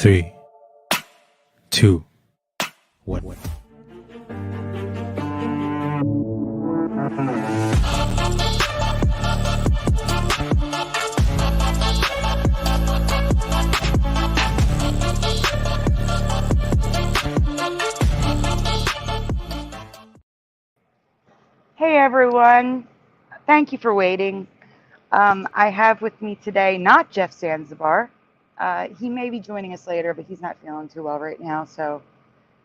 3, 2, 1. Hey everyone, thank you for waiting. I have with me today not Jeff Zanzibar. He may be joining us later, but he's not feeling too well right now, so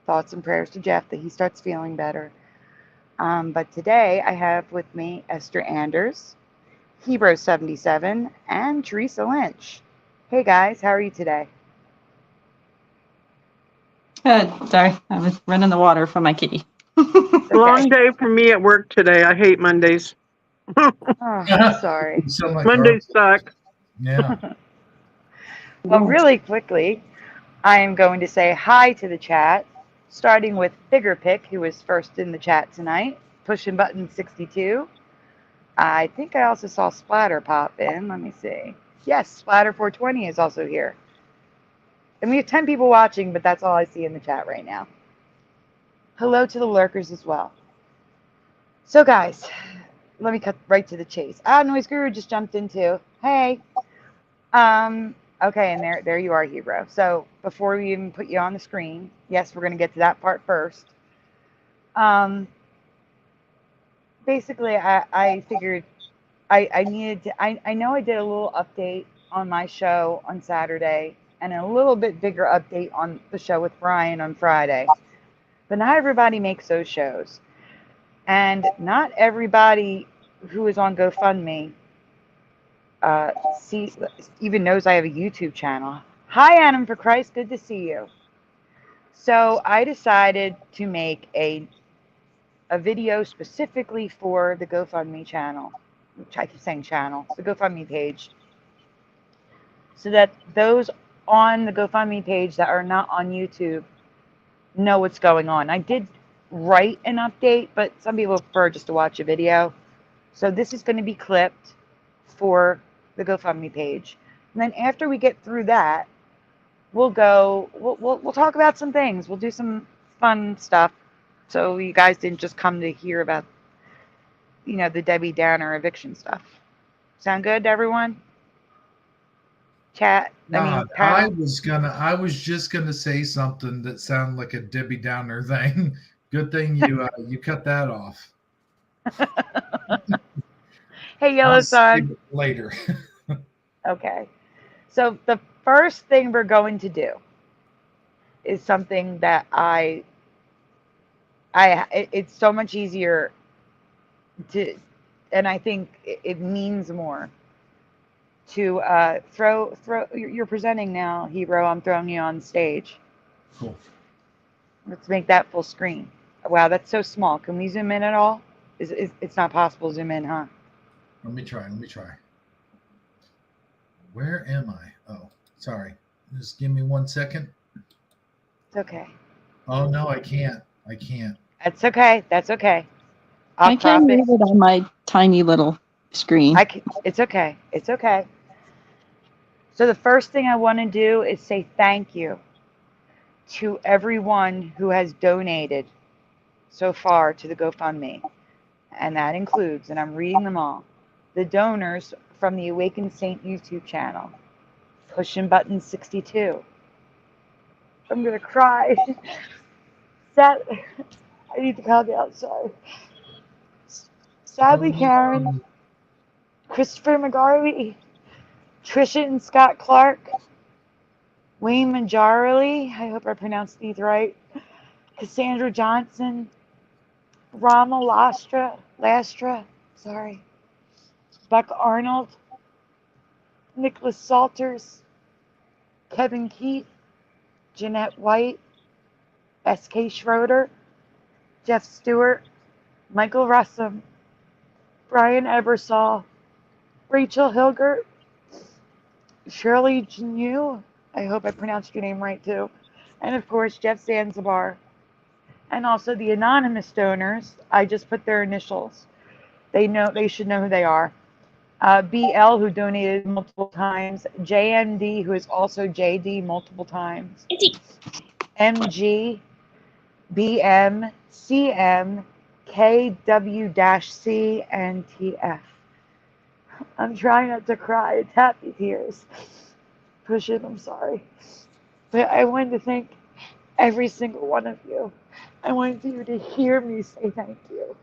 thoughts and prayers to Jeff that he starts feeling better. But today I have with me Esther Anders, Hebrew77, and Teresa Lynch. Hey guys, how are you today? Good. Sorry, I was running the water for my kitty. Okay. Long day for me at work today. I hate Mondays. Oh, I'm sorry. Like Mondays suck. Yeah. Well, really quickly, I am going to say hi to the chat, starting with Bigger Pick, who was first in the chat tonight, pushing button 62. I think I also saw Splatter pop in. Let me see. Yes, Splatter420 is also here. And we have 10 people watching, but that's all I see in the chat right now. Hello to the lurkers as well. So guys, let me cut right to the chase. Noise Guru just jumped in too. Hey. Okay, and there you are, Hebrew. So before we even put you on the screen, yes, we're going to get to that part first. Basically, I figured I needed to, I know I did a little update on my show on Saturday and a little bit bigger update on the show with Brian on Friday. But not everybody makes those shows. And not everybody who is on GoFundMe even knows I have a YouTube channel. Hi, Adam for Christ. Good to see you. So I decided to make a video specifically for the GoFundMe channel, which I keep saying channel, the GoFundMe page, so that those on the GoFundMe page that are not on YouTube know what's going on. I did write an update, but some people prefer just to watch a video. So this is going to be clipped for the GoFundMe page. And then after we get through that, we'll talk about some things. We'll do some fun stuff. So you guys didn't just come to hear about, the Debbie Downer eviction stuff. Sound good to everyone? Chat. I was just gonna say something that sounded like a Debbie Downer thing. Good thing you cut that off. Hey, Yellow Sun. Later. Okay. So the first thing we're going to do is something that it's so much easier to, and I think it means more to throw. You're presenting now, Hebrew. I'm throwing you on stage. Cool. Let's make that full screen. Wow, that's so small. Can we zoom in at all? It's not possible to zoom in, huh? Let me try. Where am I? Oh, sorry. Just give me 1 second. It's okay. Oh no, I can't. That's okay. That's okay. I can't read it on my tiny little screen. It's okay. It's okay. So the first thing I want to do is say thank you to everyone who has donated so far to the GoFundMe. And that includes, and I'm reading them all, the donors from the Awakened Saint YouTube channel, pushing button 62. I'm going to cry. I need to calm down, sorry. Sadly, Karen, Christopher McGarvey, Trisha and Scott Clark, Wayne Manjarli, I hope I pronounced these right, Cassandra Johnson, Rama Lastra, sorry, Buck Arnold, Nicholas Salters, Kevin Keith, Jeanette White, S.K. Schroeder, Jeff Stewart, Michael Russum, Brian Ebersol, Rachel Hilgert, Shirley Janu, I hope I pronounced your name right too, and of course Jeff Zanzibar. And also the anonymous donors, I just put their initials. They should know who they are. BL, who donated multiple times, JMD, who is also JD multiple times, MG, BM, CM, KW-C, and TF. I'm trying not to cry. It's happy tears. Push it, I'm sorry. But I wanted to thank every single one of you. I wanted you to hear me say thank you,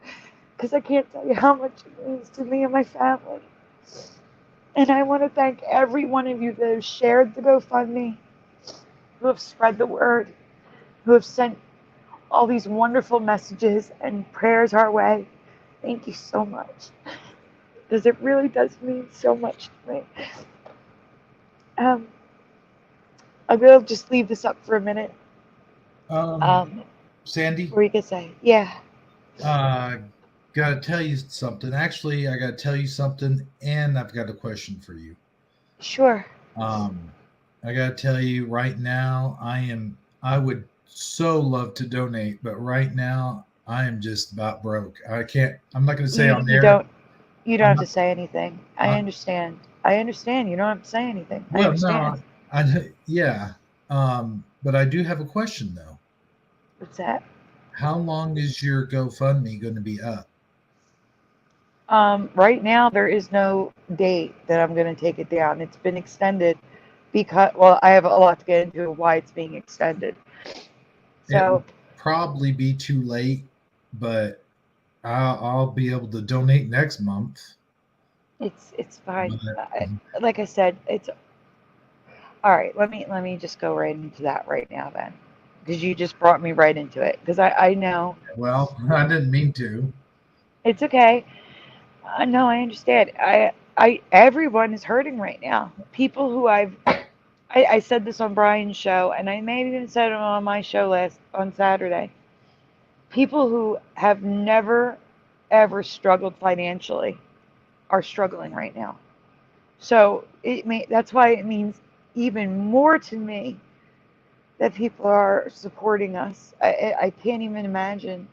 because I can't tell you how much it means to me and my family. And I want to thank every one of you that have shared the GoFundMe, who have spread the word, who have sent all these wonderful messages and prayers our way. Thank you so much, because it really does mean so much to me. I will just leave this up for a minute. Sandy, Or you could say, yeah. Gotta tell you something. Actually, I gotta tell you something, and I've got a question for you. Sure. I gotta tell you right now, I would so love to donate, but right now I am just about broke. I'm not gonna say on there. You don't have to say anything. I understand. You don't have to say anything. I understand. Yeah. But I do have a question though. What's that? How long is your GoFundMe going to be up? Right now there is no date that I'm going to take it down. It's been extended because, well, I have a lot to get into why it's being extended. So it'll probably be too late, but I'll be able to donate next month. It's fine. Like I said, it's all right. Let me just go right into that right now then, because you just brought me right into it. Because I know. Well, I didn't mean to. It's okay. No, I understand. Everyone is hurting right now. People who I said this on Brian's show, and I may have even said it on my show on Saturday. People who have never, ever struggled financially are struggling right now. So that's why it means even more to me that people are supporting us. I can't even imagine.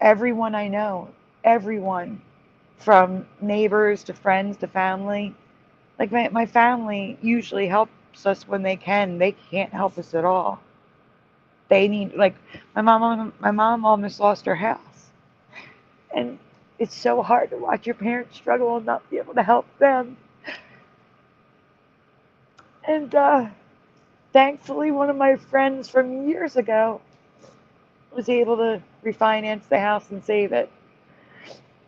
Everyone I know, everyone, from neighbors to friends to family. Like my family usually helps us when they can. They can't help us at all. They need, like, my mom almost lost her house. And it's so hard to watch your parents struggle and not be able to help them. And thankfully, one of my friends from years ago was able to refinance the house and save it.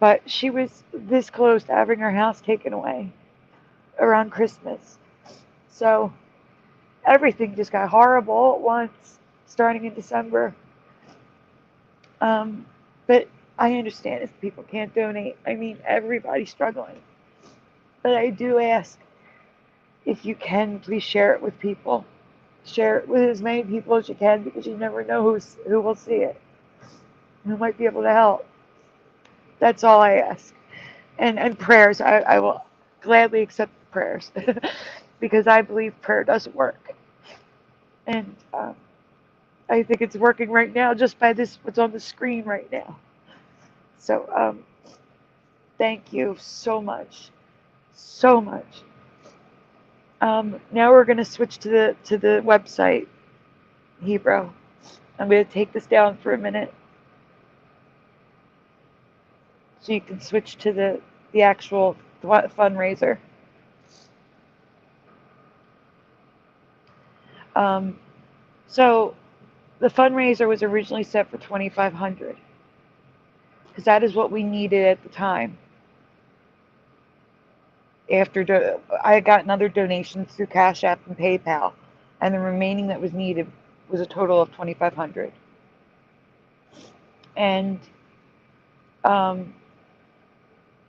But she was this close to having her house taken away around Christmas. So everything just got horrible at once, starting in December. But I understand if people can't donate. I mean, everybody's struggling. But I do ask, if you can, please share it with people. Share it with as many people as you can, because you never know who will see it, who might be able to help. That's all I ask. And prayers. I will gladly accept prayers because I believe prayer does work. And I think it's working right now just by what's on the screen right now. So thank you so much. So much. Now we're going to switch to the website, Hebrew. I'm going to take this down for a minute so you can switch to the actual fundraiser. So the fundraiser was originally set for $2,500 because that is what we needed at the time. After I had gotten other donations through CashApp and PayPal, and the remaining that was needed was a total of $2,500. And well,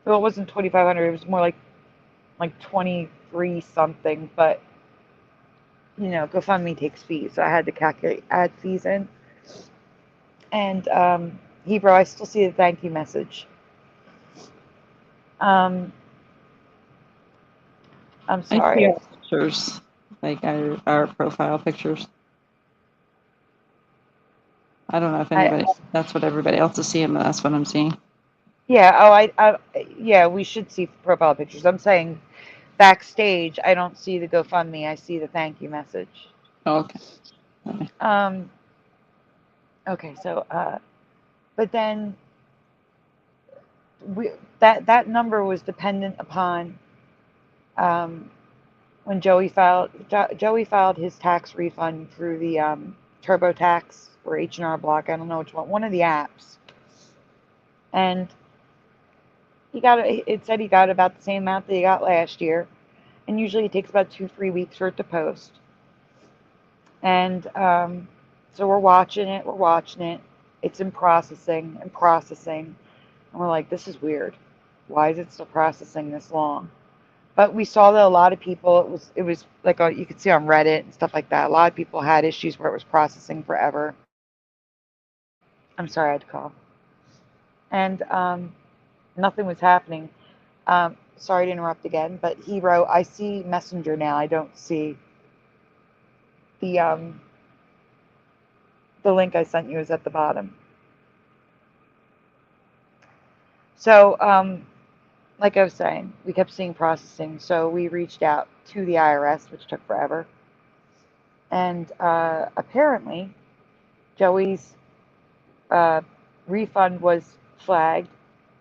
it wasn't $2,500. It was more like 23 something. But you know, GoFundMe takes fees, so I had to add fees in. And Hebrew, I still see the thank you message. I'm sorry. I see our pictures, like our profile pictures. I don't know if anybody, that's what everybody else is seeing, but that's what I'm seeing. Yeah. Oh, yeah. We should see profile pictures. I'm saying backstage. I don't see the GoFundMe. I see the thank you message. Okay. Um. Okay. So, but then we that number was dependent upon um when Joey filed his tax refund through the TurboTax or H&R Block. I don't know which one of the apps, and he got it said he got about the same amount that he got last year, and usually it takes about 2-3 weeks for it to post. And so we're watching it. It's in processing and processing, and we're like, this is weird. Why is it still processing this long? But we saw that a lot of people, it was like you could see on Reddit and stuff like that. A lot of people had issues where it was processing forever. I'm sorry, I had to call. And nothing was happening. Sorry to interrupt again, but he wrote, I see Messenger now. I don't see the link I sent you is at the bottom. So, like I was saying, we kept seeing processing. So we reached out to the IRS, which took forever. And apparently, Joey's refund was flagged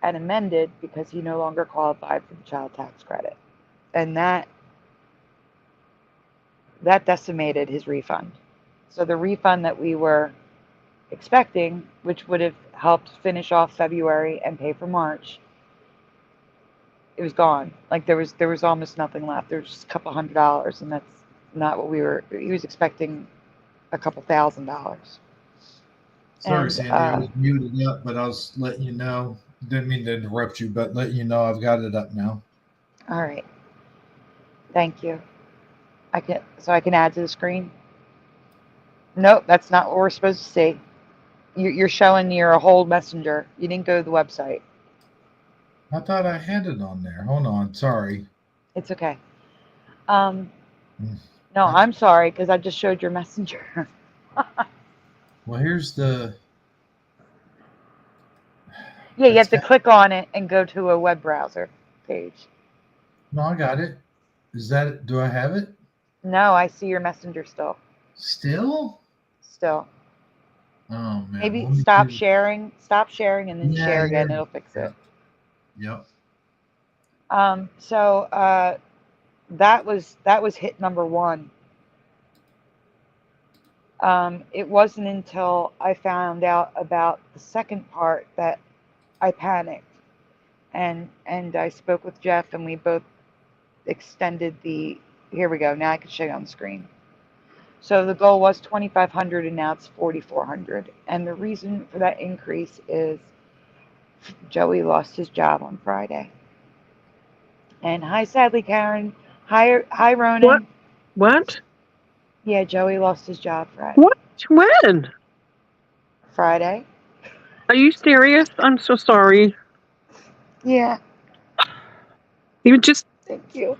and amended because he no longer qualified for the child tax credit. And that decimated his refund. So the refund that we were expecting, which would have helped finish off February and pay for March, it was gone. Like there was almost nothing left. There was just a couple $100, and that's not what he was expecting a couple $1,000. Sorry, And Sandy, I was muted up, but I was letting you know. Didn't mean to interrupt you, but letting you know I've got it up now. all right. Thank you. I can add to the screen? Nope, that's not what we're supposed to see. You're showing your whole Messenger. You didn't go to the website. I thought I had it on there. Hold on. Sorry. It's okay. No, I'm sorry because I just showed your Messenger. Well, here's the. Yeah, you have to click on it and go to a web browser page. No, I got it. Is that it? Do I have it? No, I see your Messenger still. Still? Still. Oh man. Maybe stop sharing. Stop sharing and then share again. It'll fix it. Yep. So that was hit number one. It wasn't until I found out about the second part that I panicked, and I spoke with Jeff, and we both extended the. Here we go. Now I can show you on the screen. So the goal was 2,500, and now it's 4,400. And the reason for that increase is Joey lost his job on Friday. And hi, sadly, Karen. Hi, Ronan. What? Yeah, Joey lost his job Friday. What? When? Friday. Are you serious? I'm so sorry. Yeah. You just. Thank you.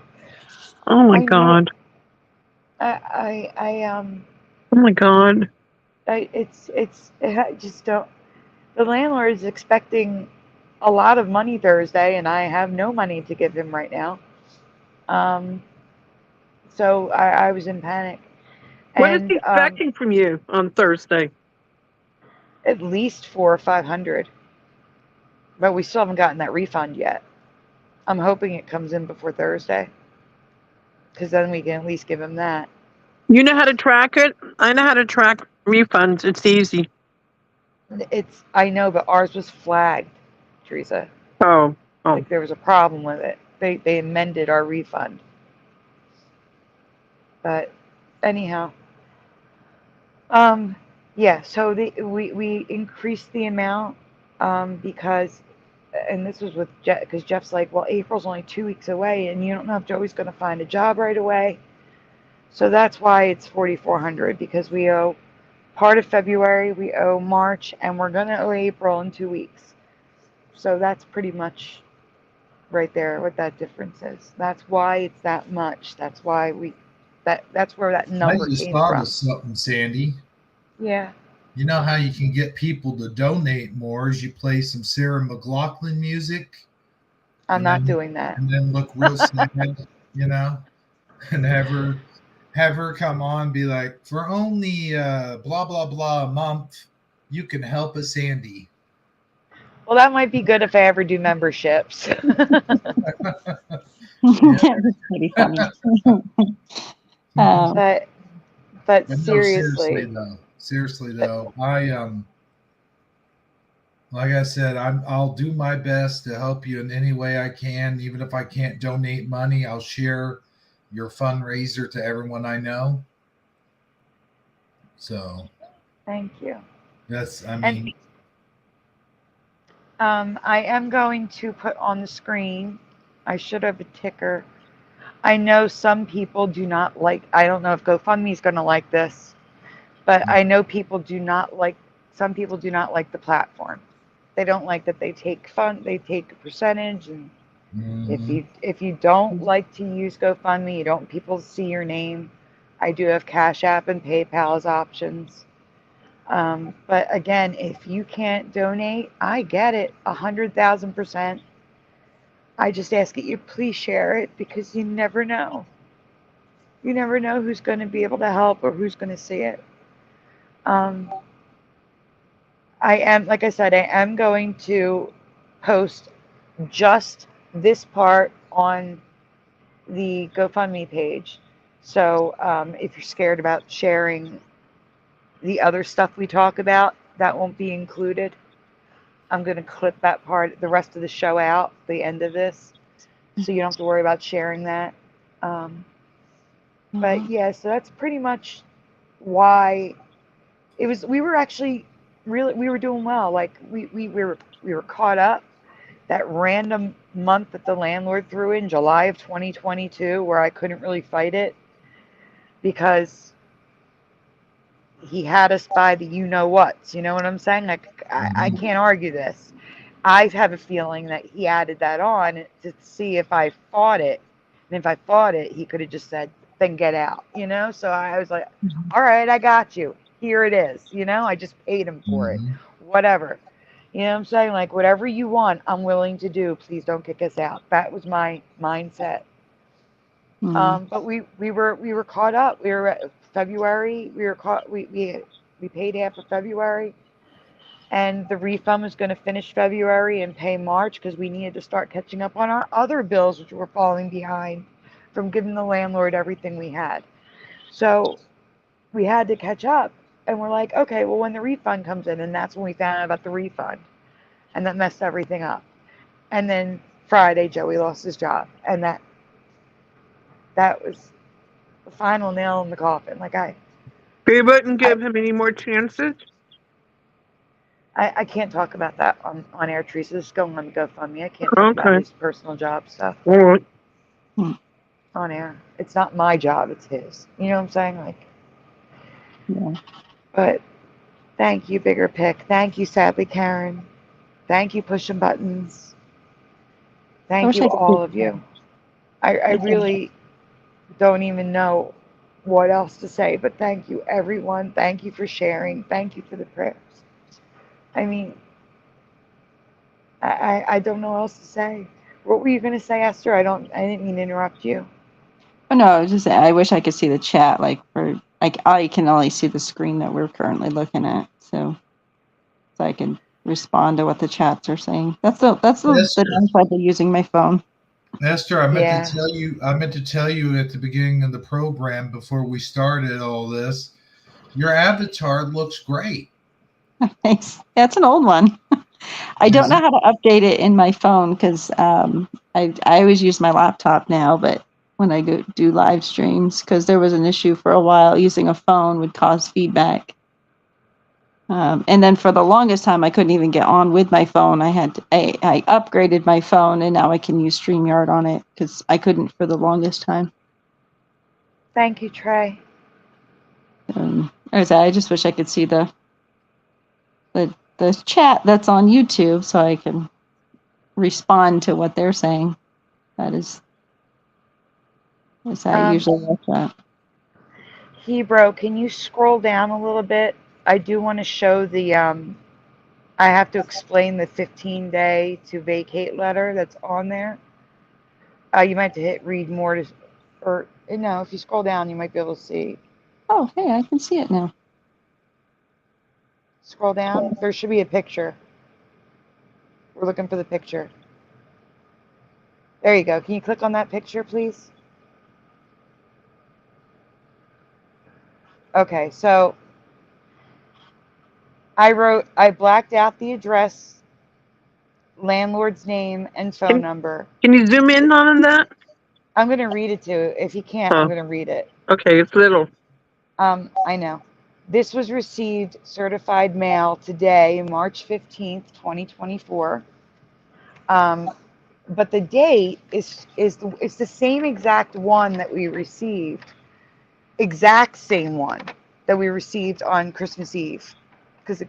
Oh my God. Oh my God. I just don't. The landlord is expecting a lot of money Thursday, and I have no money to give him right now. So I was in panic. What is he expecting from you on Thursday? At least 400 or 500. But we still haven't gotten that refund yet. I'm hoping it comes in before Thursday, because then we can at least give him that. You know how to track it? I know how to track refunds. It's easy. I know, but ours was flagged, Teresa. Oh. Like there was a problem with it. They amended our refund. But anyhow, yeah. So we increased the amount because, and this was with Jeff, because Jeff's like, well, April's only 2 weeks away, and you don't know if Joey's going to find a job right away. So that's why it's 4,400, because we owe part of February, we owe March, and we're going to owe April in 2 weeks. So that's pretty much right there what that difference is. That's why it's that much. That's why that's where that number came from. I just thought of something, Sandy. Yeah. You know how you can get people to donate more is you play some Sarah McLachlan music I'm and not then doing that. look real sad, you know, and have her come on and be like, for only blah blah blah a month, you can help a Sandy. Well, that might be good if I ever do memberships. That was pretty funny. Um, but But no, seriously, seriously though, I like I said, I'll do my best to help you in any way I can. Even if I can't donate money, I'll share your fundraiser to everyone I know. So thank you. that's, I And mean, I am going to put on the screen. I should have a ticker. I know some people do not like. I don't know if GoFundMe is going to like this, but I know people do not like. Some people do not like the platform. They don't like that they take they take a percentage, and if you don't like to use GoFundMe, you don't people see your name. I do have Cash App and PayPal as options. But again, if you can't donate, I get it, 100,000%. I just ask that you please share it because you never know. You never know who's going to be able to help or who's going to see it. I am, like I said, I am going to post just this part on the GoFundMe page. So if you're scared about sharing the other stuff we talk about, that won't be included. I'm going to clip that part, the rest of the show out, the end of this, so you don't have to worry about sharing that. But yeah, so that's pretty much why it was. We were actually we were doing well. Like we were caught up. That random month that the landlord threw in July of 2022, where I couldn't really fight it because he had us by the you know whats. You know what I'm saying? Like I can't argue this. I have a feeling that he added that on to see if I fought it. And if I fought it, he could have just said, then get out, you know? So I was like, all right, I got you. Here it is. You know, I just paid him for it. Whatever. You know what I'm saying? Like, whatever you want, I'm willing to do. Please don't kick us out. That was my mindset. But we were caught up. We were at February. We were caught. We paid half of February. And the refund was going to finish February and pay March because we needed to start catching up on our other bills, which were falling behind from giving the landlord everything we had. So we had to catch up. And we're like, okay, well, when the refund comes in, and that's when we found out about the refund. And that messed everything up. And then Friday, Joey lost his job. And that was the final nail in the coffin. Like We wouldn't give him any more chances. I can't talk about that on air, Teresa. This is going on the GoFundMe. I can't talk about his personal job stuff All right. on air. It's not my job, it's his. You know what I'm saying? Like, yeah. But thank you, Bigger Pick. Thank you, Sadly Karen. Thank you, Pushing Buttons. Thank you, all of you. I really don't even know what else to say, but thank you, everyone. Thank you for sharing. Thank you for the prayers. I mean, I don't know what else to say. What were you going to say, Esther? I didn't mean to interrupt you. Oh, no, I was just saying, I wish I could see the chat. Like, I can only see the screen that we're currently looking at, so I can respond to what the chats are saying. That's the downside of using my phone. Esther, I meant to tell you at the beginning of the program before we started all this, your avatar looks great. Thanks. That's an old one. I don't know how to update it in my phone because I always use my laptop now, but when I do live streams, because there was an issue for a while, using a phone would cause feedback. And then for the longest time, I couldn't even get on with my phone. I upgraded my phone, and now I can use StreamYard on it because I couldn't for the longest time. Thank you, Trey. I just wish I could see the chat that's on YouTube so I can respond to what they're saying. That is I usually like that. Hebrew, can you scroll down a little bit I do want to show the, I have to explain the 15-day to vacate letter that's on there. You might have to hit read more to, or no, if you scroll down, you might be able to see. Oh, hey, I can see it now. Scroll down. There should be a picture. We're looking for the picture. There you go. Can you click on that picture, please? Okay, so I blacked out the address, landlord's name, and phone number. Can you zoom in on that? I'm going to read it to you. If you can't, I'm going to read it. Okay, it's little. I know. This was received certified mail today, March 15th, 2024. But the date is the same exact one that we received. Exact same one that we received on Christmas Eve, because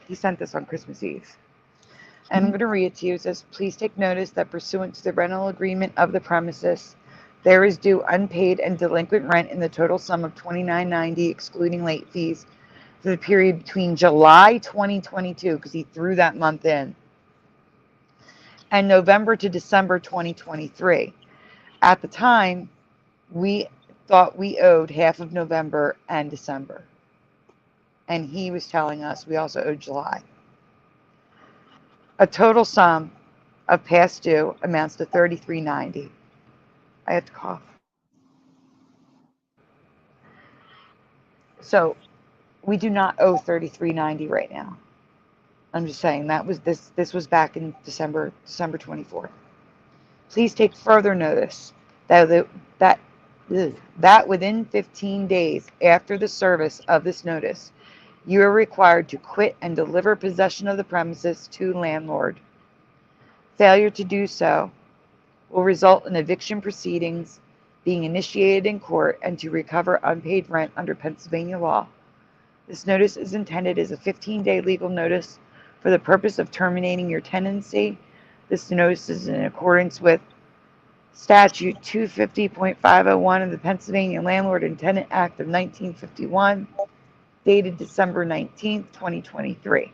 he sent this on Christmas Eve. And I'm going to read it to you. It says, please take notice that pursuant to the rental agreement of the premises, there is due unpaid and delinquent rent in the total sum of $29.90, excluding late fees, for the period between July 2022, because he threw that month in, and November to December 2023. At the time, we thought we owed half of November and December. And he was telling us we also owed July. A total sum of past due amounts to $33.90. I had to cough. So we do not owe $33.90 right now. I'm just saying that was this was back in December 24th. Please take further notice that within 15 days after the service of this notice, you are required to quit and deliver possession of the premises to landlord. Failure to do so will result in eviction proceedings being initiated in court and to recover unpaid rent under Pennsylvania law. This notice is intended as a 15-day legal notice for the purpose of terminating your tenancy. This notice is in accordance with Statute 250.501 of the Pennsylvania Landlord and Tenant Act of 1951, dated December 19th, 2023.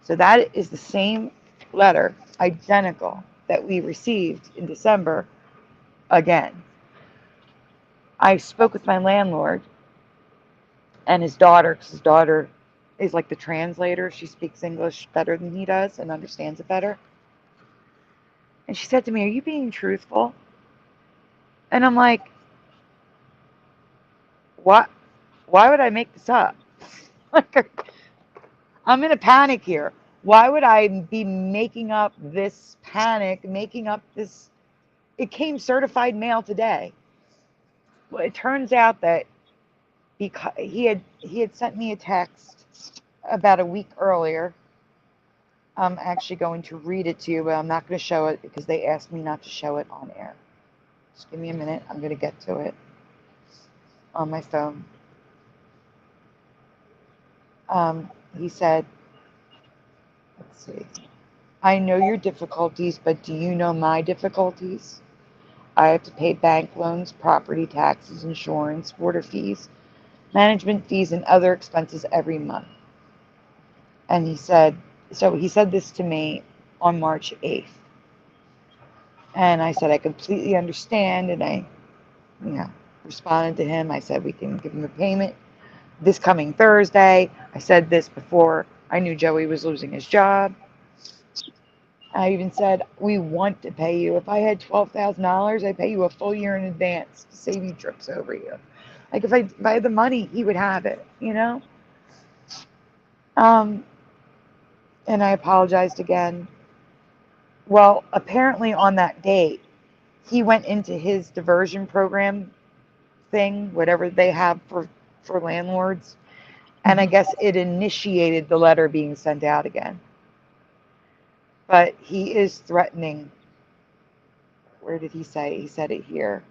So that is the same letter, identical, that we received in December again. I spoke with my landlord and his daughter, because his daughter is like the translator. She speaks English better than he does and understands it better. And she said to me, are you being truthful? And I'm like, what? Why would I make this up? I'm in a panic here. Why would I be making up this panic, making up this? It came certified mail today. Well, it turns out that because he had sent me a text about a week earlier. I'm actually going to read it to you, but I'm not going to show it because they asked me not to show it on air. Just give me a minute. I'm going to get to it on my phone. He said, let's see. I know your difficulties, but do you know my difficulties? I have to pay bank loans, property taxes, insurance, water fees, management fees, and other expenses every month. And he said this to me on March 8th. And I said, I completely understand. And I, responded to him. I said, we can give him a payment this coming Thursday. I said this before I knew Joey was losing his job. I even said, we want to pay you. If I had $12,000, I'd pay you a full year in advance to save you trips over here. Like if I had the money, he would have it, And I apologized again. Well, apparently on that date, he went into his diversion program thing, whatever they have for landlords. And I guess it initiated the letter being sent out again. But he is threatening. Where did he say? He said it here.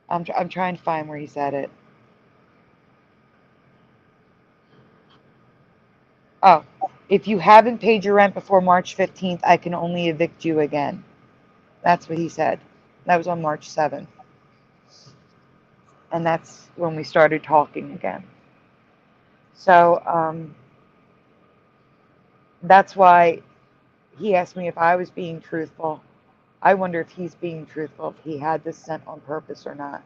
I'm trying to find where he said it. Oh, if you haven't paid your rent before March 15th, I can only evict you again. That's what he said. That was on March 7th. And that's when we started talking again. So that's why he asked me if I was being truthful. I wonder if he's being truthful, if he had this sent on purpose or not.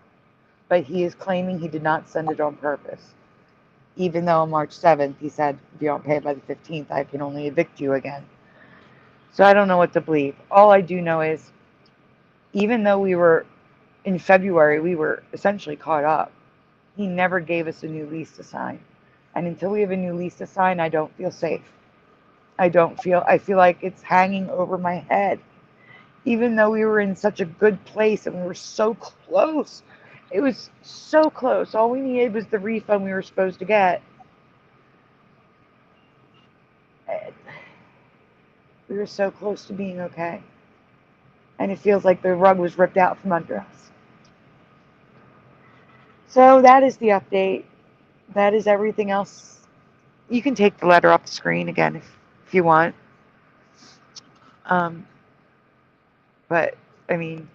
But he is claiming he did not send it on purpose. Even though on March 7th he said, if you don't pay by the 15th, I can only evict you again. So I don't know what to believe. All I do know is, even though we were in February, we were essentially caught up. He never gave us a new lease to sign. And until we have a new lease to sign, I don't feel safe. I feel like it's hanging over my head. Even though we were in such a good place and we were so close. It was so close. All we needed was the refund we were supposed to get. We were so close to being okay. And it feels like the rug was ripped out from under us. So that is the update. That is everything else. You can take the letter off the screen again if you want. But, I mean,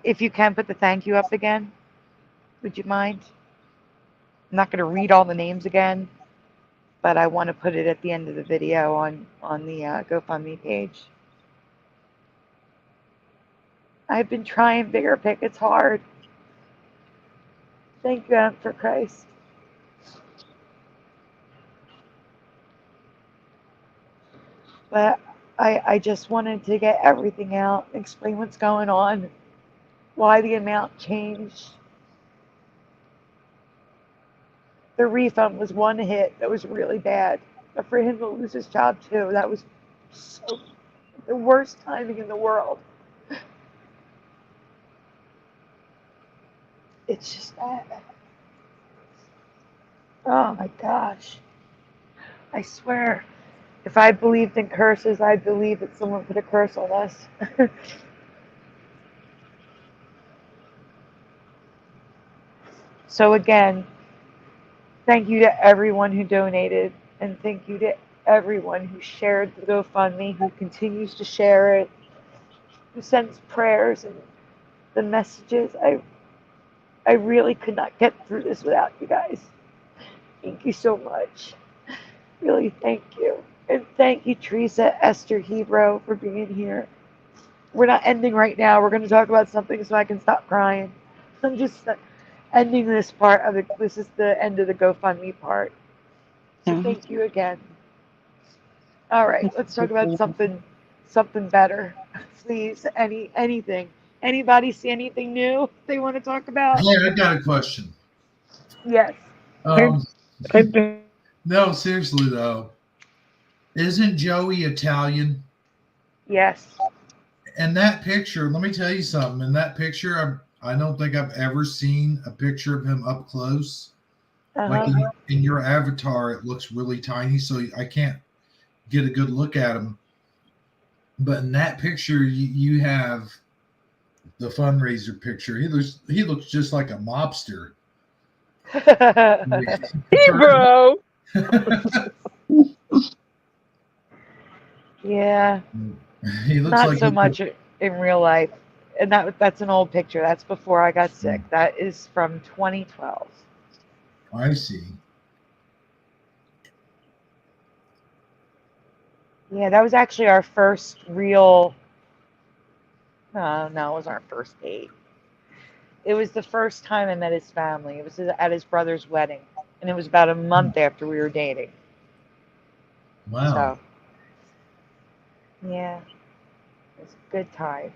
if you can put the thank you up again, would you mind? I'm not going to read all the names again, but I want to put it at the end of the video on the GoFundMe page. I've been trying bigger pick. It's hard. Thank you, for Christ. But I just wanted to get everything out, explain what's going on, why the amount changed. The refund was one hit that was really bad. But for him to lose his job too, that was so the worst timing in the world. It's just that. Oh my gosh. I swear, if I believed in curses, I believe that someone put a curse on us. So again, thank you to everyone who donated, and thank you to everyone who shared the GoFundMe, who continues to share it, who sends prayers and the messages. I really could not get through this without you guys. Thank you so much. Really, thank you. And thank you, Teresa, Esther, Hebrew, for being here. We're not ending right now. We're going to talk about something so I can stop crying. I'm just ending this part of it. This is the end of the GoFundMe part. So thank you again. All right, let's talk about something better. Please, anything. Anybody see anything new they want to talk about? Hey, I got a question. Yes. No, seriously though, isn't Joey Italian? Yes. And that picture, let me tell you something. In that picture, I don't think I've ever seen a picture of him up close. Like in your avatar, it looks really tiny, so I can't get a good look at him. But in that picture, you have the fundraiser picture. He looks just like a mobster. Hey, bro. Yeah. He looks Not like so much in real life. And that's an old picture. That's before I got sick. That is from 2012. I see. Yeah, that was actually our first real. No, it wasn't our first date. It was the first time I met his family. It was at his brother's wedding, and it was about a month after we were dating. Wow. So, yeah, it was good times,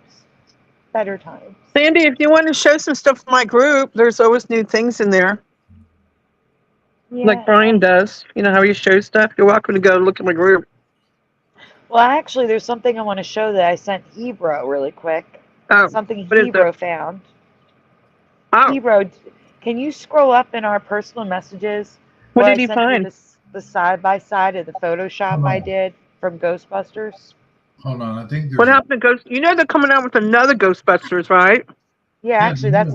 better times. Sandy, if you want to show some stuff in my group, there's always new things in there. Yeah. Like Brian does. You know how he shows stuff? You're welcome to go look at my group. Well, actually, there's something I want to show that I sent Hebrew really quick. Oh, something what is Hebrew found. Oh. Hebrew, can you scroll up in our personal messages? What did I he sent find? You the side-by-side of the Photoshop I did from Ghostbusters. Hold on, I think there's. What happened to Ghost? You know they're coming out with another Ghostbusters, right? Yeah, actually, that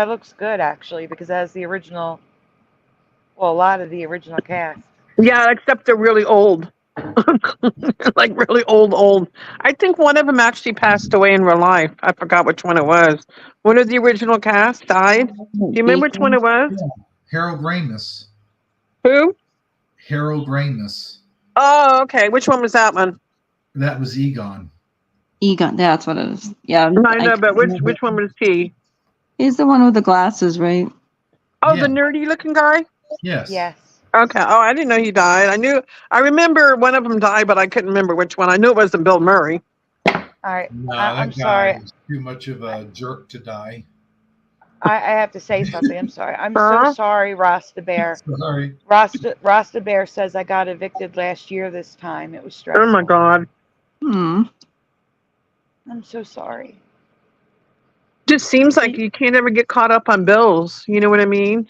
looks good actually because it has the original. Well, a lot of the original cast. Yeah, except they're really old. Like really old. I think one of them actually passed away in real life. I forgot which one it was. One of the original cast died. Do you remember which one it was? Yeah. Harold Ramis. Who? Harold Ramis. Oh, okay. Which one was that one? That was Egon. Egon, that's what it is. Yeah. I know, but which one was he? He's the one with the glasses, right? Oh, Yeah. the nerdy looking guy? Yes. Yes. Okay. Oh, I didn't know he died. I remember one of them died, but I couldn't remember which one. I knew it wasn't Bill Murray. All right. No, I'm that guy sorry. was too much of a jerk to die. I have to say something. I'm sorry. I'm so sorry, Rasta Bear. Sorry. Rasta Bear says I got evicted last year this time. It was stressful. Oh my God. I'm so sorry. Just seems like you can't ever get caught up on bills. You know what I mean?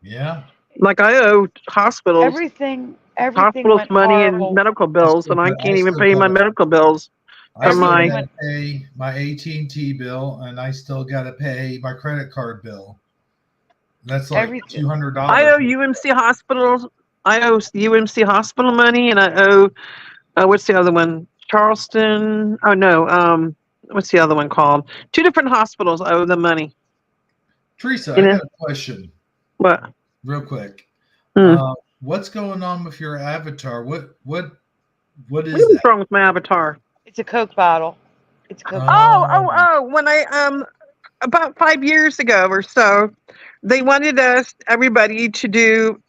Yeah. Like I owe hospitals Everything went money horrible. and medical bills, and I can't even pay my medical bills. I still my- got to pay my AT&T bill, and I still got to pay my credit card bill. That's like $200. I owe UMC hospitals. I owe UMC hospital money, and I owe what's the other one? Charleston. Oh no. What's the other one called? 2 different hospitals. I owe them money. Teresa, I got a question. What? Real quick. Hmm. What's going on with your avatar? What is What's that? wrong with my avatar? It's a Coke bottle. It's a Coke bottle. Oh. When I about 5 years ago or so, they wanted everybody to do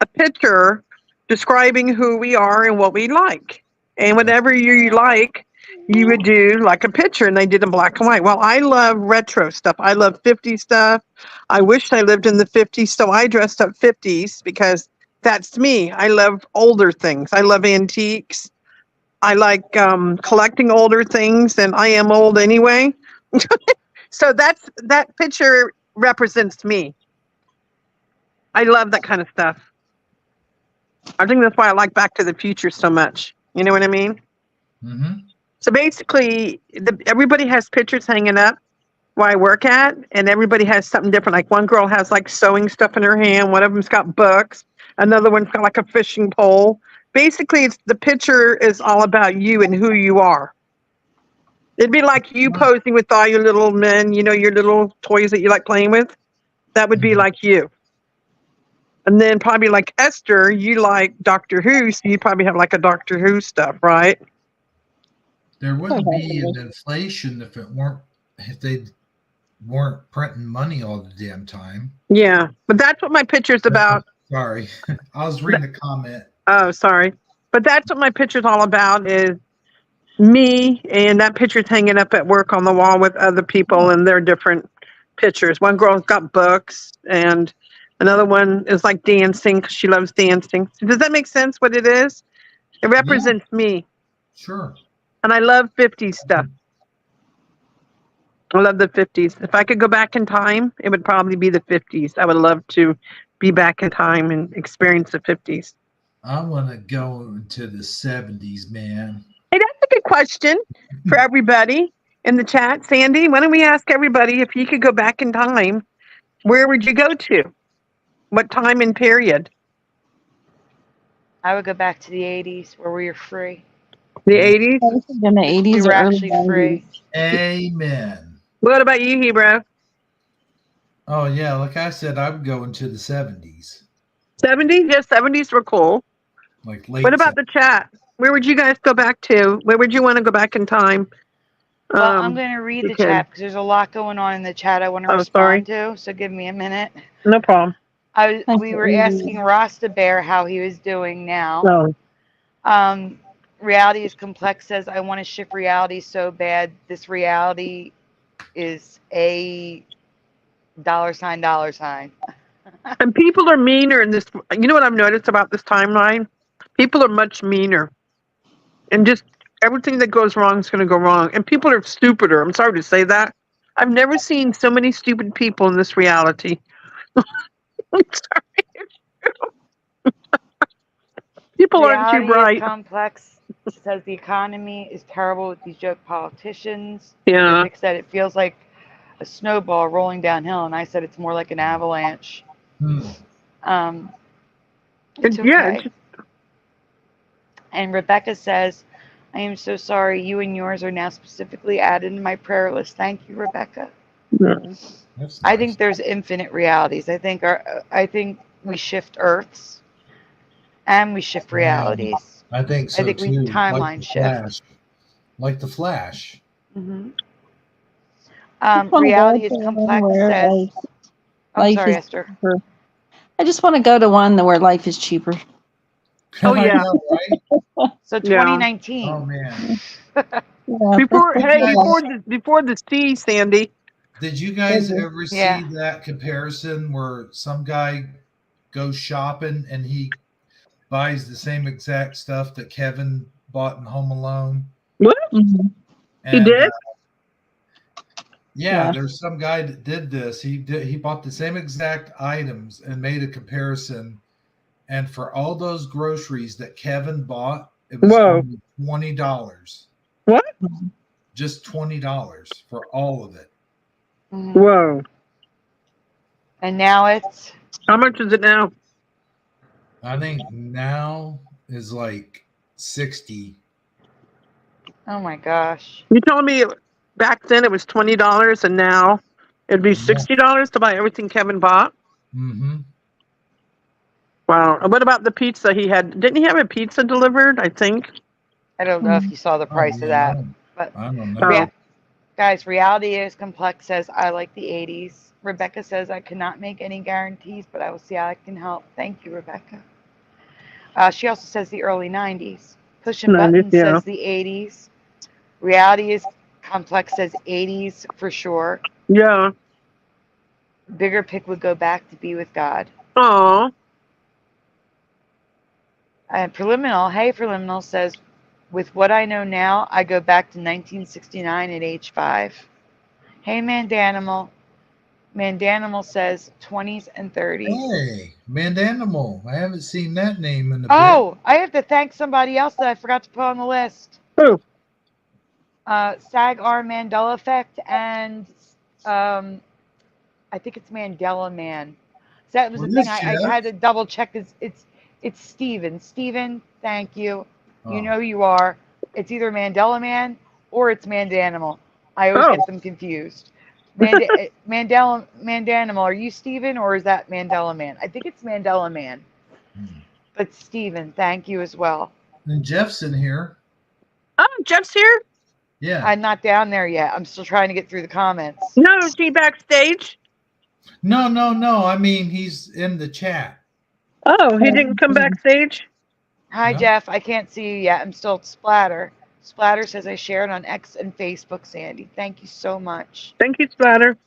a picture describing who we are and what we like. And whatever you like, you would do like a picture, and they did in black and white. Well, I love retro stuff. I love 50s stuff. I wished I lived in the 50s, so I dressed up 50s because that's me. I love older things. I love antiques. I like collecting older things, and I am old anyway. So that picture represents me. I love that kind of stuff. I think that's why I like Back to the Future so much. You know what I mean? Mm-hmm. So basically, everybody has pictures hanging up where I work at, and everybody has something different. Like one girl has like sewing stuff in her hand. One of them's got books. Another one's got like a fishing pole. Basically, the picture is all about you and who you are. It'd be like you posing with all your little men, your little toys that you like playing with. That would be like you. And then probably like Esther, you like Doctor Who, so you probably have like a Doctor Who stuff, right? There wouldn't be an inflation if they weren't printing money all the damn time. Yeah, but that's what my picture's about. Sorry, I was reading a comment. Oh, sorry. But that's what my picture's all about is me, and that picture's hanging up at work on the wall with other people, and they're different pictures. One girl's got books, and another one is like dancing because she loves dancing. Does that make sense what it is? It represents me. Sure. And I love 50s stuff. I love the 50s. If I could go back in time, it would probably be the 50s. I would love to be back in time and experience the 50s. I want to go into the 70s, man. Hey, that's a good question for everybody in the chat. Sandy, why don't we ask everybody if you could go back in time, where would you go to? What time and period? I would go back to the 80s where we were free. The 80s? In the 80s We were or actually early 90s. free. Amen. What about you, Hebrew? Oh, yeah. Like I said, I would go into the 70s. 70s? Yes, 70s were cool. Like late. What about the chat? Where would you guys go back to? Where would you want to go back in time? Well, I'm going to read the chat because there's a lot going on in the chat I want to respond to. So give me a minute. No problem. We were asking Rasta Bear how he was doing now. No. Reality is Complex says, I want to ship reality so bad. This reality is a $. And people are meaner in this. You know what I've noticed about this timeline? People are much meaner. And just everything that goes wrong is going to go wrong. And people are stupider. I'm sorry to say that. I've never seen so many stupid people in this reality. I'm sorry. People aren't too bright. Complex says the economy is terrible with these joke politicians. Yeah. Vic said it feels like a snowball rolling downhill, and I said it's more like an avalanche. It's okay. Yeah. And Rebecca says, I am so sorry. You and yours are now specifically added to my prayer list. Thank you, Rebecca. That's I nice. think there's infinite realities. I think we shift Earths and we shift Yeah, realities. I think so I think we too. timeline Like the shift. Flash. Like the Flash. hmm I just wanna go reality is to one complex. where, Says, like, I'm life sorry, is Esther. cheaper. I just want to go to one where life is cheaper. Oh, I yeah. know, right? So Yeah. 2019. Oh man. Yeah, Before, that's hey, pretty before the C, Sandy. Did you guys Mhm. ever Yeah. see that comparison where some guy goes shopping and he buys the same exact stuff that Kevin bought in Home Alone? What? Mhm. He And did? yeah, Yeah. there's some guy that did this. He bought the same exact items and made a comparison. And for all those groceries that Kevin bought, it was Whoa. only $20. What? Just $20 for all of it. Mhm. Whoa. And now it's How much is it now? I think now is like 60. oh my gosh. You telling me back then it was $20 and now it'd be Yeah. $60 to buy everything Kevin bought? Mm-hmm. Wow. And what about the pizza he had? Didn't he have a pizza delivered? I think. I don't know if you saw the price of that, but I don't know. Oh. guys, reality is complex. Says I like the 80s. Rebecca says I cannot make any guarantees, but I will see how I can help. Thank you, Rebecca. She also says the early 90s. Pushing 90s, buttons yeah. says the 80s. Reality is complex says 80s for sure. Yeah. Bigger pick would go back to be with God. Oh. And Preliminal, hey Preliminal says, with what I know now, I go back to 1969 at age 5. Hey Mandanimal. Mandanimal says 20s and 30s. Hey, Mandanimal. I haven't seen that name in a bit. Oh, I have to thank somebody else that I forgot to put on the list. Who? SAG R Mandela effect and I think it's Mandela Man. So that was the Well, thing yes, I Jeff. had to double check. It's Steven. Steven, thank you. You Oh. know who you are. It's either Mandela Man or it's Mandanimal. I always Oh. get them confused. Mandanimal, are you Steven or is that Mandela Man? I think it's Mandela Man. Hmm. But Steven, thank you as well. And Jeff's in here. Oh, Jeff's here? Yeah. I'm not down there yet. I'm still trying to get through the comments. No, is he backstage? No. I mean, he's in the chat. Oh, he didn't come backstage? Hi, No? Jeff. I can't see you yet. I'm still at Splatter. Splatter says I shared on X and Facebook, Sandy. Thank you so much. Thank you, Splatter.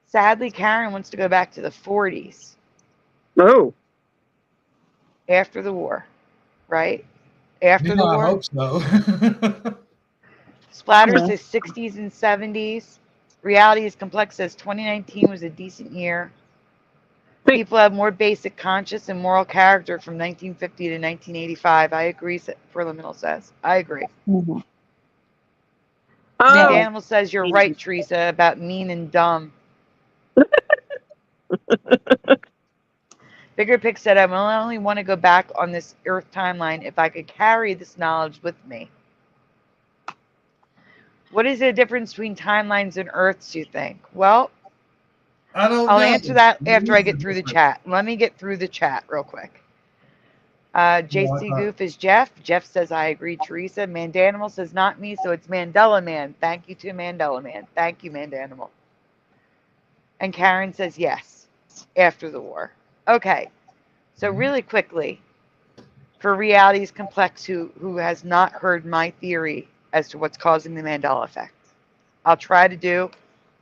Sadly, Karen wants to go back to the 40s Oh. after the war, right? After the I war. hope so. Splatter Yeah. says 60s and 70s. Reality is complex says 2019 was a decent year. Wait. People have more basic conscious and moral character from 1950 to 1985. I agree, Preliminal says. I agree. Mhm. Oh. Mandanimal says you're right, Teresa, about mean and dumb. Bigger Pick said I will only want to go back on this Earth timeline if I could carry this knowledge with me. What is the difference between timelines and Earths, you think? Well, I don't I'll know. answer that What after is I get through the difference? chat. Let me get through the chat real quick. JC Goof is Jeff. Jeff says, I agree, Teresa. Mandanimal says, not me, so it's Mandela Man. Thank you to Mandela Man. Thank you, Mandanimal. And Karen says, yes, after the war. Okay, so really quickly, for Reality's Complex, who has not heard my theory as to what's causing the Mandela effect, I'll try to do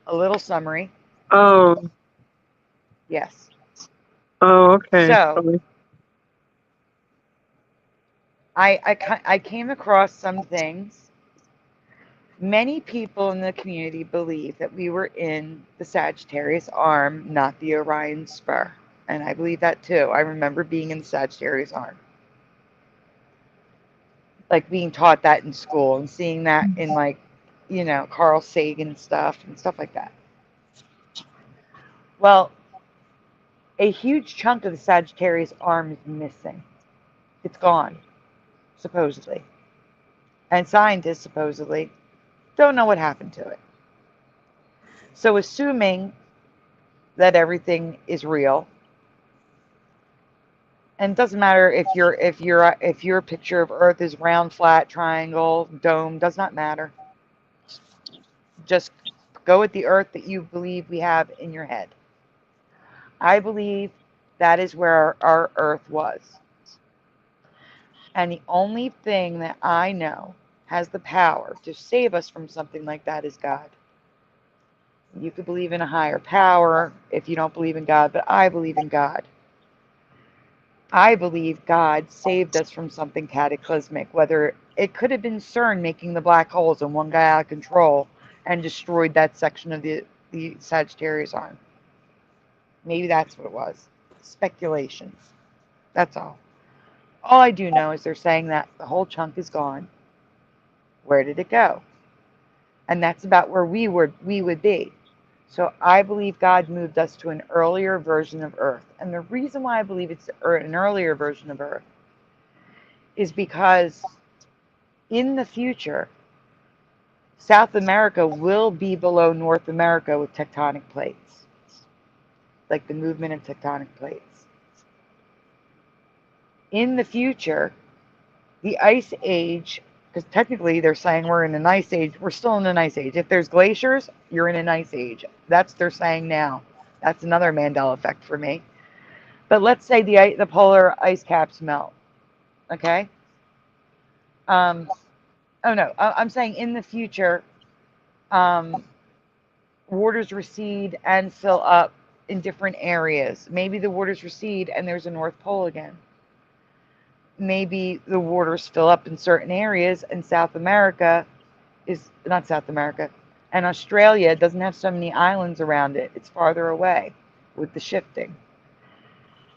a little summary. Oh. Yes. Oh, okay. So, Sorry. I came across some things. Many people in the community believe that we were in the Sagittarius arm, not the Orion spur. And I believe that too. I remember being in the Sagittarius arm. Like being taught that in school and seeing that in Carl Sagan stuff and stuff like that. Well, a huge chunk of the Sagittarius arm is missing. It's gone. supposedly. And scientists supposedly don't know what happened to it. So assuming that everything is real, and it doesn't matter if your picture of Earth is round, flat, triangle, dome, does not matter. Just go with the Earth that you believe we have in your head. I believe that is where our Earth was. And the only thing that I know has the power to save us from something like that is God. You could believe in a higher power if you don't believe in God, but I believe in God. I believe God saved us from something cataclysmic, whether it could have been CERN making the black holes and one guy out of control and destroyed that section of the Sagittarius arm. Maybe that's what it was. Speculations. That's all. All I do know is they're saying that the whole chunk is gone. Where did it go? And that's about where we would be. So I believe God moved us to an earlier version of Earth. And the reason why I believe it's an earlier version of Earth is because in the future, South America will be below North America with tectonic plates, like the movement of tectonic plates. In the future, the ice age, because technically they're saying we're in an ice age, we're still in an ice age. If there's glaciers, you're in an ice age. That's what they're saying now. That's another Mandela effect for me. But let's say the polar ice caps melt, okay? Oh no, I'm saying in the future, waters recede and fill up in different areas. Maybe the waters recede and there's a North Pole again. Maybe the waters fill up in certain areas and South America is not South America, and Australia doesn't have so many islands around it. It's farther away with the shifting.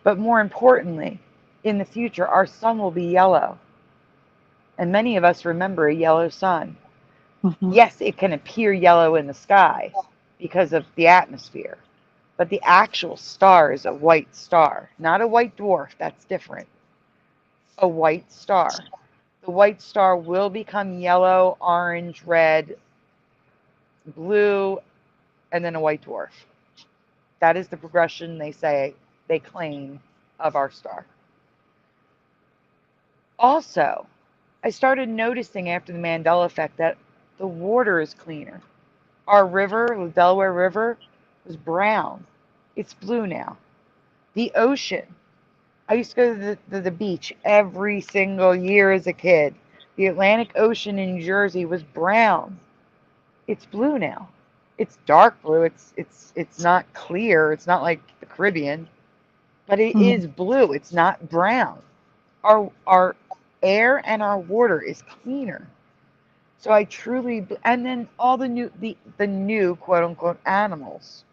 But more importantly, in the future, our sun will be yellow. And many of us remember a yellow sun. Mhm. Yes, it can appear yellow in the sky because of the atmosphere, but the actual star is a white star, not a white dwarf. That's different. A white star. The white star will become yellow, orange, red, blue, and then a white dwarf. That is the progression they claim of our star. Also, I started noticing after the Mandela effect that the water is cleaner. Our river, the Delaware River, was brown. It's blue now. The ocean. I used to go to the beach every single year as a kid. The Atlantic Ocean in New Jersey was brown. It's blue now. It's dark blue. It's not clear. It's not like the Caribbean, but it is blue. It's not brown. Our air and our water is cleaner. So I truly, and then all the new quote unquote animals,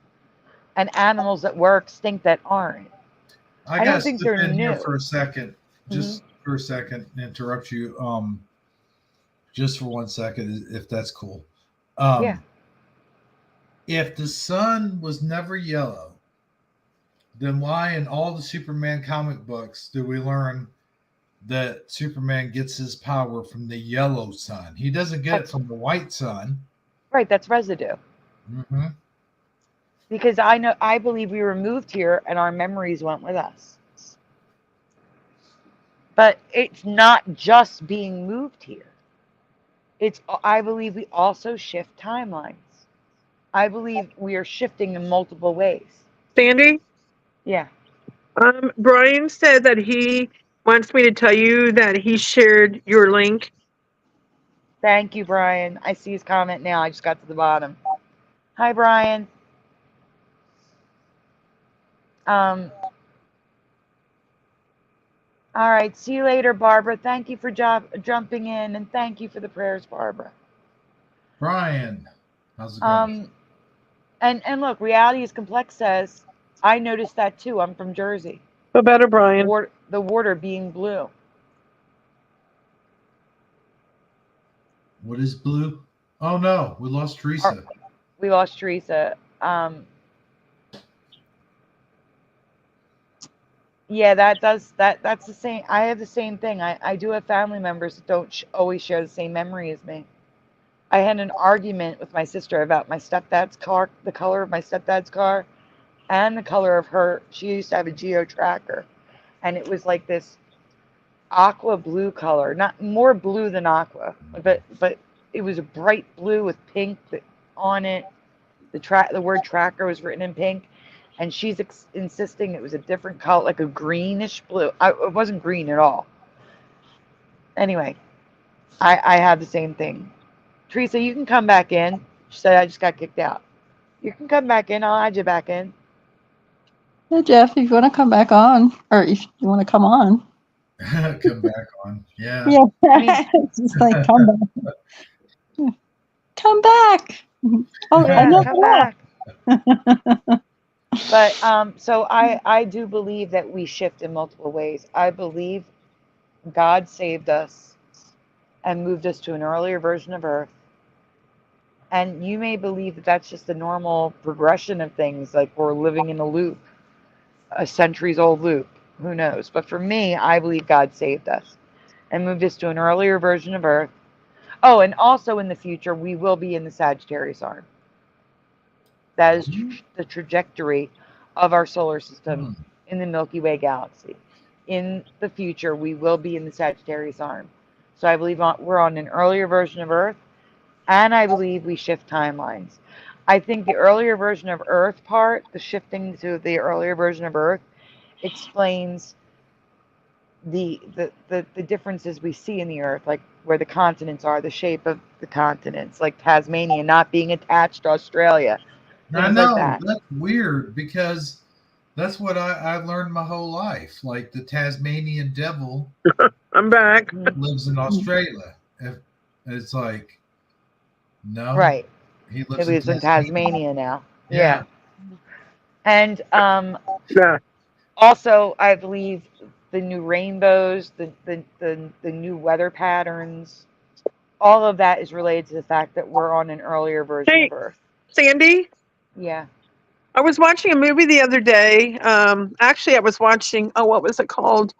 and animals that were extinct that aren't. I I gotta don't think slip they're in here new. for a second, just for a second, and interrupt you. Just for 1 second, if that's cool. Yeah. If the sun was never yellow, then why in all the Superman comic books do we learn that Superman gets his power from the yellow sun? He doesn't get it from the white sun. Right, that's residue. Mm-hmm. Because I believe we were moved here and our memories went with us. But it's not just being moved here. I believe we also shift timelines. I believe we are shifting in multiple ways. Sandy, Yeah. Brian said that he wants me to tell you that he shared your link. Thank you, Brian. I see his comment now. I just got to the bottom. Hi, Brian. All right. See you later, Barbara. Thank you for jumping in, and thank you for the prayers, Barbara. Brian, how's it going? And look, Reality is Complex says, I noticed that too. I'm from Jersey. Feel better, Brian. The water being blue. What is blue? Oh no, we lost Teresa. We lost Teresa. Yeah, that's the same. I have the same thing. I do have family members that don't always share the same memory as me. I had an argument with my sister about my stepdad's car, the color of my stepdad's car, and the color of her. She used to have a Geo Tracker, and it was like this aqua blue color, not more blue than aqua, but it was a bright blue with pink on it. The word tracker was written in pink, and she's insisting it was a different color, like a greenish blue. It wasn't green at all. Anyway, I had the same thing. Teresa, you can come back in. She said I just got kicked out. You can come back in. I'll add you back in. Yeah, Jeff, if you want to come back on, or if you want to come on. Come back on. Yeah. Yeah, I mean, it's just like, come back. Come back. Oh, yeah, enough come of back. But so I do believe that we shift in multiple ways. I believe God saved us and moved us to an earlier version of Earth. And you may believe that that's just the normal progression of things, like we're living in a loop, a centuries old loop. Who knows? But for me, I believe God saved us and moved us to an earlier version of Earth. Oh, and also in the future, we will be in the Sagittarius arm. That is the trajectory of our solar system in the Milky Way galaxy. In the future, we will be in the Sagittarius arm. So I believe we're on an earlier version of Earth, and I believe we shift timelines. I think the earlier version of Earth part, the shifting to the earlier version of Earth, explains the differences we see in the Earth, like where the continents are, the shape of the continents, like Tasmania not being attached to Australia, I things like know that. that's weird because that's what I've learned my whole life. Like the Tasmanian devil I'm back. lives in Australia. It's like, no, Right. he He lives in lives in Tasmania. Tasmania now. Yeah. Yeah. And Yeah. also, I believe the new rainbows, the new weather patterns, all of that is related to the fact that we're on an earlier version Hey, of Earth. Sandy, Yeah. I was watching a movie the other day. Actually, I was watching, oh, what was it called?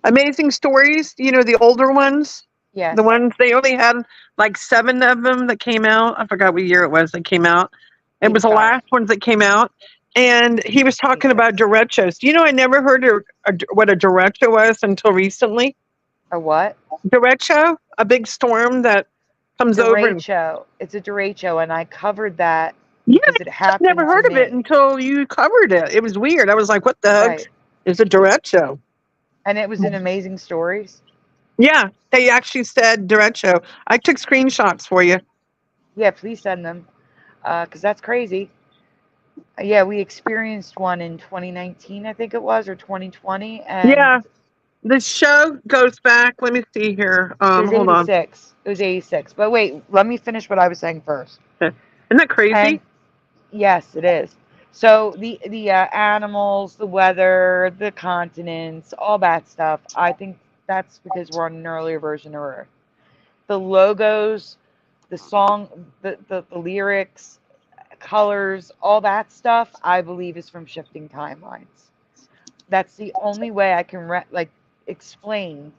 Amazing Stories, the older ones. The Yes. ones they only had like 7 of them that came out. I forgot what year it was that came out. It was the 85. last ones that came out. And he was talking about 86. derechos. I never heard what a derecho was until recently. A what? Derecho, a big storm that comes over. Derecho. It's a derecho, and I covered that Yeah, because it I've never happened to heard of it me. until you covered it. It was weird. I was like, what the heck Right. is a derecho? And it was in Amazing Stories. Yeah, they actually said derecho. I took screenshots for you. Yeah, please send them because that's crazy. Yeah, we experienced one in 2019, I think it was, or 2020, and Yeah, the show goes back. Let me see here. it was Hold on. 86. It was 86. But wait, let me finish what I was saying first. Isn't that crazy? And yes, it is. So the animals, the weather, the continents, all that stuff. I think that's because we're on an earlier version of Earth. The logos, the song, the lyrics, colors, all that stuff, I believe is from shifting timelines. That's the only way I can explain,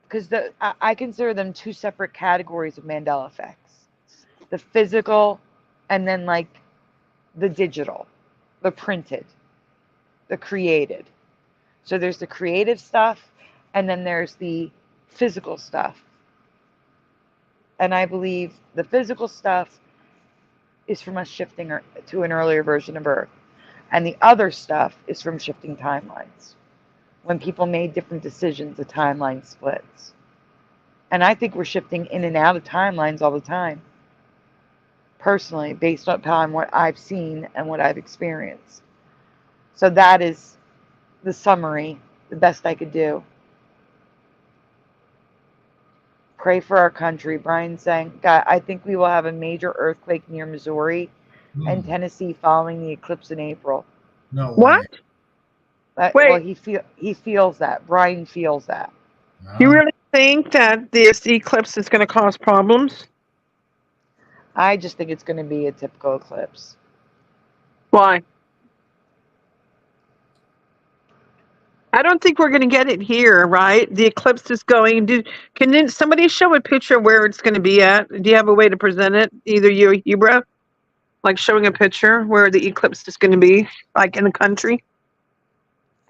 because I consider them two separate categories of Mandela effects: the physical, and then like the digital, the printed, the created. So there's the creative stuff, and then there's the physical stuff. And I believe the physical stuff is from us shifting to an earlier version of Earth. And the other stuff is from shifting timelines. When people made different decisions, the timeline splits. And I think we're shifting in and out of timelines all the time, personally, based upon what I've seen and what I've experienced. So that is the summary, the best I could do. Pray for our country. Brian's saying, God, I think we will have a major earthquake near Missouri and Tennessee following the eclipse in April. No way. What? Well, Wait, he feels that. Brian feels that. you really think that this eclipse is going to cause problems? I just think it's going to be a typical eclipse. Why? I don't think we're going to get it here, right? The eclipse is going. Can somebody show a picture where it's going to be at? Do you have a way to present it? Either you or Hebra? Like showing a picture where the eclipse is going to be, like in the country?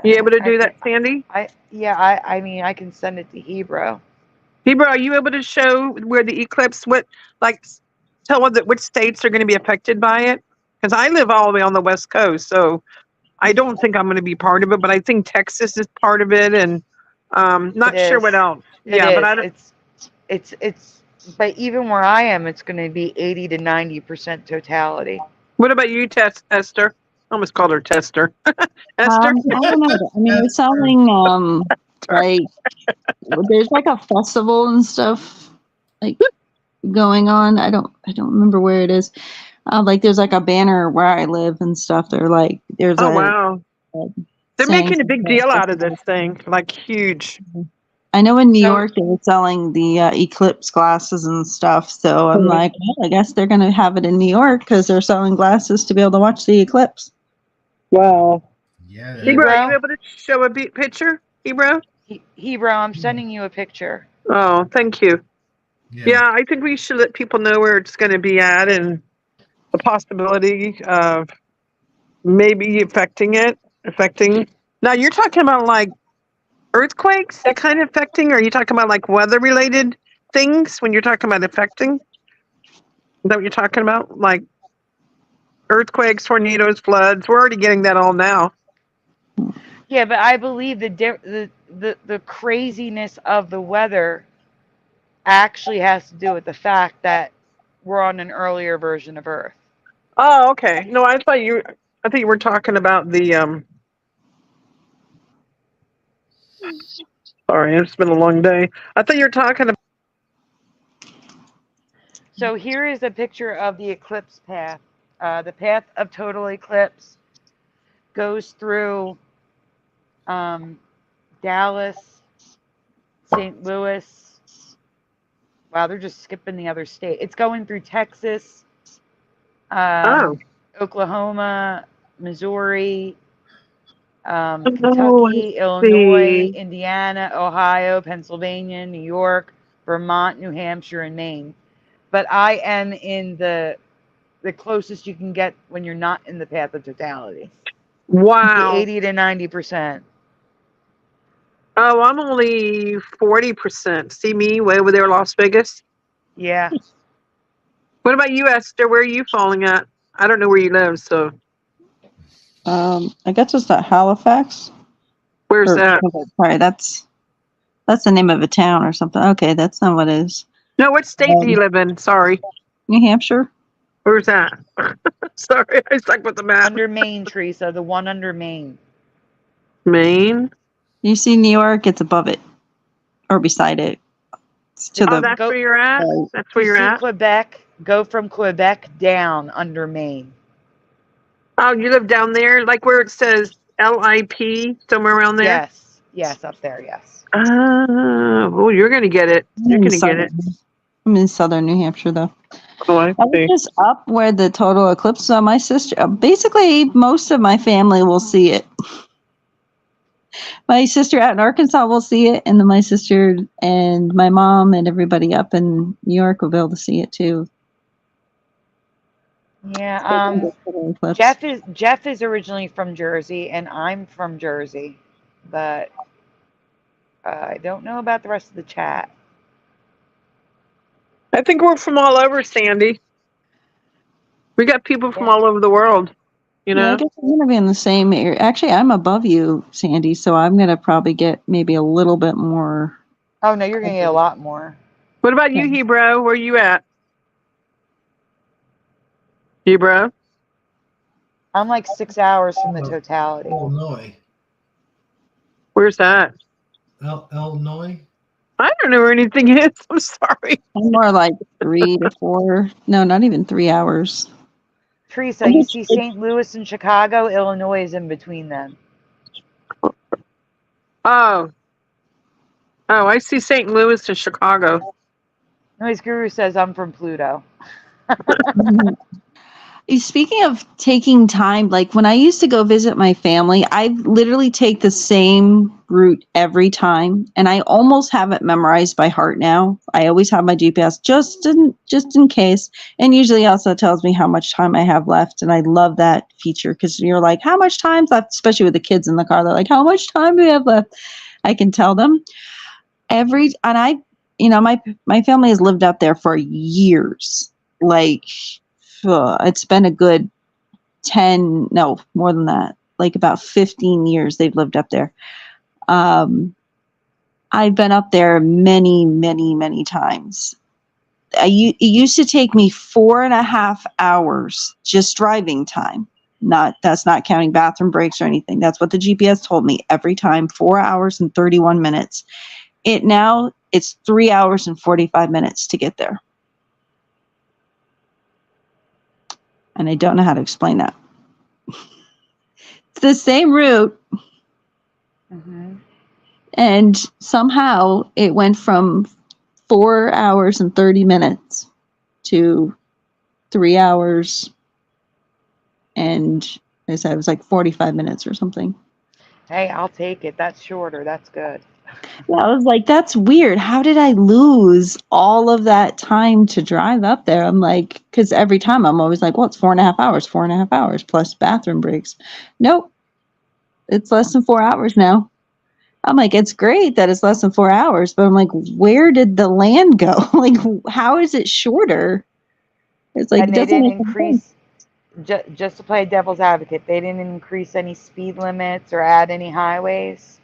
You able to do that, Sandy? I mean, I can send it to Hebrew. Hebra, are you able to show where the eclipse, tell us which states are going to be affected by it? Because I live all the way on the West Coast, so I don't think I'm going to be part of it, but I think Texas is part of it, and not sure what else. But I don't. It's but even where I am, it's going to be 80 to 90% totality. What about you, Esther? I almost called her Tester. Esther? I don't know. I mean, it's selling like there's like a festival and stuff like going on. I don't remember where it is. Like there's like a banner where I live and stuff. They're like there's wow. They're making a big deal out of this thing, like huge. I know in New York they were selling the eclipse glasses and stuff. So I'm like, well, I guess they're going to have it in New York because they're selling glasses to be able to watch the eclipse. Wow. Yeah. Hebrew, are you able to show a picture, Hebrew? Hebrew, I'm sending you a picture. Oh, thank you. Yeah, I think we should let people know where it's going to be at and the possibility of maybe affecting. Now, you're talking about like earthquakes, that kind of affecting, or are you talking about like weather-related things when you're talking about affecting? Is that what you're talking about? Like earthquakes, tornadoes, floods? We're already getting that all now. Yeah, but I believe the craziness of the weather actually has to do with the fact that we're on an earlier version of Earth. Oh, okay. No, I thought you were talking about the Sorry, it's been a long day. I thought you were talking about. So here is a picture of the eclipse path. The path of total eclipse goes through Dallas, St. Louis. Wow, they're just skipping the other state. It's going through Texas, Oklahoma, Missouri, Kentucky, Illinois, Indiana, Ohio, Pennsylvania, New York, Vermont, New Hampshire, and Maine. But I am in the closest you can get when you're not in the path of totality. Wow. The 80 to 90%. Oh, I'm only 40%. See me way over there, Las Vegas? Yeah. What about you, Esther? Where are you falling at? I don't know where you live, so. I guess it's that Halifax. Where's that? Sorry, that's the name of a town or something. Okay, that's not what it is. No, what state do you live in? Sorry. New Hampshire. Where's that? Sorry, I suck with the map. Under Maine, Teresa. The one under Maine. Maine? You see New York, it's above it. Or beside it. It's to that's where you're at? That's where you're at? Quebec. Go from Quebec down under Maine. Oh, you live down there? Like where it says LIP, somewhere around there? Yes. Yes, up there, yes. Oh, you're going to get it. You're going to get it. I'm in southern New Hampshire, though. Oh, I see. Just up where the total eclipse. So my sister, basically, most of my family will see it. My sister out in Arkansas will see it, and then my sister and my mom and everybody up in New York will be able to see it too. Yeah. Jeff is originally from Jersey, and I'm from Jersey, but I don't know about the rest of the chat. I think we're from all over, Sandy. We got people from all over the world, you know? Yeah, I guess I'm going to be in the same area. Actually, I'm above you, Sandy, so I'm going to probably get maybe a little bit more. Oh, no, you're going to get a lot more. What about you, Hebrew? Where are you at? Hebrew? I'm like 6 hours from the totality. Illinois. Where's that? Illinois? I don't know where anything is. I'm sorry. I'm more like 3 to 4. No, not even 3 hours. Teresa, you see St. Louis and Chicago. Illinois is in between them. Oh, I see St. Louis and Chicago. Noise Guru says I'm from Pluto. Speaking of taking time, like when I used to go visit my family, I literally take the same route every time, and I almost have it memorized by heart now. I always have my GPS just in case, and usually also tells me how much time I have left, and I love that feature because you're like, how much time's left? Especially with the kids in the car, they're like, how much time do we have left? I can tell them my family has lived out there for years, like. It's been a good 10, no, more than that, like about 15 years they've lived up there. I've been up there many, many, many times. It used to take me 4.5 hours just driving time. That's not counting bathroom breaks or anything. That's what the GPS told me every time, 4 hours and 31 minutes. It's 3 hours and 45 minutes to get there. And I don't know how to explain that. It's the same route. Mm-hmm. And somehow it went from 4 hours and 30 minutes to 3 hours. And I said it was like 45 minutes or something. Hey, I'll take it. That's shorter. That's good. Yeah, I was like, that's weird. How did I lose all of that time to drive up there? I'm like, because every time I'm always like, well, it's 4.5 hours plus bathroom breaks. Nope. It's less than 4 hours now. I'm like, it's great that it's less than 4 hours, but I'm like, where did the land go? Like, how is it shorter? It's like, And it they doesn't didn't make sense. increase, just to play devil's advocate, they didn't increase any speed limits or add any highways.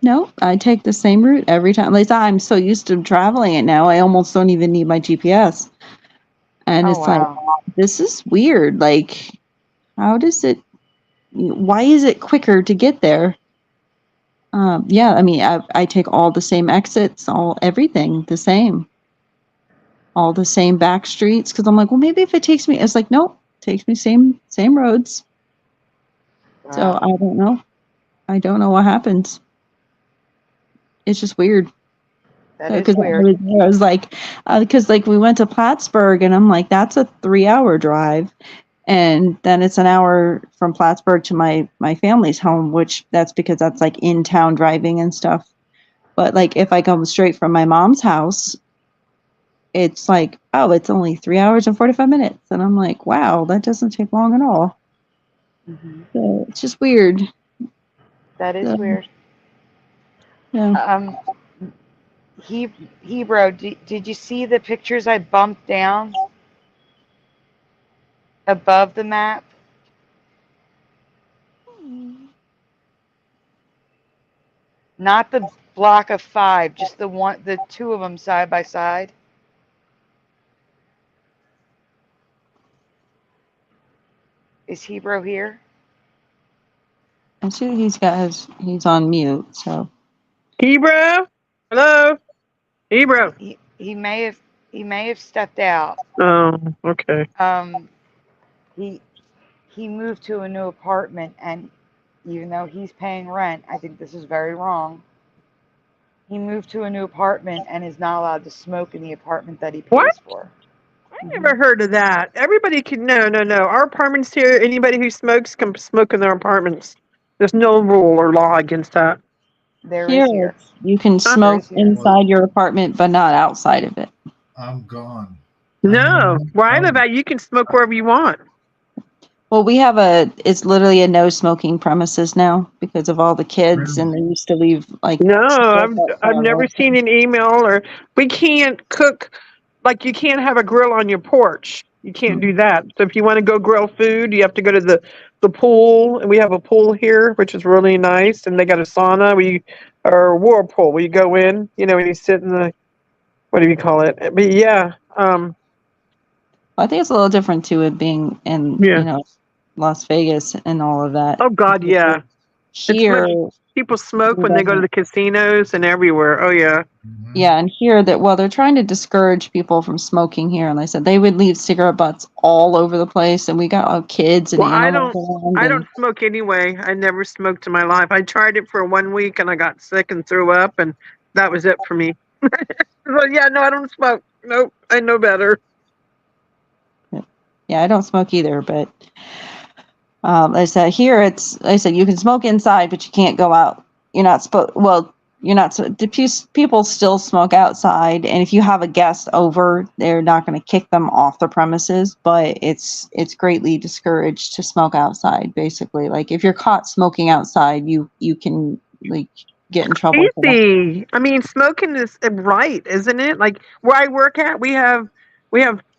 No, I take the same route every time. Like, I'm so used to traveling it now, I almost don't even need my GPS. And Oh, it's like, wow. this is weird. Like, why is it quicker to get there? Yeah, I mean, I take all the same exits, everything the same, all the same back streets. Because I'm like, well, maybe if it takes me, it's like, nope, takes me same roads. So Wow. I don't know what happens. It's just weird. That is Because weird. I was like, because like we went to Plattsburgh, and I'm like, that's a 3-hour drive. And then it's an hour from Plattsburgh to my family's home, which that's because that's like in town driving and stuff. But like if I come straight from my mom's house, it's like, oh, it's only 3 hours and 45 minutes. And I'm like, wow, that doesn't take long at all. Mm-hmm. So it's just weird. That is So, weird. yeah. Hebrew, did you see the pictures I bumped down above the map? Not the block of 5, just the two of them side by side. Is Hebrew here? I see he's on mute. So Hebrew? Hello? Hebrew. He may have stepped out. Oh, okay. He moved to a new apartment, and even though he's paying rent, I think this is very wrong. He moved to a new apartment and is not allowed to smoke in the apartment that he What? pays for. I never heard of that. Everybody can, no. Our apartments here, anybody who smokes can smoke in their apartments. There's no rule or law against that. There here is here. you can Huh? There smoke is here. inside your apartment, but not outside of it. I'm gone. No. Where I live at, you can smoke wherever you want. Well, it's literally a no smoking premises now because of all the kids, and they used to leave like No, cigarettes I've outside never all the seen time. an email, or we can't cook, like you can't have a grill on your porch. You can't do that. So if you want to go grill food, you have to go to the pool, and we have a pool here, which is really nice, and they got a sauna or whirlpool where you go in, and you sit in the, what do you call it? But yeah, I think it's a little different too, it being in yeah. Las Vegas and all of that. Oh God, yeah. It's Here, much, people smoke when they go to the casinos and everywhere. Oh yeah. yeah, and here they're trying to discourage people from smoking here, and they said they would leave cigarette butts all over the place, and we got kids and Well, animals around, I and don't smoke anyway. I never smoked in my life. I tried it for 1 week and I got sick and threw up, and that was it for me. Well, yeah, no, I don't smoke. Nope, I know better. Yeah, I don't smoke either, but I said here I said you can smoke inside, but you can't go out. You're not supposed. Well, you're not. People still smoke outside, and if you have a guest over, they're not going to kick them off the premises. But it's greatly discouraged to smoke outside. Basically, like if you're caught smoking outside, you can like get in trouble for that. Easy. I mean, smoking is right, isn't it? Like where I work at, we have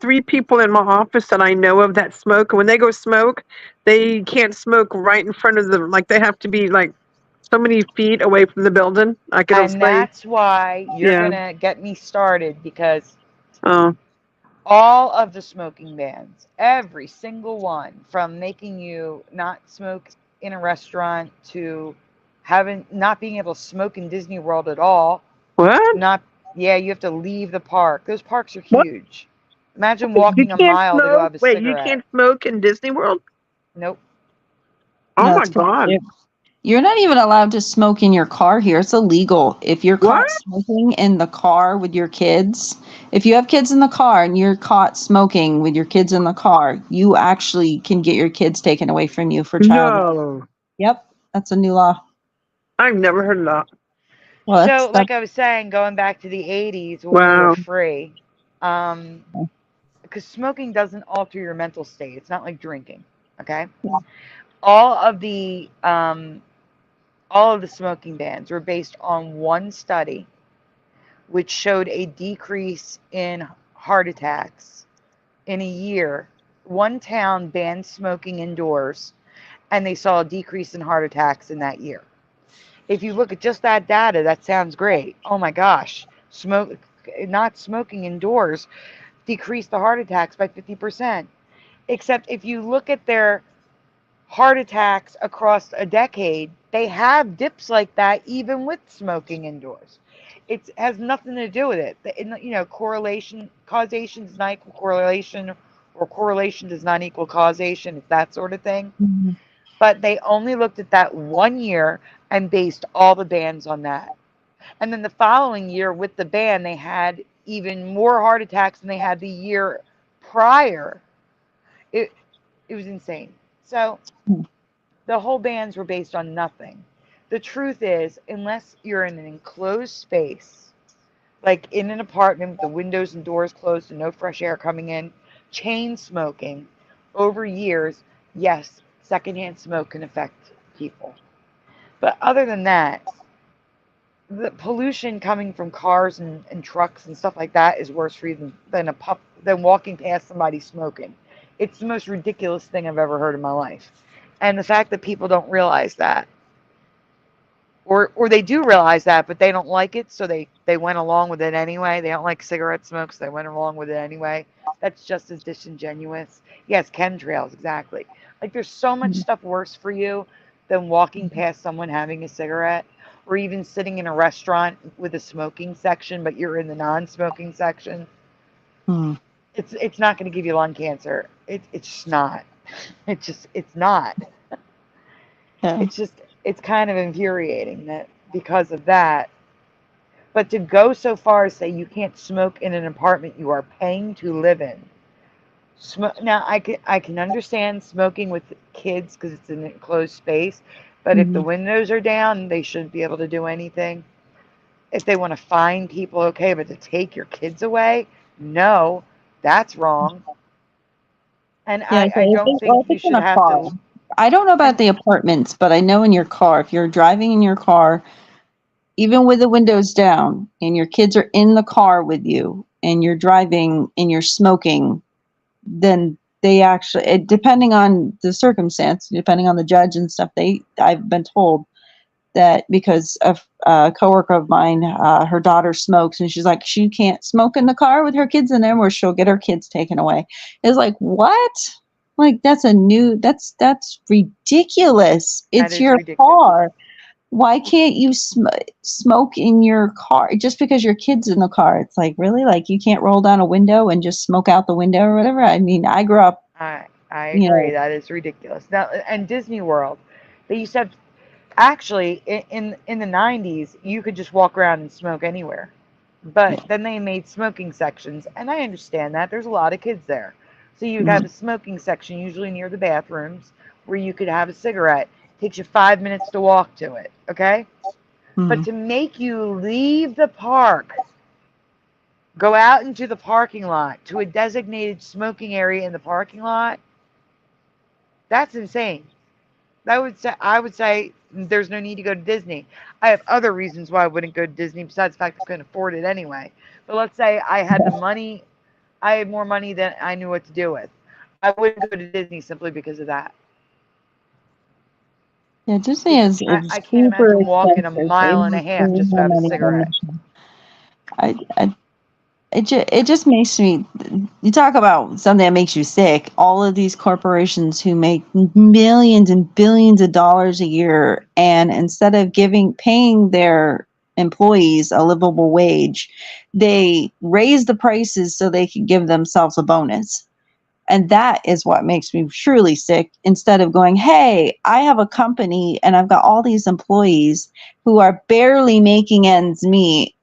3 people in my office that I know of that smoke. And when they go smoke, they can't smoke right in front of them. Like they have to be like so many feet away from the building. Like it'll And say, that's why you're yeah. going to get me started, because Oh, all of the smoking bans, every single one, from making you not smoke in a restaurant to not being able to smoke in Disney World at all. what? Yeah, you have to leave the park. Those parks are What? huge. Imagine You walking a can't mile to go smoke? have a Wait, you cigarette. can't smoke in Disney World? Nope. Oh No, my it's God. You're not even allowed to smoke in your car here. It's illegal. If you're What? caught smoking in the car with your kids, if you have kids in the car and you're caught smoking with your kids in the car, you actually can get your kids taken away from you for child. No. Yep, that's a new law. I've never heard of that. Well, So, that's like I was saying, going back to the 80s when we were Wow. free, because smoking doesn't alter your mental state. It's not like drinking. Okay. Yeah. All of the smoking bans were based on one study, which showed a decrease in heart attacks in a year. One town banned smoking indoors, and they saw a decrease in heart attacks in that year. If you look at just that data, that sounds great. Oh my gosh, not smoking indoors decreased the heart attacks by 50%. Except if you look at their heart attacks across a decade, they have dips like that even with smoking indoors. It has nothing to do with it. Causation does not equal correlation, or correlation does not equal causation. It's that sort of thing. Mhm. But they only looked at that 1 year and based all the bans on that. And then the following year with the ban, they had even more heart attacks than they had the year prior. It was insane. So the whole bans were based on nothing. The truth is, unless you're in an enclosed space, like in an apartment with the windows and doors closed and no fresh air coming in, chain smoking over years, yes, secondhand smoke can affect people. But other than that, the pollution coming from cars and trucks and stuff like that is worse for you than walking past somebody smoking. It's the most ridiculous thing I've ever heard in my life. And the fact that people don't realize that, or they do realize that, but they don't like it, so they went along with it anyway. They don't like cigarette smoke, so they went along with it anyway. That's just as disingenuous. Yes, chemtrails, exactly. Like there's so much stuff worse for you than walking past someone having a cigarette, or even sitting in a restaurant with a smoking section, but you're in the non-smoking section. Hmm. It's not going to give you lung cancer. It's just not. It's not. Yeah. It's kind of infuriating that because of that. But to go so far as say you can't smoke in an apartment you are paying to live in. Now I can understand smoking with kids because it's an enclosed space, but if the Mhm. windows are down, they shouldn't be able to do anything. If they want to fine people, okay, but to take your kids away, no, that's wrong. And Yeah, I don't think I you think in should a have car. to. I don't know about And the apartments, but I know in your car, if you're driving in your car, even with the windows down and your kids are in the car with you and you're driving and you're smoking, then they actually, depending on the circumstance, depending on the judge and stuff, I've been told that because of a coworker of mine, her daughter smokes and she's like, she can't smoke in the car with her kids in there or she'll get her kids taken away. It's like, what? Like that's ridiculous. that It's is your ridiculous. car. Why can't you smoke in your car just because your kid's in the car? It's like, really? Like you can't roll down a window and just smoke out the window or whatever? I mean, I grew up, I you agree. know, That is ridiculous. Now, and Disney World, they used to have, actually in the 90s, you could just walk around and smoke anywhere. But then they made smoking sections, and I understand that there's a lot of kids there. So you'd have a smoking section, usually near the bathrooms, where you could have a cigarette. Takes you 5 minutes to walk to it, okay? But to make you leave the park, go out into the parking lot to a designated smoking area in the parking lot, that's insane. I would say there's no need to go to Disney. I have other reasons why I wouldn't go to Disney besides the fact I couldn't afford it anyway. But let's say I had the money, I had more money than I knew what to do with. I wouldn't go to Disney simply because of that. Yeah, Disney is I can't super imagine walking a expensive. mile and a half just to have a cigarette. It just makes me. You talk about something that makes you sick. All of these corporations who make millions and billions of dollars a year, and instead of paying their employees a livable wage, they raise the prices so they can give themselves a bonus. And that is what makes me truly sick. Instead of going, hey, I have a company and I've got all these employees who are barely making ends meet,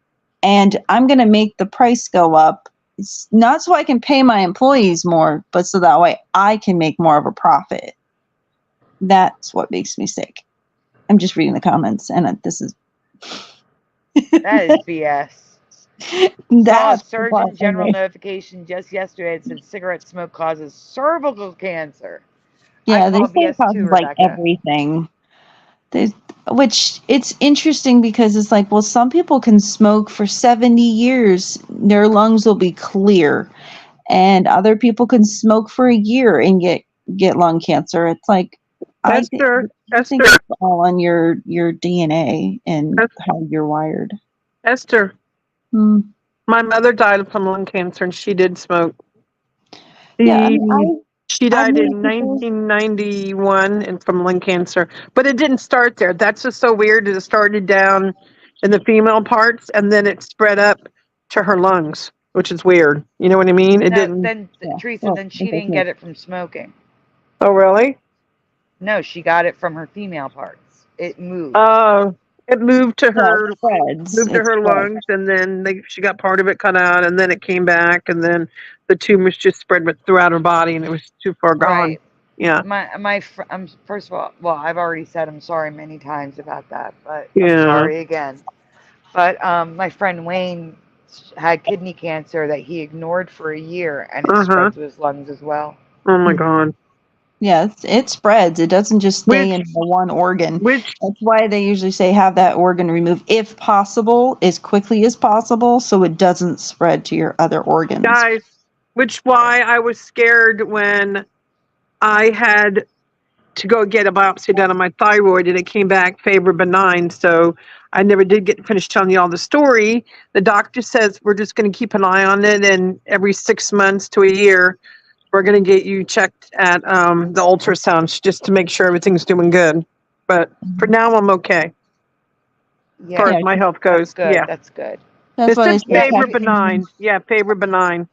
and I'm going to make the price go up. It's not so I can pay my employees more, but so that way I can make more of a profit. That's what makes me sick. I'm just reading the comments, and this is... That is BS. Saw a Surgeon General notification just yesterday. It said cigarette smoke causes cervical cancer. Yeah, they say it causes like everything. Which it's interesting because it's like, well, some people can smoke for 70 years, their lungs will be clear, and other people can smoke for a year and get lung cancer. It's like, I think it's all on your DNA and how you're wired. Esther, my mother died from lung cancer, and she did smoke. She died in 1991 and from lung cancer, but it didn't start there. That's just so weird. It started down in the female parts, and then it spread up to her lungs, which is weird. You know what I mean? It didn't. Then Teresa, then she didn't get it from smoking. Oh, really? No, she got it from her female parts. It moved. Oh, it moved to her, moved to her lungs, and then she got part of it cut out, and then it came back, and then the tumors just spread throughout her body, and it was too far gone. Right. Yeah. First of all, I've already said I'm sorry many times about that, but I'm sorry again. But my friend Wayne had kidney cancer that he ignored for a year, and it spread to his lungs as well. Oh my God. Yeah, it spreads. It doesn't just stay in the one organ. That's why they usually say have that organ removed, if possible, as quickly as possible, so it doesn't spread to your other organs. Guys, why I was scared when I had to go get a biopsy done on my thyroid, and it came back favor benign. So I never did get finished telling you all the story. The doctor says we're just going to keep an eye on it, and every 6 months to a year, we're going to get you checked at the ultrasounds just to make sure everything's doing good. But for now, I'm okay. As far as my health goes. That's good. That's it's just favor benign. Yeah, favor benign.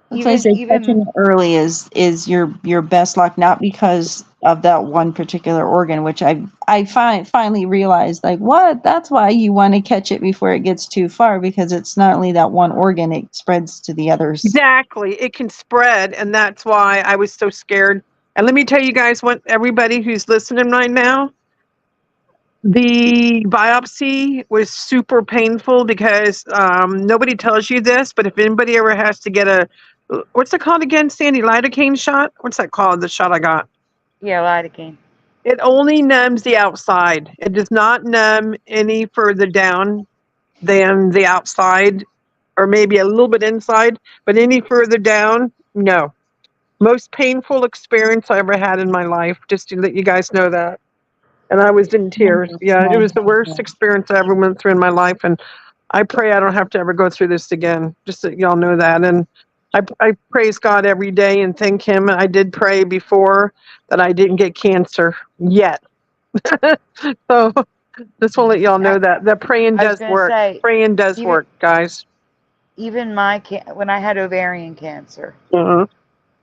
That's why I say catching it early is your best luck, not because of that one particular organ, which I finally realized, like, what? That's why you want to catch it before it gets too far, because it's not only that one organ, it spreads to the others. Exactly. It can spread, and that's why I was so scared. And let me tell you guys, everybody who's listening right now, the biopsy was super painful because nobody tells you this, but if anybody ever has to get what's it called again, Sandy? Lidocaine shot? What's that called, the shot I got? Yeah, lidocaine. It only numbs the outside. It does not numb any further down than the outside, or maybe a little bit inside, but any further down, no. Most painful experience I ever had in my life, just to let you guys know that. And I was in tears. Yeah, it was the worst experience I ever went through in my life, and I pray I don't have to ever go through this again, just so y'all know that. And I praise God every day and thank him. I did pray before that I didn't get cancer yet. So just want to let y'all know that praying does work. Praying does work, guys. Even when I had ovarian cancer,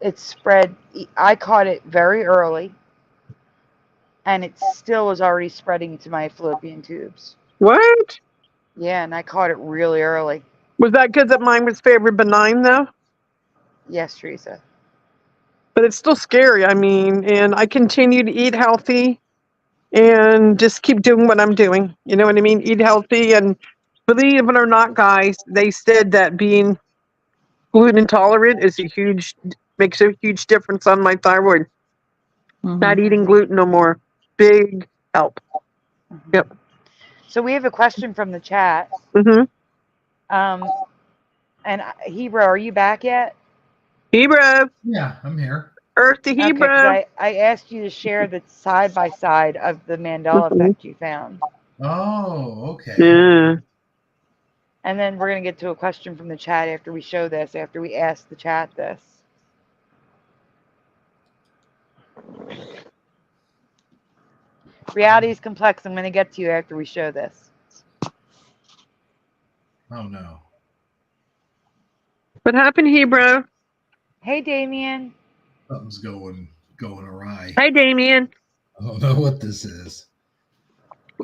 it spread. I caught it very early, and it still was already spreading to my fallopian tubes. What? Yeah, and I caught it really early. Was that good that mine was favored benign, though? Yes, Teresa. but it's still scary. I mean, and I continue to eat healthy and just keep doing what I'm doing. You know what I mean? Eat healthy. And believe it or not, guys, they said that being gluten intolerant makes a huge difference on my thyroid. Not eating gluten no more. Big help. Yep. So we have a question from the chat. Mm-hmm. And Hebrew, are you back yet? Hebrew. Yeah, I'm here. Earth to Okay, Hebrew. because I asked you to share the side-by-side of the Mandela effect you found. Oh, okay. Yeah. And then we're going to get to a question from the chat after we show this, after we ask the chat this. Reality is complex. I'm going to get to you after we show this. Oh no. What happened, Hebrew? Hey, Damien. Something's going awry. Hi, Damien. I don't know what this is.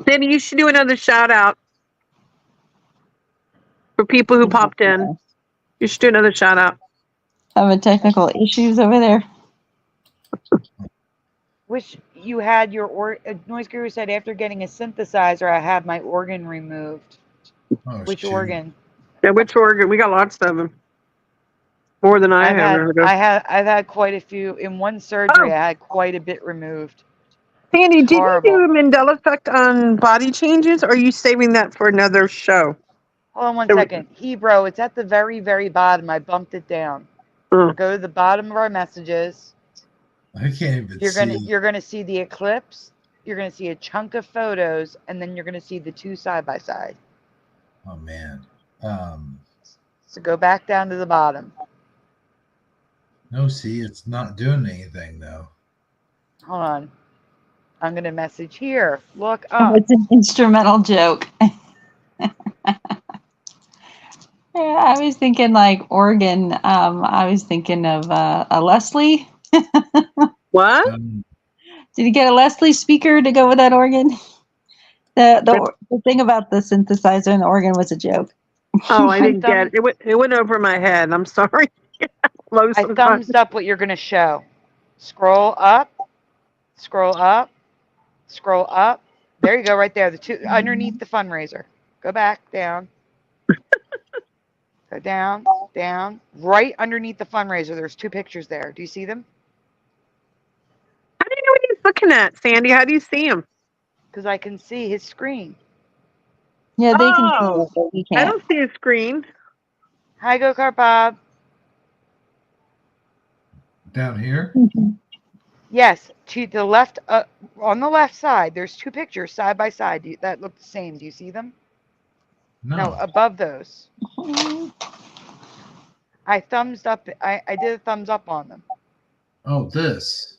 Maybe you should do another shout out for people who popped in. You should do another shout out. Having technical issues over there. Wish you had your Noise Guru said after getting a synthesizer, I had my organ removed. Oh, Which shoot. organ? Yeah, which organ? We got lots of them. More than I have. I've had quite a few. In one surgery, I had quite a bit removed. Sandy, did you do horrible. a Mandela effect on body changes, or are you saving that for another show? Hold on one second. Hebrew, it's at the very, very bottom. I bumped it down. Go to the bottom of our messages. I can't even see. You're gonna see the eclipse. You're gonna see a chunk of photos, and then you're gonna see the two side by side. Oh man. So go back down to the bottom. No, see, it's not doing anything though. Hold on. I'm gonna message here. Look up. Oh, it's an instrumental joke. Yeah, I was thinking like organ. I was thinking of a Leslie. What? Did you get a Leslie speaker to go with that organ? The thing about the synthesizer and the organ was a joke. Oh, I didn't get it. It went over my head. I'm sorry. I thumbs up what you're gonna show. Scroll up. Scroll up. Scroll up. There you go, right there. The two underneath the fundraiser. Go back down. Go down, down. Right underneath the fundraiser, there's two pictures there. Do you see them? How do you know what he's looking at, Sandy? How do you see him? Because I can see his screen. Yeah, they can see it, but we I can't. don't see his screen. Hi, Go Kart Bob. Down here? Yes, to the left, on the left side, there's two pictures side by side that look the same. Do you see them? No, above those. I thumbs up. I did a thumbs up on them. Oh, this.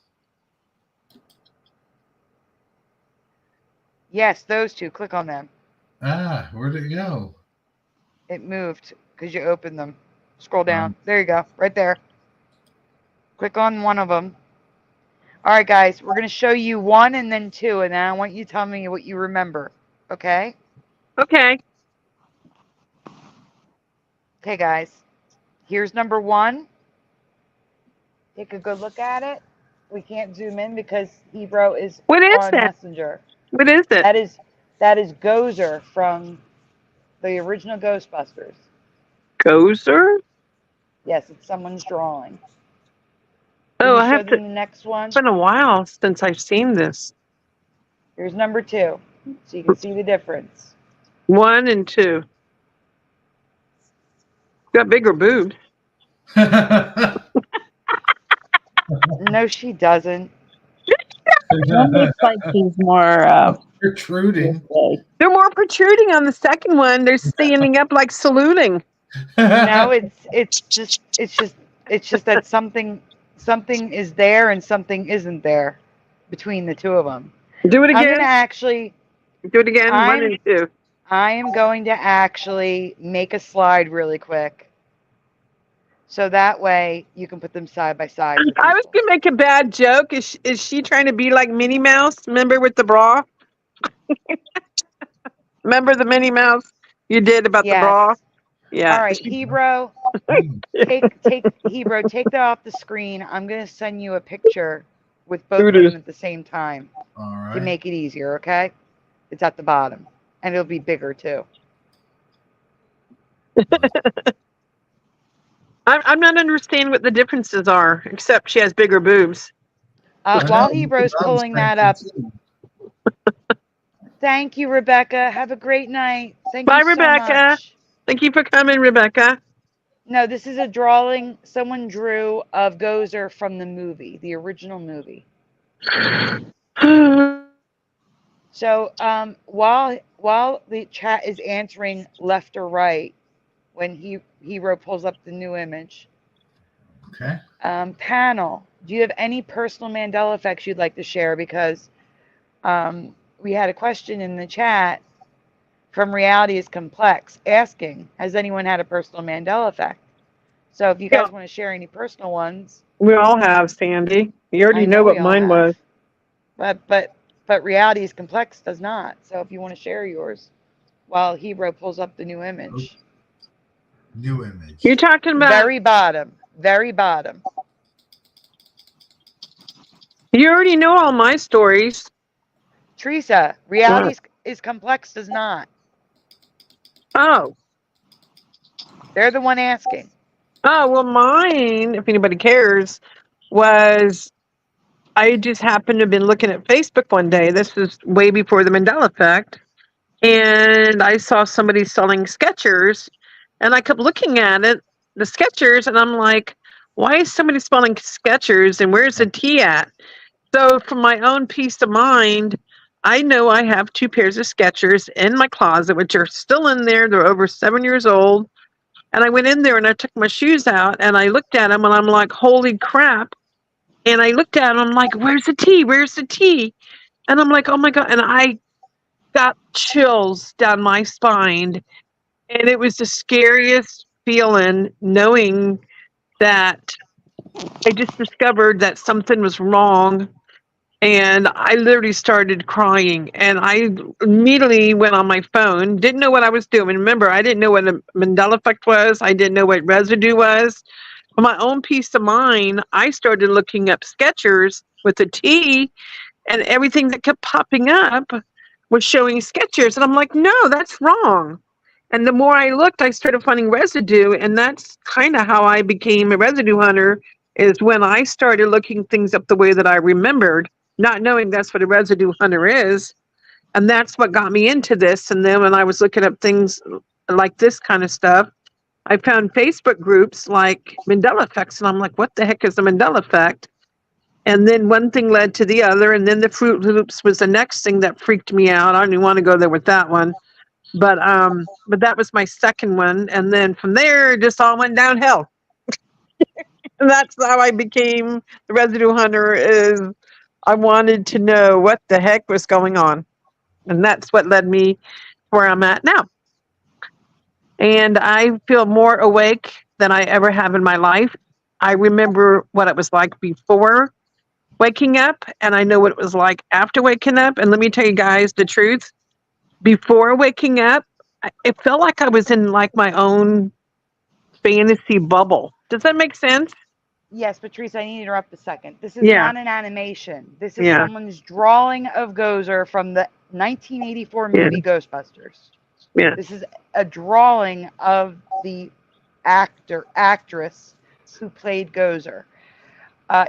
Yes, those two. Click on them. Ah, where'd it go? It moved because you opened them. Scroll down. There you go. Right there. Click on one of them. All right, guys. We're going to show you one and then two, and then I want you to tell me what you remember. Okay? Okay. Okay, guys. Here's number one. Take a good look at it. We can't zoom in because Hebrew is on Messenger. What is it? That is Gozer from the original Ghostbusters. Gozer? Yes, it's someone's drawing. Oh, I have to. The next one. It's been a while since I've seen this. Here's number two, so you can see the difference. 1 and 2. Got bigger boobs. No, she doesn't. One looks like she's more protruding. They're more protruding on the second one. They're standing up like saluting. No, it's just that something is there and something isn't there between the two of them. Do it again. I'm gonna actually do it again. 1 and 2. I am going to actually make a slide really quick, so that way you can put them side by side. I was gonna make a bad joke. Is she trying to be like Minnie Mouse? Remember with the bra? Remember the Minnie Mouse you did about the bra? Yeah. All right, Hebrew. Take Hebrew, take that off the screen. I'm gonna send you a picture with both Here of it them is. at the same time All to right. make it easier, okay? It's at the bottom. And it'll be bigger too. I'm not understanding what the differences are, except she has bigger boobs. I While know. Hebrew's I was pulling that thinking up, too. thank you, Rebecca. Have a great night. Thank Bye, you so Rebecca. much. Thank you for coming, Rebecca. No, this is a drawing someone drew of Gozer from the movie, the original movie. So while the chat is answering left or right, when Hero pulls up the new image, Okay. panel, do you have any personal Mandela effects you'd like to share? Because we had a question in the chat from Reality is Complex asking, has anyone had a personal Mandela effect? So if you Yeah, guys want to share any personal ones, we all have, Sandy. You already I know know what we all mine have, was. but Reality is Complex does not. So if you want to share yours while Hero pulls up the new image. New image. You're talking about, Very bottom. Very bottom. you already know all my stories. Teresa, Reality is Complex does not. Oh. They're the one asking. Oh, well, mine, if anybody cares, was I just happened to have been looking at Facebook one day. This was way before the Mandela effect. And I saw somebody selling Skechers, and I kept looking at it, the Skechers, and I'm like, why is somebody selling Skechers, and where's the T at? So for my own peace of mind, I know I have 2 pairs of Skechers in my closet, which are still in there. They're over 7 years old. And I went in there and I took my shoes out and I looked at them and I'm like, holy crap. And I looked at them, I'm like, where's the T? Where's the T? And I'm like, oh my God. And I got chills down my spine. And it was the scariest feeling knowing that I just discovered that something was wrong. And I literally started crying. And I immediately went on my phone, didn't know what I was doing. Remember, I didn't know what a Mandela effect was. I didn't know what residue was. For my own peace of mind, I started looking up Skechers with a T, and everything that kept popping up was showing Skechers. And I'm like, no, that's wrong. And the more I looked, I started finding residue. And that's kind of how I became a residue hunter, is when I started looking things up the way that I remembered, not knowing that's what a residue hunter is. And that's what got me into this. And then when I was looking up things like this kind of stuff, I found Facebook groups like Mandela effects. And I'm like, what the heck is the Mandela effect? And then one thing led to the other. And then the Fruit Loops was the next thing that freaked me out. I don't even want to go there with that one. But that was my second one. And then from there, it just all went downhill. And that's how I became the residue hunter. Is I wanted to know what the heck was going on. And that's what led me where I'm at now. And I feel more awake than I ever have in my life. I remember what it was like before waking up, and I know what it was like after waking up. And let me tell you guys the truth. Before waking up, it felt like I was in like my own fantasy bubble. Does that make sense? Yes, Patrice, I need to interrupt a second. This is Yeah. not an animation. This is Yeah. someone's drawing of Gozer from the 1984 movie Ghostbusters. Yeah. This is a drawing of the actress who played Gozer.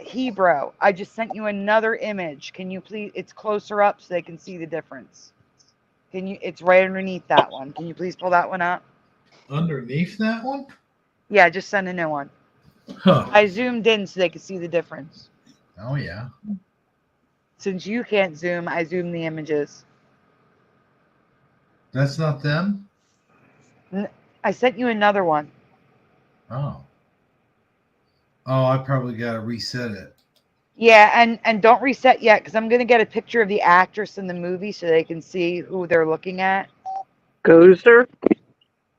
Hebrew, I just sent you another image. Can you please, it's closer up so they can see the difference. It's right underneath that one. Can you please pull that one up? Underneath that one? Yeah, just send a new one. Huh. I zoomed in so they could see the difference. Oh, yeah. Since you can't zoom, I zoomed the images. That's not them? I sent you another one. Oh. Oh, I probably got to reset it. Yeah, and don't reset yet because I'm going to get a picture of the actress in the movie so they can see who they're looking at. Gozer?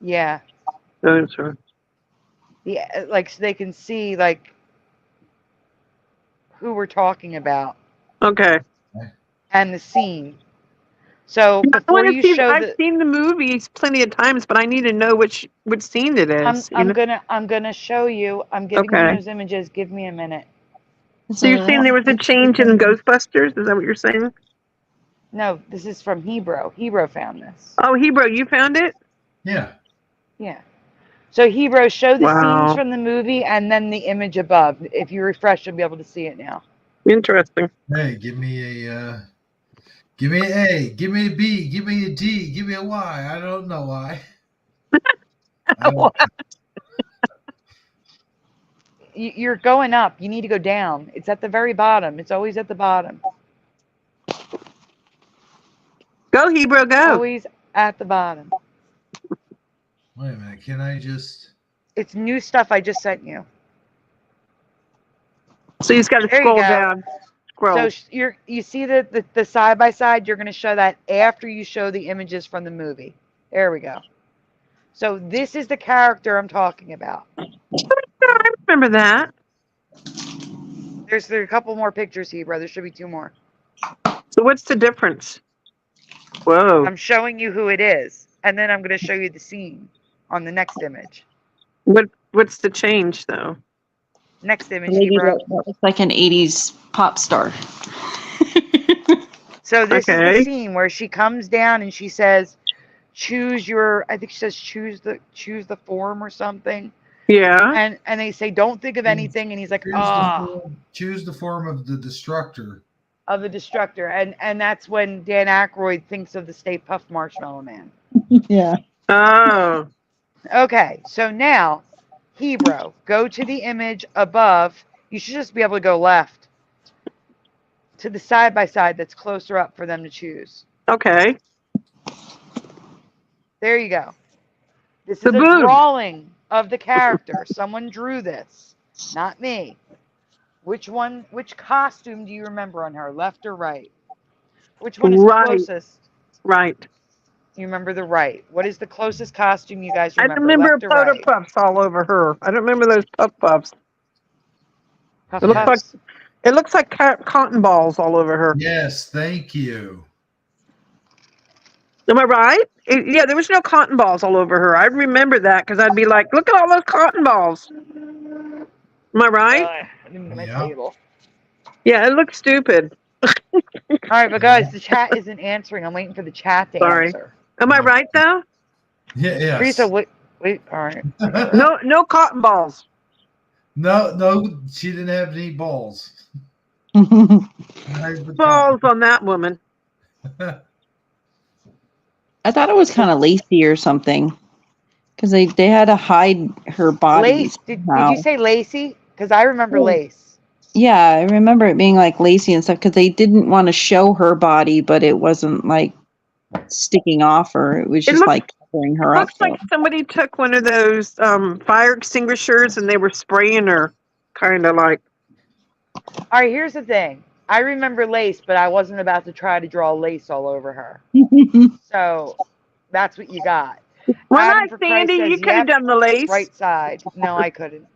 Yeah. Gozer. Yeah, like so they can see like who we're talking about. Okay. And the scene. So I before want to you see. show I've seen the movies plenty of times, but I need to know which scene it is. I'm gonna show you. I'm giving you Okay. those images. Give me a minute. So you're saying there was a change in Ghostbusters? Is that what you're saying? No, this is from Hebrew. Hebrew found this. Oh, Hebrew, you found it? Yeah. Yeah. So Hebrew, show the scenes Wow. from the movie and then the image above. If you refresh, you'll be able to see it now. Interesting. Hey, give me an A, give me a B, give me a D, give me a Y. I don't know why. You're going up. You need to go down. It's at the very bottom. It's always at the bottom. Go, Hebrew, go. Always at the bottom. Wait a minute. Can I just? It's new stuff I just sent you. So you just got to There you scroll go. down. Scroll. So you see the side by side. You're going to show that after you show the images from the movie. There we go. So this is the character I'm talking about. I remember that. There's a couple more pictures here, brother. There should be 2 more. So what's the difference? Whoa. I'm showing you who it is, and then I'm going to show you the scene on the next image. What's the change, though? Next image, Maybe Hebrew. that looks like an 80s pop star. So this is Okay. the scene where she comes down and she says, choose your, I think she says choose the form or something. Yeah. And they say, don't think of anything. And he's like, Choose the form of the destructor. Of the destructor. And that's when Dan Aykroyd thinks of the Stay Puft Marshmallow Man. Yeah. Oh. Okay, so now, Hebrew, go to the image above. You should just be able to go left to the side by side that's closer up for them to choose. Okay. There you go. This is The a boob. drawing of the character. Someone drew this, not me. Which costume do you remember on her, left or right? Which one is Right. closest? Right. You remember the right. What is the closest costume you guys I remember, remember left or powder right? puffs all over her. I don't remember those puffs. Puff It looks puffs. It looks like cotton balls all over her. Yes, thank you. Am I right? Yeah, there was no cotton balls all over her. I remember that because I'd be like, look at all those cotton balls. Am I right? I didn't get my Yeah. table. Yeah, it looks stupid. All right, but guys, the chat isn't answering. I'm waiting for the chat to Sorry. answer. Am I right though? Yeah, yes. Teresa, wait. All right. No cotton balls. No, she didn't have any balls. Balls on that woman. I thought it was kind of lacy or something. Because they had to hide her body. Lace. Did you say lacy? Because I remember lace. Yeah, I remember it being like lacy and stuff because they didn't want to show her body, but it wasn't like sticking off her. It was just like covering her up. Looks like somebody took one of those fire extinguishers and they were spraying her, kind of like. All right, here's the thing. I remember lace, but I wasn't about to try to draw lace all over her. So that's what you got. Why Adam not, for Sandy? Christ You says, could have yep, done the lace. right side. No, I couldn't.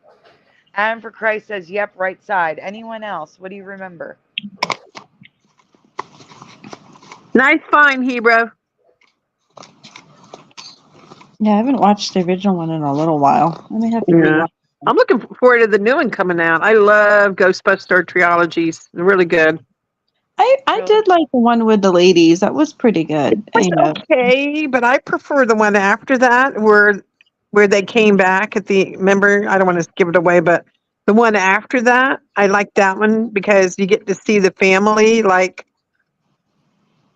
Adam for Christ says, yep, right side. Anyone else? What do you remember? Nice find, Hebrew. Yeah, I haven't watched the original one in a little while. I may have to rewatch. I'm looking forward to the new one coming out. I love Ghostbuster trilogies. They're really good. I did like the one with the ladies. That was pretty good. It's okay, but I prefer the one after that where they came back at the, remember, I don't want to give it away, but the one after that, I like that one because you get to see the family like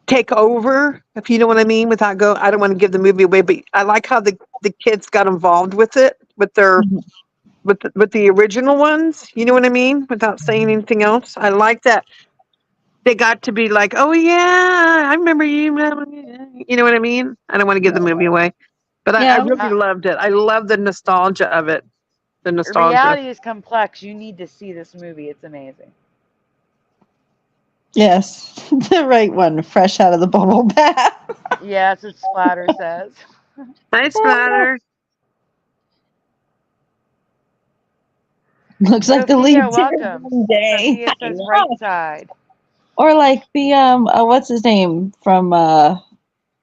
take over, if you know what I mean, I don't want to give the movie away, but I like how the kids got involved with it, with their with the original ones, you know what I mean, without saying anything else. I like that they got to be like, oh yeah, I remember you know what I mean. I don't want to give the movie away, but I really loved it. I love the nostalgia of it. The nostalgia. Reality is complex. You need to see this movie. It's amazing. Yes, the right one, fresh out of the bubble bath. Yeah, that's what Splatter says. Hi, Splatter. Looks like the lead welcome. day. Sophia says right side. Or like the what's his name from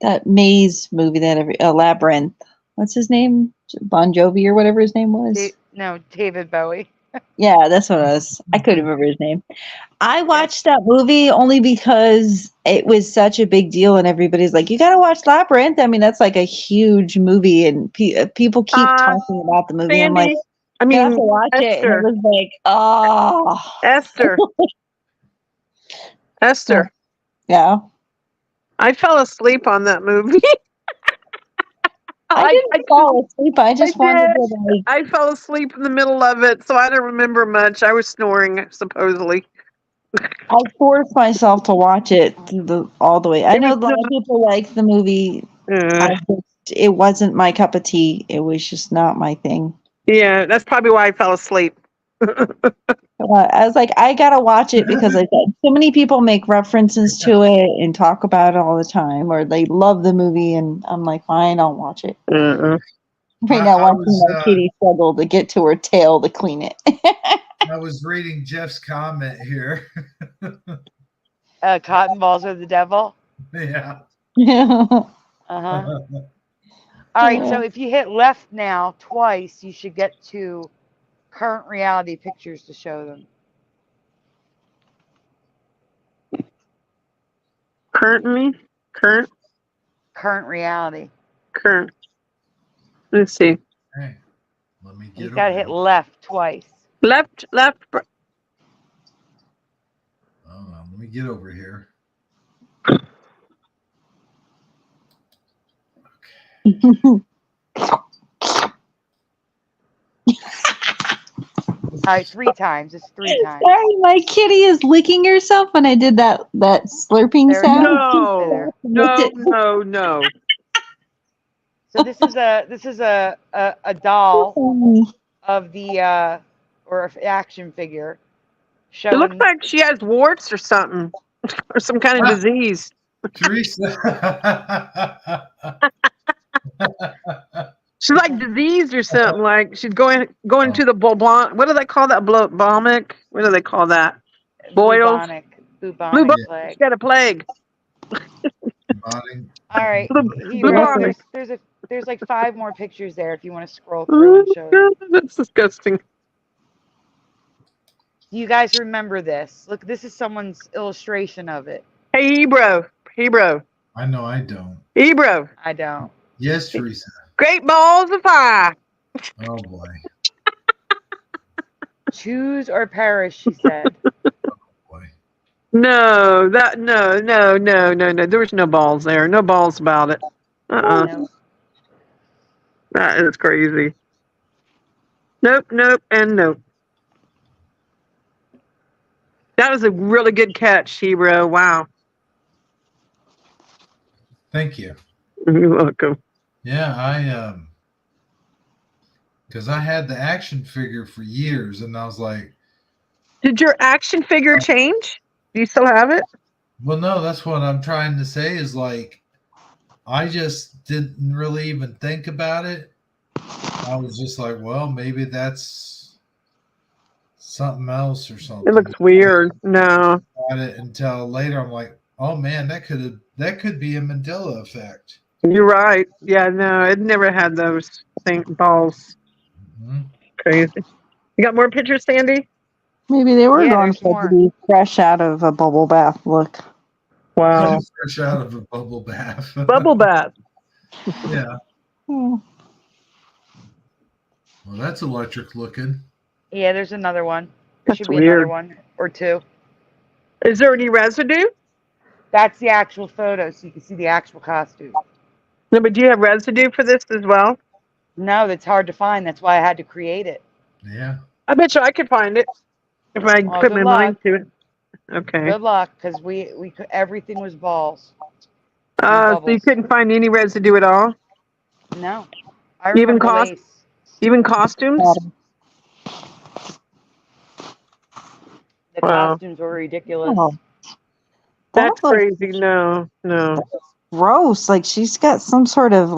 that maze movie that Labyrinth. What's his name? Bon Jovi or whatever his name was. No, David Bowie. Yeah, that's what it was. I couldn't remember his name. I watched that movie only because it was such a big deal, and everybody's like, "You got to watch Labyrinth." I mean, that's like a huge movie, and people keep talking about the movie. I'm like, Sandy, you have to watch it, and it Esther, was like, oh, Esther. yeah. I fell asleep on that movie. I didn't fall asleep. I just wanted did. to like. I fell asleep in the middle of it, so I don't remember much. I was snoring, supposedly. I forced myself to watch it all the way. I It know a was lot of people like the movie. It wasn't my cup of tea. It was just not my thing. yeah, that's probably why I fell asleep. I was like, I gotta watch it because I said so many people make references to it and talk about it all the time, or they love the movie, and I'm like, fine, I'll watch it. Right now, I watching my kitty struggle to get to her tail to clean it. I was reading Jeff's comment here. Cotton balls are the devil. Yeah. All right, so if you hit left now twice, you should get to current reality pictures to show them. Current reality. Let's see. Hey, let me get. You got to hit left twice. Left. Oh, let me get over here. All right, 3 times. It's 3 times. Sorry, my kitty is licking herself when I did that slurping sound. No. So this is a doll of the or an action figure. It looks like she has warts or something, or some kind of disease. Teresa. She's like diseased or something. Like she's going to the blonde. What do they call that? Balmic? What do they call that? Boils. Bubonic plague. She's got a plague. All right. There's like 5 more pictures there if you want to scroll through and show them. That's disgusting. Do you guys remember this? Look, this is someone's illustration of it. Hey, Hebrew. I know I don't. Hebrew. I don't. Yes, Teresa. Great balls of fire. Oh boy. Choose or perish, she said. No. There was no balls there. No balls about it. No. That is crazy. Nope, and nope. That was a really good catch, Hebrew. Wow. Thank you. You're welcome. Yeah, because I had the action figure for years, and I was like, did your action figure change? Do you still have it? Well, no, that's what I'm trying to say is like, I just didn't really even think about it. I was just like, well, maybe that's something else or something. It looks weird. No. Got it until later. I'm like, oh man, that could be a Mandela effect. You're right. Yeah, no, it never had those balls. Crazy. You got more pictures, Sandy? Maybe they were going to be fresh out of a bubble bath look. Wow. Fresh out of a bubble bath. Bubble bath. Yeah. Well, that's electric looking. Yeah, there's another one. There should be weird. another one or 2. Is there any residue? That's the actual photo, so you can see the actual costume. No, but do you have residue for this as well? No, that's hard to find. That's why I had to create it. Yeah. I bet you I could find it if I put my mind to it. Okay. Good luck, because everything was balls. So you couldn't find any residue at all? No. I remember lace. Even costumes? The costumes were ridiculous. Oh. That's crazy. No. Gross. Like she's got some sort of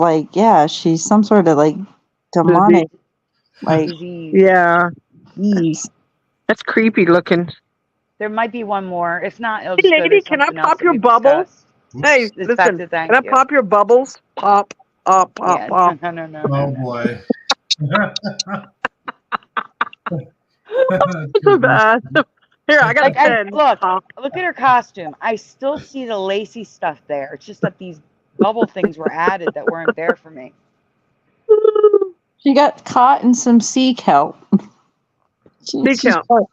she's some sort of like demonic disease. Yeah. Jeez. That's creepy looking. There might be one more. If not, it'll hey, lady, can I pop your bubble? Hey, Oops. It's back listen. to Can I thank you. pop your bubbles? Pop, pop, pop, Yeah, pop. no. Oh boy. So bad. Here, I got a Like pen. look Pop. at her costume. I still see the lacy stuff there. It's just that these bubble things were added that weren't there for me. She got caught in some sea kelp. Sea kelp.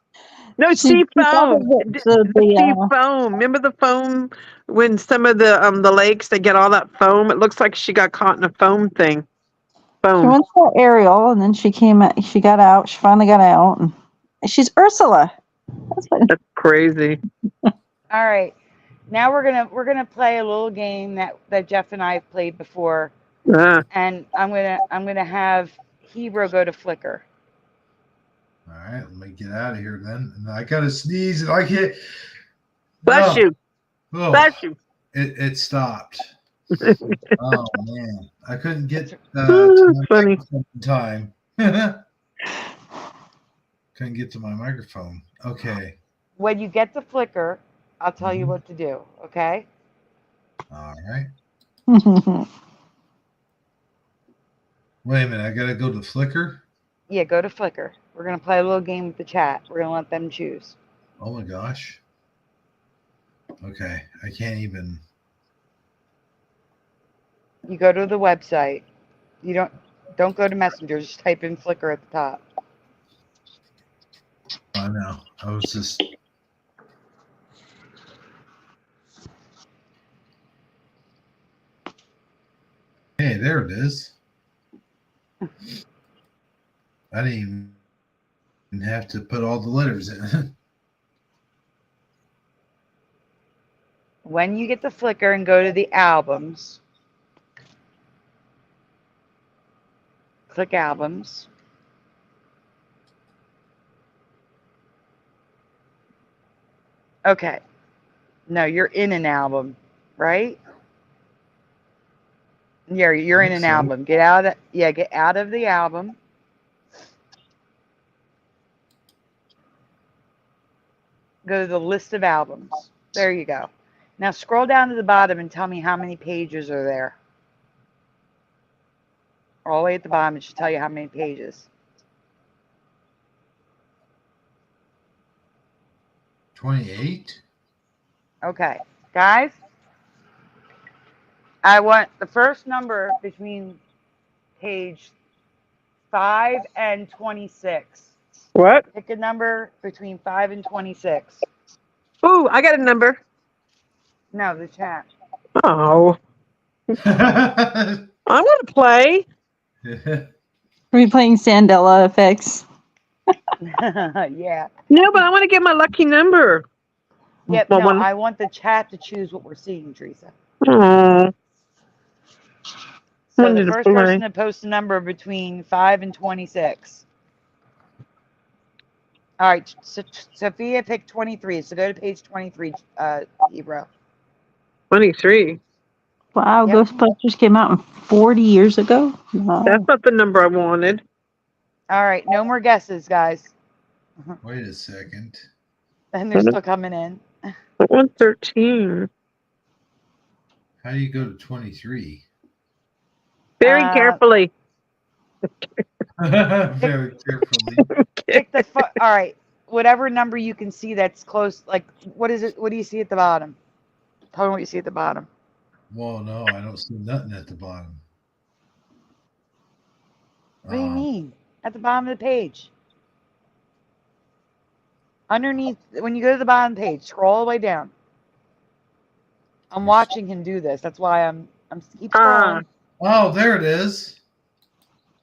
No, she sea thought foam. it was The sea foam. Remember the foam when some of the lakes they get all that foam? It looks like she got caught in a foam thing. She Foam. went to Ariel, and then she came. She got out. She finally got out, and she's Ursula. That's crazy. All right. Now we're gonna play a little game that Jeff and I have played before, and I'm gonna have Hebrew go to Flickr. All right, let me get out of here then. And I gotta sneeze, and I can't. Bless you. Oh, Bless you. it stopped. Oh man, I couldn't get to my Funny. microphone in time. Couldn't get to my microphone. Okay. When you get to Flickr, I'll tell you what to do. Okay. All right. Wait a minute, I gotta go to Flickr. Yeah, go to Flickr. We're gonna play a little game with the chat. We're gonna let them choose. Oh my gosh. Okay, I can't even. You go to the website. You don't go to Messenger. Just type in Flickr at the top. I know. I was just. Hey, there it is. I didn't even have to put all the letters in. When you get to Flickr and go to the albums, click albums. Okay. No, you're in an album, right? Yeah, you're in an So. album. Get out of the album. Go to the list of albums. There you go. Now scroll down to the bottom and tell me how many pages are there. All the way at the bottom, it should tell you how many pages. 28. Okay, guys, I want the first number between page 5 and 26. What? Pick a number between 5 and 26. Ooh, I got a number. No, the chat. Oh. I want to play. Are we playing Mandela effects? Yeah. No, but I want to get my lucky number. Yep, Well, no, one. I want the chat to choose what we're seeing, Teresa. Oh. So the first person to post a number between 5 and 26. All right, so Sophia picked 23. So go to page 23, Ebro. 23. Wow, Yep. Ghostbusters came out 40 years ago. Wow. That's not the number I wanted. All right, no more guesses, guys. Wait a second. And they're still coming in. I want 13. How do you go to 23? Very carefully. Very carefully. Pick the all right, whatever number you can see that's close. Like, what is it? What do you see at the bottom? Tell me what you see at the bottom. Well, no, I don't see nothing at the bottom. What do you mean? At the bottom of the page. Underneath, when you go to the bottom page, scroll all the way down. I'm watching him do this. That's why I'm keep scrolling. Oh, there it is.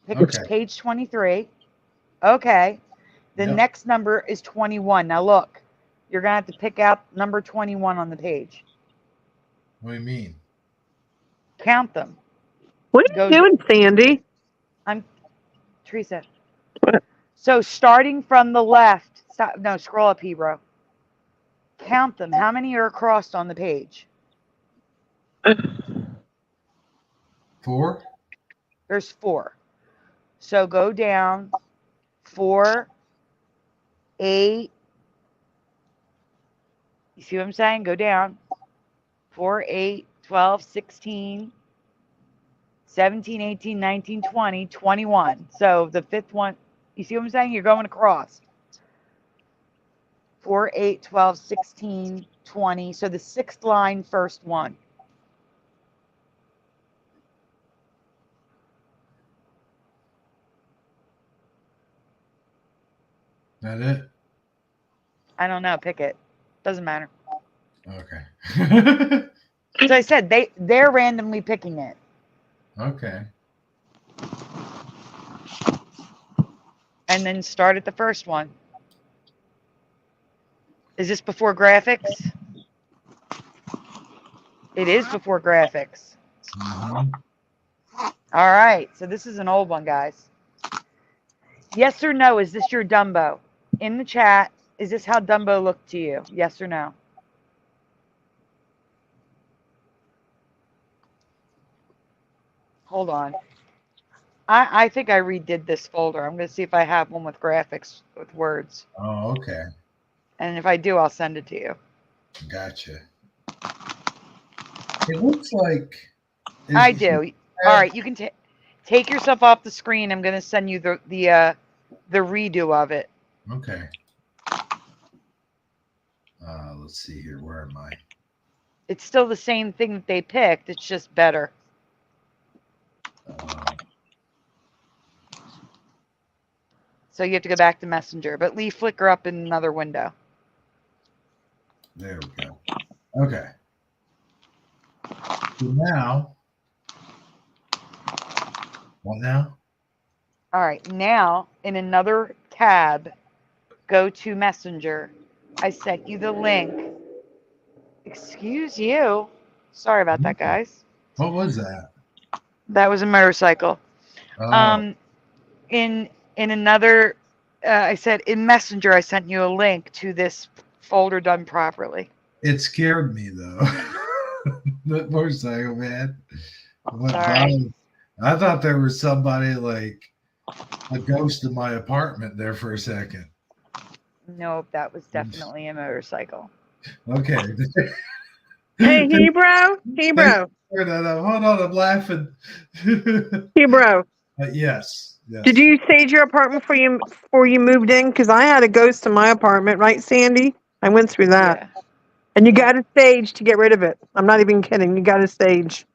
Pick page 23. Okay. The Yep. next number is 21. Now look, you're gonna have to pick out number 21 on the page. What do you mean? Count them. What are you doing, Sandy? I'm Teresa. What? So starting from the left, scroll up, Hebrew. Count them. How many are crossed on the page? 4. There's 4. So go down 4, 8. You see what I'm saying? Go down. 4, 8, 12, 16, 17, 18, 19, 20, 21. So the fifth one, you see what I'm saying? You're going across. 4, 8, 12, 16, 20. So the sixth line, first one. That it? I don't know. Pick it. Doesn't matter. Okay. So I said they're randomly picking it. Okay. And then start at the first one. Is this before graphics? It is before graphics. Mhm. All right. So this is an old one, guys. Yes or no? Is this your Dumbo? In the chat, is this how Dumbo looked to you? Yes or no? Hold on. I think I redid this folder. I'm going to see if I have one with graphics with words. Oh, okay. And if I do, I'll send it to you. Gotcha. It looks like I do. All right, you can take yourself off the screen. I'm going to send you the redo of it. Okay. Let's see here. Where am I? It's still the same thing that they picked. It's just better. So you have to go back to Messenger, but leave Flickr up in another window. There we go. Okay. So now, what now? All right, now in another tab, go to Messenger. I sent you the link. Excuse you. Sorry about that, guys. What was that? That was a motorcycle. Oh. In another, I said in Messenger, I sent you a link to this folder done properly. It scared me though. That motorcycle, man. Sorry. I thought there was somebody like a ghost in my apartment there for a second. Nope, that was definitely a motorcycle. Okay. Hey, Hebrew. Hold on, I'm laughing. Hebrew. Yes. Did you stage your apartment before you moved in? Because I had a ghost in my apartment, right, Sandy? I went through that. Yeah. And you got to stage to get rid of it. I'm not even kidding. You got to stage.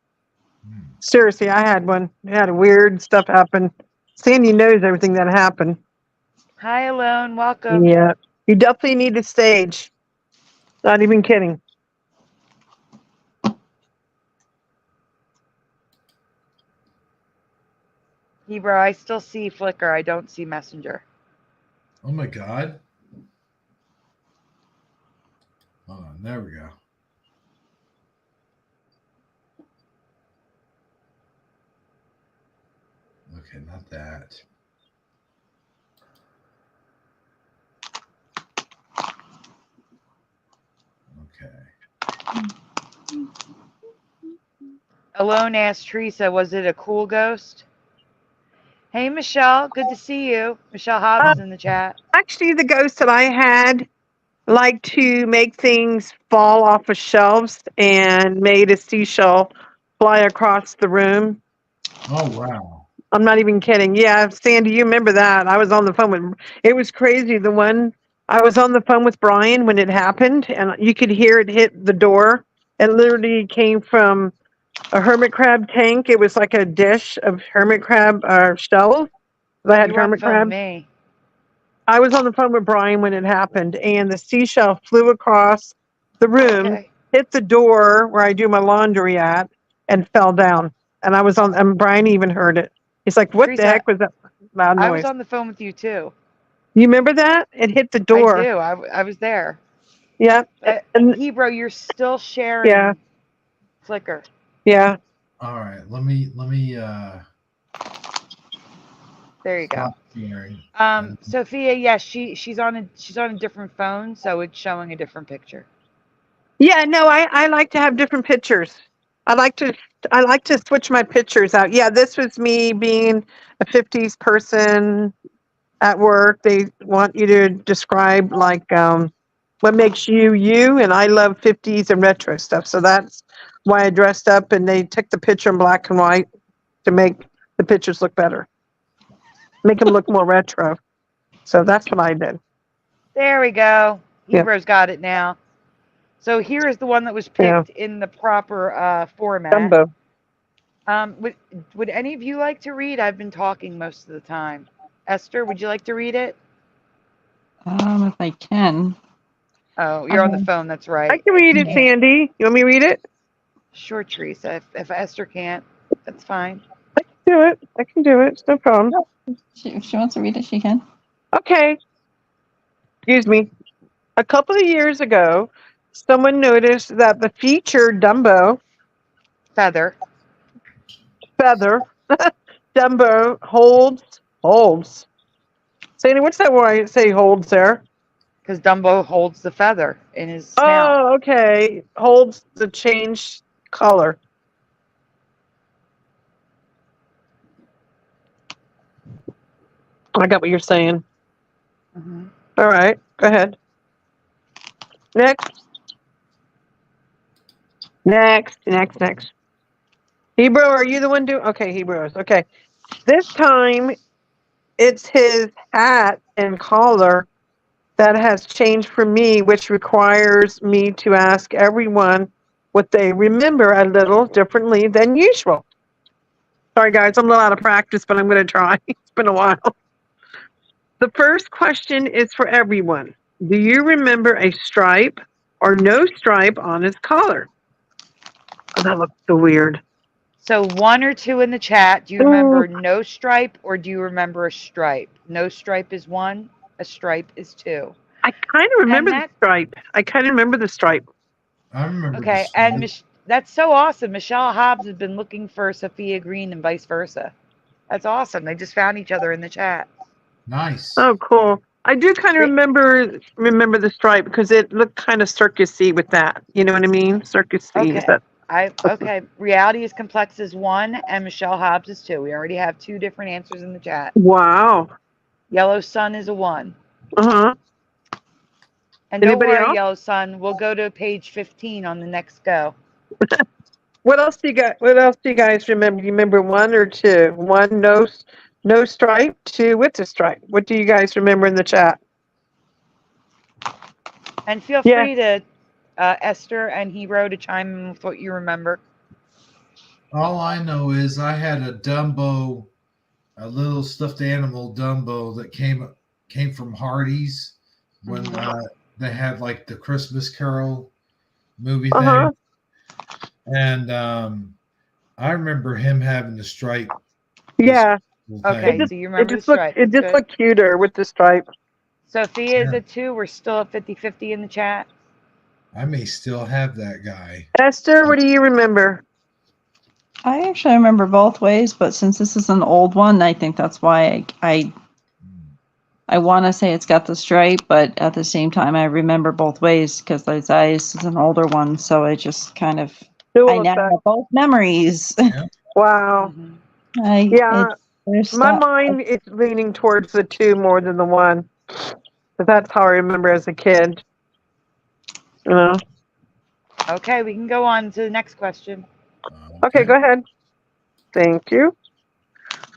Seriously, I had one. I had weird stuff happen. Sandy knows everything that happened. Hi, Alone. Welcome. Yeah. You definitely need to stage. Not even kidding. Hebrew, I still see Flickr. I don't see Messenger. Oh my God. Hold on. There we go. Okay, not that. Okay. Alone asked Teresa, was it a cool ghost? Hey, Michelle. Good to see you. Michelle Hobbs is in the chat. Actually, the ghost that I had liked to make things fall off of shelves and made a seashell fly across the room. Oh, wow. I'm not even kidding. Yeah, Sandy, you remember that. I was on the phone with, it was crazy. I was on the phone with Brian when it happened, and you could hear it hit the door. It literally came from a hermit crab tank. It was like a dish of hermit crab shells. I had You were on the hermit phone with crab. me. I was on the phone with Brian when it happened, and the seashell flew across the room, hit the door where I do my laundry at, and fell down. And and Brian even heard it. He's like, "What Teresa, the heck was that loud I was noise?" on the phone with you too. You remember that? It hit the I door. do. I was there. Yeah. And Hebrew, you're still sharing yeah. Flickr. Yeah. All right. Let me There you go. stop sharing. Sophia, yes, she's on a different phone, so it's showing a different picture. Yeah, no, I like to have different pictures. I like to switch my pictures out. Yeah, this was me being a 50s person at work. They want you to describe like what makes you you, and I love 50s and retro stuff. So that's why I dressed up, and they took the picture in black and white to make the pictures look better, make them look more retro. So that's what I did. There we go. Yeah. Hero's got it now. So here is the one that was Yeah. picked in the proper format. Dumbo. Would any of you like to read? I've been talking most of the time. Esther, would you like to read it? If I can. Oh, you're on the phone. That's right. I can read it, Sandy. You want me to read it? Sure, Teresa. If Esther can't, that's fine. I can do it. I can do it. It's no problem. If she wants to read it, she can. Okay. Excuse me. A couple of years ago, someone noticed that the feature Dumbo Feather. Dumbo holds. Sandy, what's that word I say holds there? Because Dumbo holds the feather in his snout. Oh, okay. Holds the changed color. I got what you're saying. Mm-hmm. All right. Go ahead. Next. Hebrew, are you the one doing? Okay, Hebrew. Okay. This time, it's his hat and collar that has changed for me, which requires me to ask everyone what they remember a little differently than usual. Sorry, guys, I'm a little out of practice, but I'm going to try. It's been a while. The first question is for everyone. Do you remember a stripe or no stripe on his collar? Oh, that looks so weird. So 1 or 2 in the chat. Do you remember no stripe or do you remember a stripe? No stripe is 1. A stripe is 2. I kind of remember the stripe. I remember. Okay, and that's so awesome. Michelle Hobbs has been looking for Sophia Green and vice versa. That's awesome. They just found each other in the chat. Nice. Oh, cool. I do kind of remember the stripe because it looked kind of circusy with that. You know what I mean? Circusy. Okay. Okay. Reality is complex is 1 and Michelle Hobbs is 2. We already have 2 different answers in the chat. Wow. Yellow Sun is a 1. Uh-huh. And don't worry, Yellow Sun, we'll go to page 15 on the next go. What else do you guys remember? Do you remember 1 or 2? 1 no stripe, 2 with the stripe. What do you guys remember in the chat? And feel free to Esther and Hero to chime in with what you remember. All I know is I had a Dumbo, a little stuffed animal Dumbo that came from Hardee's when they had like the Christmas Carol movie thing. And I remember him having the stripe. Yeah. Okay, so you remember the stripe. It just looked cuter with the stripe. Sophia is a 2. We're still at 50-50 in the chat. I may still have that guy. Esther, what do you remember? I actually remember both ways, but since this is an old one, I think that's why I want to say it's got the stripe, but at the same time, I remember both ways because this is an older one, so I just kind of I now have both memories. Yeah. Wow. My mind is leaning towards the 2 more than the 1. But that's how I remember as a kid. You know. Okay, we can go on to the next question. Okay, go ahead. Thank you.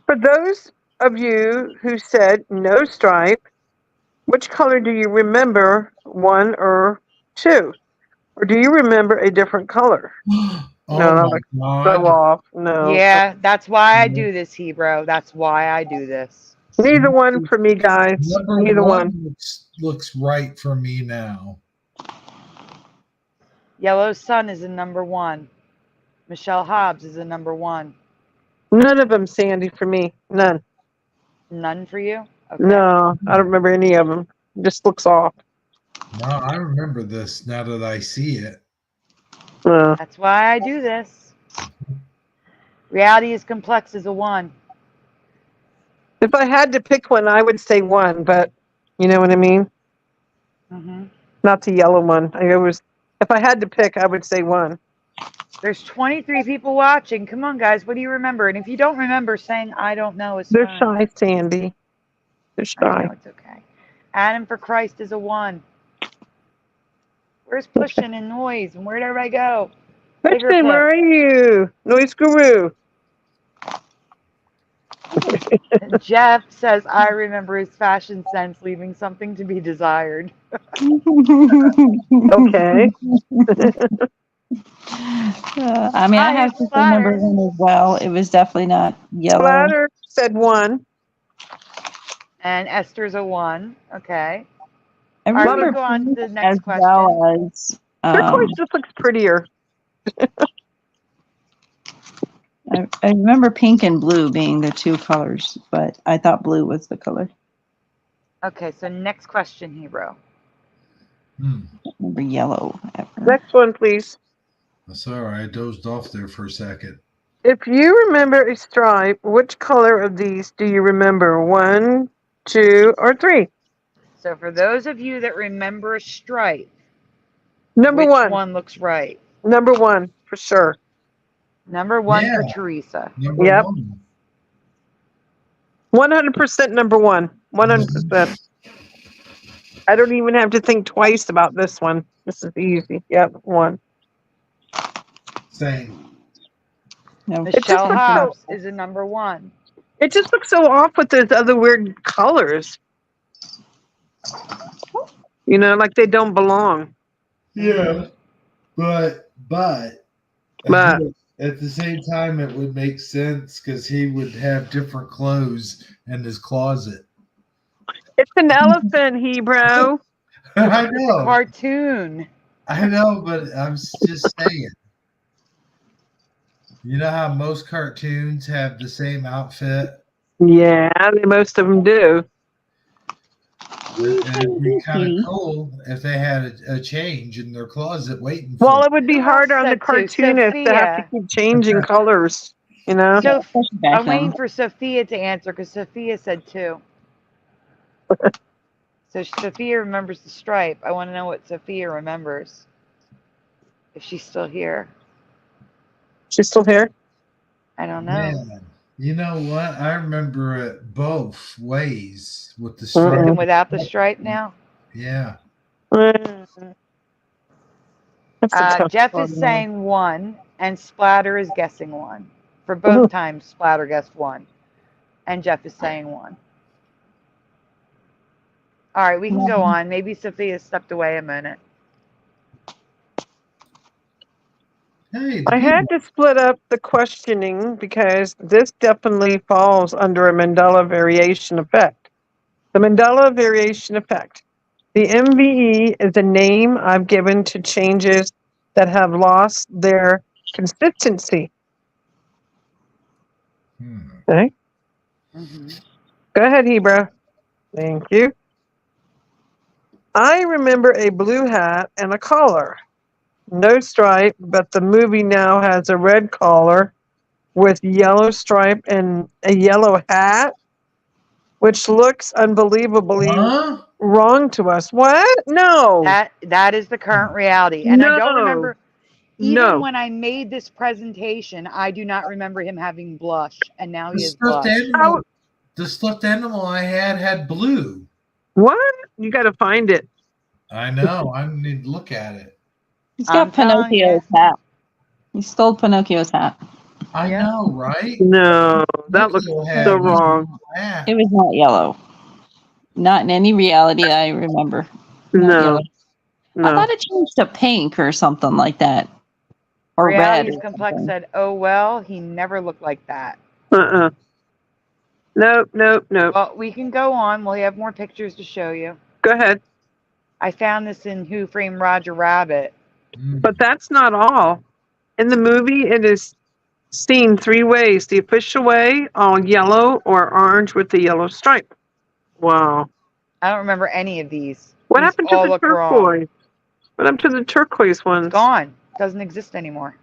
For those of you who said no stripe, which color do you remember, 1 or 2? Or do you remember a different color? God. Go off. No. Yeah, that's why I do this, Hebrew. That's why I do this. Neither one for me, guys. Neither one. Looks right for me now. Yellow Sun is a number 1. Michelle Hobbs is a number 1. None of them, Sandy, for me. None. None for you? Okay. No, I don't remember any of them. It just looks off. No, I remember this now that I see it. That's why I do this. Reality is complex is a 1. If I had to pick one, I would say 1, but you know what I mean? Mm-hmm. Not the yellow one. If I had to pick, I would say 1. There's 23 people watching. Come on, guys. What do you remember? And if you don't remember, saying I don't know is They're fine. shy, Sandy. They're shy. I know, it's okay. Adam for Christ is a 1. Where's pushing and noise? And where'd everybody go? Christian, where are you? Noise guru. Jeff says, I remember his fashion sense leaving something to be desired. Okay. I mean, I Hi, have it's to remember Splatter. one as well. It was definitely not yellow. Splatter said 1. And Esther's a 1. Okay. I All right, remember we'll go on to the pink next as question. well as Turquoise just looks prettier. I remember pink and blue being the 2 colors, but I thought blue was the color. Okay, so next question, Hebrew. I remember yellow ever. Next one, please. That's all right. I dozed off there for a second. If you remember a stripe, which color of these do you remember? 1, 2, or 3? So for those of you that remember a stripe, Number which 1. one looks right? Number 1, for sure. Number 1 Yeah. for Teresa. Number Yep. 1. 100% number 1. 100%. I don't even have to think twice about this one. This is easy. Yep, 1. Same. No. Michelle looks Hobbs is a number 1. It just looks so off with those other weird colors. You know, like they don't belong. Yeah. But But- at the same time, it would make sense because he would have different clothes in his closet. It's an elephant, Hebrew. I It's a know. cartoon. I know, but I'm just saying. You know how most cartoons have the same outfit? Yeah, most of them do. And it'd be kind of cool if they had a change in their closet waiting for Well, it would be Who else harder on the said two? cartoonist to have to Sophia. keep changing colors, you know? So Especially back I'm waiting then. for Sophia to answer because Sophia said 2. So Sophia remembers the stripe. I want to know what Sophia remembers. If she's still here. She's still here? I don't know. Man, you know what? I remember it both ways with the With stripe. and without the stripe now? Yeah. Mm. That's a tough Jeff one, is man. saying 1, and Splatter is guessing 1. For both times, Splatter guessed 1, and Jeff is saying 1. All right, we can go on. Maybe Sophia stepped away a minute. Hey, I had to split up the questioning because this definitely falls under a Mandela variation effect. The Mandela variation effect. The MVE is a name I've given to changes that have lost their consistency. Okay. Mm-hmm. Go ahead, Hebrew. Thank you. I remember a blue hat and a collar. No stripe, but the movie now has a red collar with yellow stripe and a yellow hat, which looks unbelievably wrong to us. What? No. That is the current reality. And I don't No. remember, even No. when I made this presentation, I do not remember him having blush, and now he The has stuffed blush. animal, the stuffed animal I had blue. What? You got to find it. I know. I need to look at it. He's got Pinocchio's hat. He stole Pinocchio's hat. I know, right? No, that looks Pinocchio had so a wrong. hat. It was not yellow. Not in any reality that I remember. Not No. yellow. I No. thought it changed to pink or something like that. Or Reality's red. Complex said, oh, well, he never looked like that. Uh-uh. Nope, nope, nope. Well, we can go on. We have more pictures to show you. Go ahead. I found this in Who Framed Roger Rabbit. But that's not all. In the movie, it is seen 3 ways. The official way, all yellow or orange with the yellow stripe. Wow. I don't remember any of these. What These happened to all the look wrong. turquoise? What happened to the turquoise ones? It's gone. Doesn't exist anymore.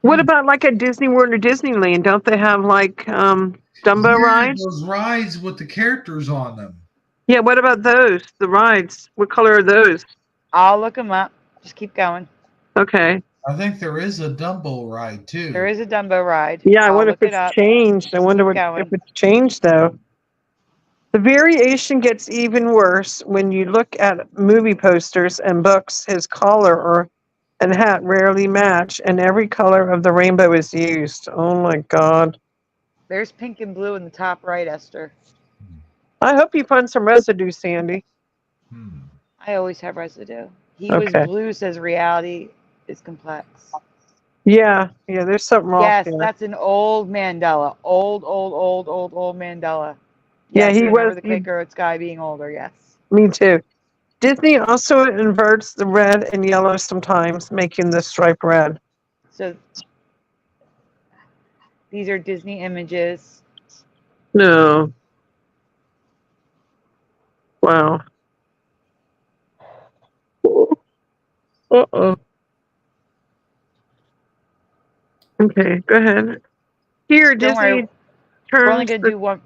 What about like at Disney World or Disneyland? Don't they have like Dumbo rides? Those rides with the characters on them. Yeah, what about those? The rides. What color are those? I'll look them up. Just keep going. Okay. I think there is a Dumbo ride too. There is a Dumbo ride. Yeah, I I'll wonder look if it up. it's changed. I wonder Keep going. if it's changed though. The variation gets even worse when you look at movie posters and books. His collar and hat rarely match, and every color of the rainbow is used. Oh my God. There's pink and blue in the top right, Esther. I hope you find some residue, Sandy. I always have residue. He Okay. was blue, says reality is complex. Yeah, there's something off Yes, there. that's an old Mandela. Old Mandela. Yeah, Yes, he I remember was. the Quaker guy being older, yes. Me too. Disney also inverts the red and yellow sometimes, making the stripe red. So these are Disney images. No. Wow. Uh-oh. Okay, go ahead. Here, Don't Disney worry, we're only turns going to the... do one.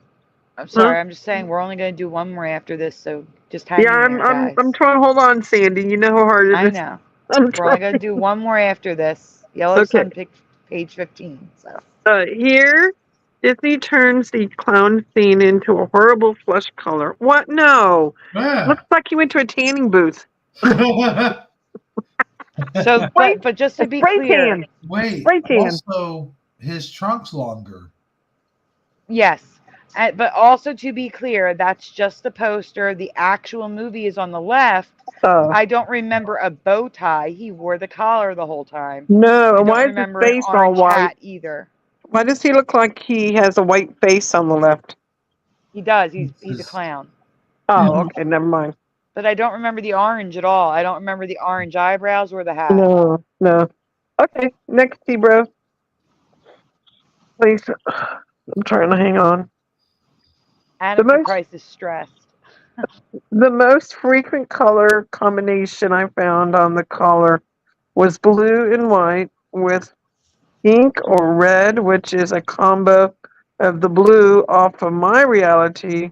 I'm Huh? sorry, I'm just saying we're only going to do one more after this, so just hang Yeah, in there, guys. I'm trying to hold on, Sandy. You know how hard it is. I know. I'm We're only trying. going to do one more after this. Yellow Okay. Sun, page 15. So Here, Disney turns the clown scene into a horrible flesh color. What? No. Looks like he went to a tanning booth. So, but just to be Spray clear, tan. Wait, Spray tan. also, his trunk's longer. yes. But also to be clear, that's just the poster. The actual movie is on the left. Oh. I don't remember a bow tie. He wore the collar the whole time. No, I and don't why is his remember an face all orange white? hat either. Why does he look like he has a white face on the left? He does. He's a clown. Oh, okay, never mind. But I don't remember the orange at all. I don't remember the orange eyebrows or the hat. No. Okay, next, bro. Please. I'm trying to hang on. Adam for Christ is stressed. The most frequent color combination I found on the collar was blue and white with pink or red, which is a combo of the blue off of my reality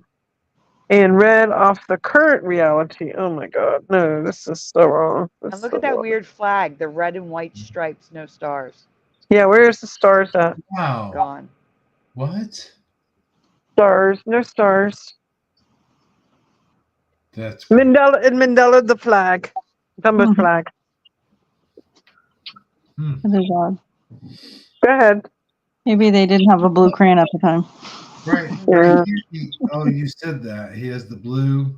and red off the current reality. Oh my God, no, this is so wrong. And look at that weird flag, the red and white stripes, no stars. Yeah, where's the stars at? Wow. Gone. What? Stars, no stars. That's Mandela the flag. Dumbo's flag. That is odd. Go ahead. Maybe they didn't have a blue crayon at the time. Right. Yeah. Oh, you said that. He has the blue.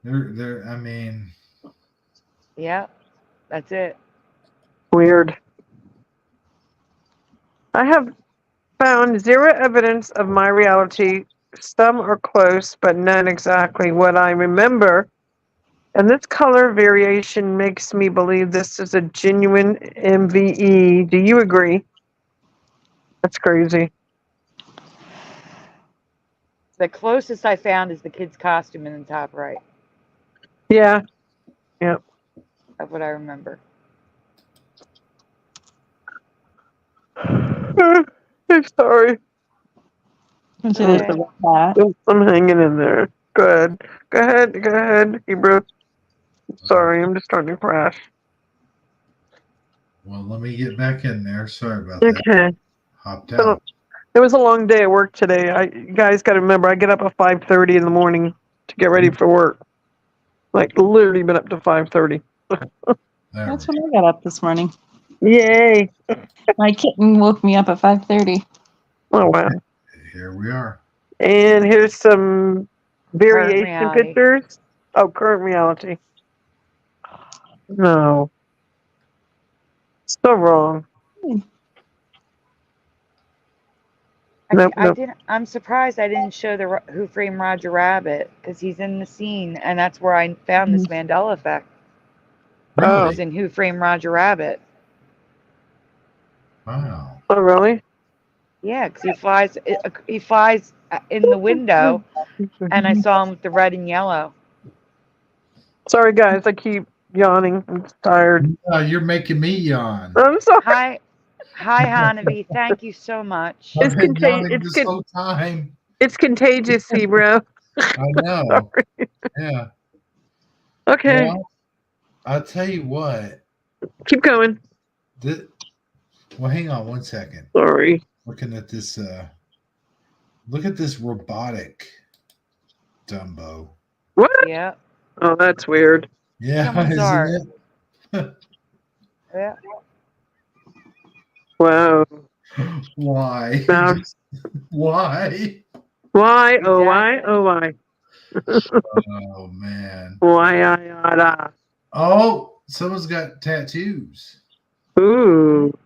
There. I mean. Yeah, that's it. Weird. I have found zero evidence of my reality. Some are close, but none exactly what I remember. And this color variation makes me believe this is a genuine MVE. Do you agree? That's crazy. The closest I found is the kid's costume in the top right. Yeah. Yep. Of what I remember. I'm sorry. I'm hanging in there. Go ahead, Hebrew. Sorry, I'm just starting to crash. Well, let me get back in there. Sorry about that. Okay. Hopped out. It was a long day at work today. You guys got to remember, I get up at 5:30 in the morning to get ready for work. Like literally been up to 5:30. That's when I got up this morning. Yay! My kitten woke me up at 5:30. Oh wow! Here we are. And here's some variation pictures. Oh, current reality. No. So wrong. I'm surprised I didn't show the Who Framed Roger Rabbit because he's in the scene, and that's where I found this Mandela effect. Really? It was in Who Framed Roger Rabbit. Wow. Oh, really? Yeah, because he flies in the window, and I saw him with the red and yellow. Sorry, guys, I keep yawning. I'm tired. You're making me yawn. I'm sorry. Hi, Hanabi. Thank you so much. I've been yawning this whole time. It's contagious, bro. I know. Yeah. Okay. Well, I'll tell you what. Keep going. Well, hang on one second. Sorry. Looking at this Look at this robotic Dumbo. What? Yeah. Oh, that's weird. Yeah, Someone's art. isn't Yeah. Wow. it? Why? Now, Why? why? Oh, why? Exactly. Oh, why? Oh man. Why? I. Oh, someone's got tattoos. Ooh.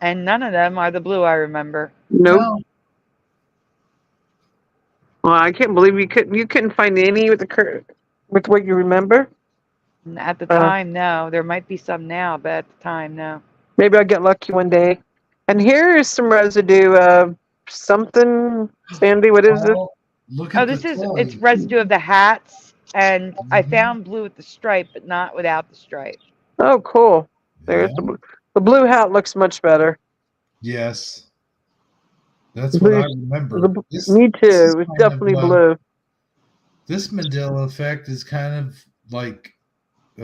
And none of them are the blue I remember. Nope. No. Well, I can't believe you couldn't find any with with what you remember. At the time, no. There might be some now, but at the time, no. Maybe I'll get lucky one day. And here is some residue of something. Sandy, what is this? Oh, look Oh, at the it's toy. residue of the hats, and I Mhm. found blue with the stripe, but not without the stripe. Oh, cool. There's Yeah. the blue hat looks much better. Yes. That's what I remember. Me This is too. It's kind of definitely blue. this Mandela effect is kind of like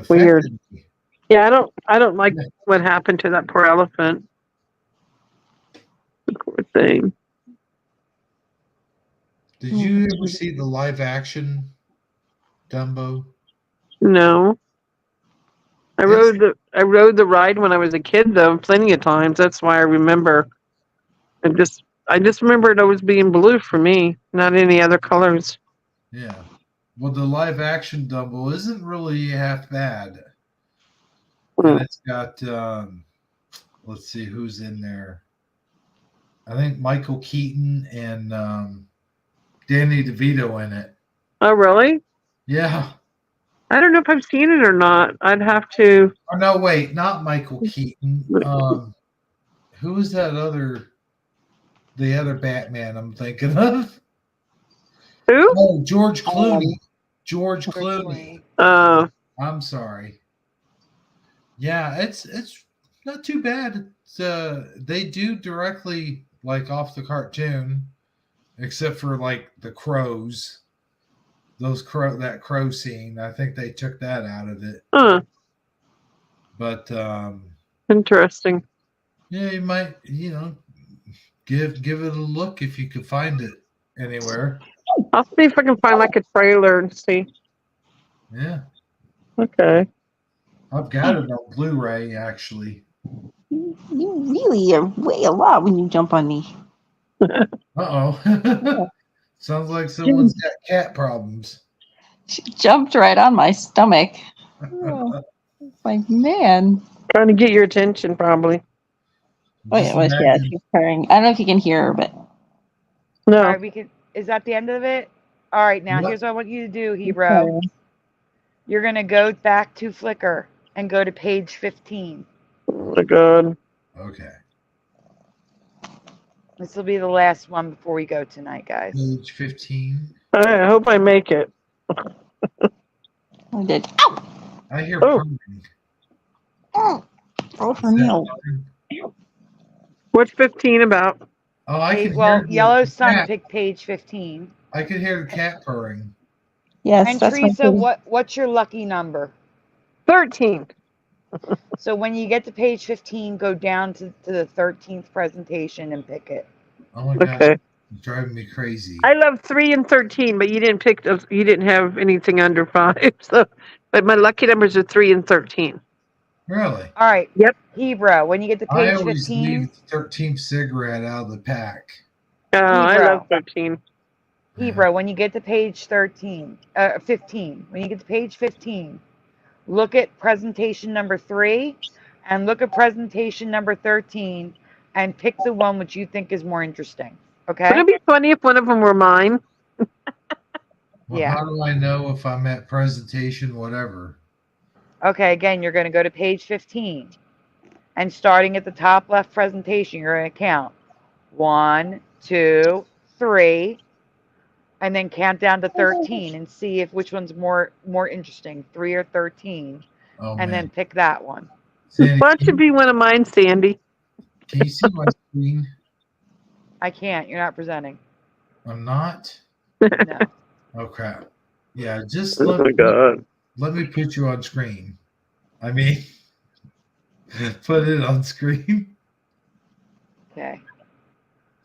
Weird. affected me. Yeah, I don't like Yeah. what happened to that poor elephant. The poor thing. Did you ever see the live action Dumbo? No. I It's- rode the ride when I was a kid though, plenty of times. That's why I remember. I just remember it always being blue for me, not any other colors. Yeah. Well, the live action Dumbo isn't really half bad. And it's got let's see who's in there. I think Michael Keaton and Danny DeVito in it. Oh, really? Yeah. I don't know if I've seen it or not. I'd have to. Oh no, wait, not Michael Keaton. Who was that the other Batman I'm thinking of? Who? Oh, George Clooney. George Clooney. I'm sorry. Yeah, it's not too bad. It's, they do directly like off the cartoon, except for like the crows. That crow scene. I think they took that out of it. Huh. But Interesting. yeah, you might give it a look if you could find it anywhere. I'll see if I can find like a trailer and see. Yeah. Okay. I've got it on Blu-ray actually. You really are way a lot when you jump on me. Uh-oh. Sounds like someone's got cat problems. She jumped right on my stomach. Oh, it's like, man. Trying to get your attention, probably. Oh, yeah, well, yeah, she's purring. I don't know if you can hear her, but No. All right, is that the end of it? All right, now Yep. here's what I want you to do, Hebrew. You're going to go back to Flickr and go to page 15. Oh my God. Okay. This will be the last one before we go tonight, guys. Page 15. I hope I make it. I did. Ow! I hear Oh. purring. Oh, for Is that meal. purring? What's 15 about? Oh, I can Well, hear Yellow the Sun cat. picked page 15. I can hear the cat purring. Yes, And that's my Teresa, favorite. what's your lucky number? 13. So when you get to page 15, go down to the 13th presentation and pick it. Oh my gosh, Okay. it's driving me crazy. I love 3 and 13, but you didn't pick those. You didn't have anything under 5. So, but my lucky numbers are 3 and 13. Really? All right. Yep. Hebrew, when you get to I page always 15, leave the 13th cigarette out of the pack. Oh, I Hebrew. love 13. Hebrew, when you get to page 15, when you get to page 15, look at presentation number 3 and look at presentation number 13 and pick the one which you think is more interesting. Would Okay? it be funny if one of them were mine? Well, Yeah. how do I know if I'm at presentation whatever? Okay, again, you're going to go to page 15. And starting at the top left presentation, you're going to count 1, 2, 3, and then count down to 13 and see if which one's more interesting, 3 or 13, Oh and then man. pick that one. Sandy, Why don't you be one of mine, Sandy? can you see my screen? I can't. You're not presenting. I'm not? No. Oh crap. Yeah, just Oh my God. let me put you on screen. I mean, put it on screen. Okay.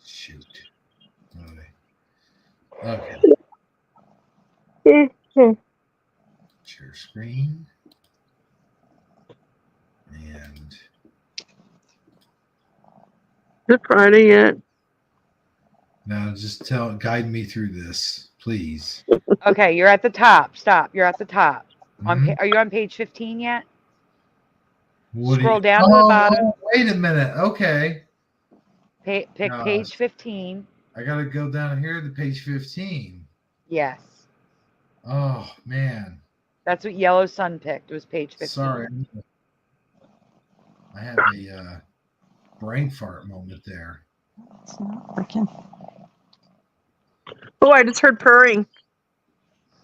Shoot. Okay. Okay. Share screen. And Is it Friday yet? now just guide me through this, please. Okay, you're at the top. Stop. You're at the top. Mhm. Are you on page 15 yet? What do Scroll you, down to the bottom. wait a minute. Okay. Pick Gosh. page 15. I got to go down here to page 15. Yes. Oh, man. That's what Yellow Sun picked. It was page 15. Sorry. I have a brain fart moment there. It's not working. Oh, I just heard purring.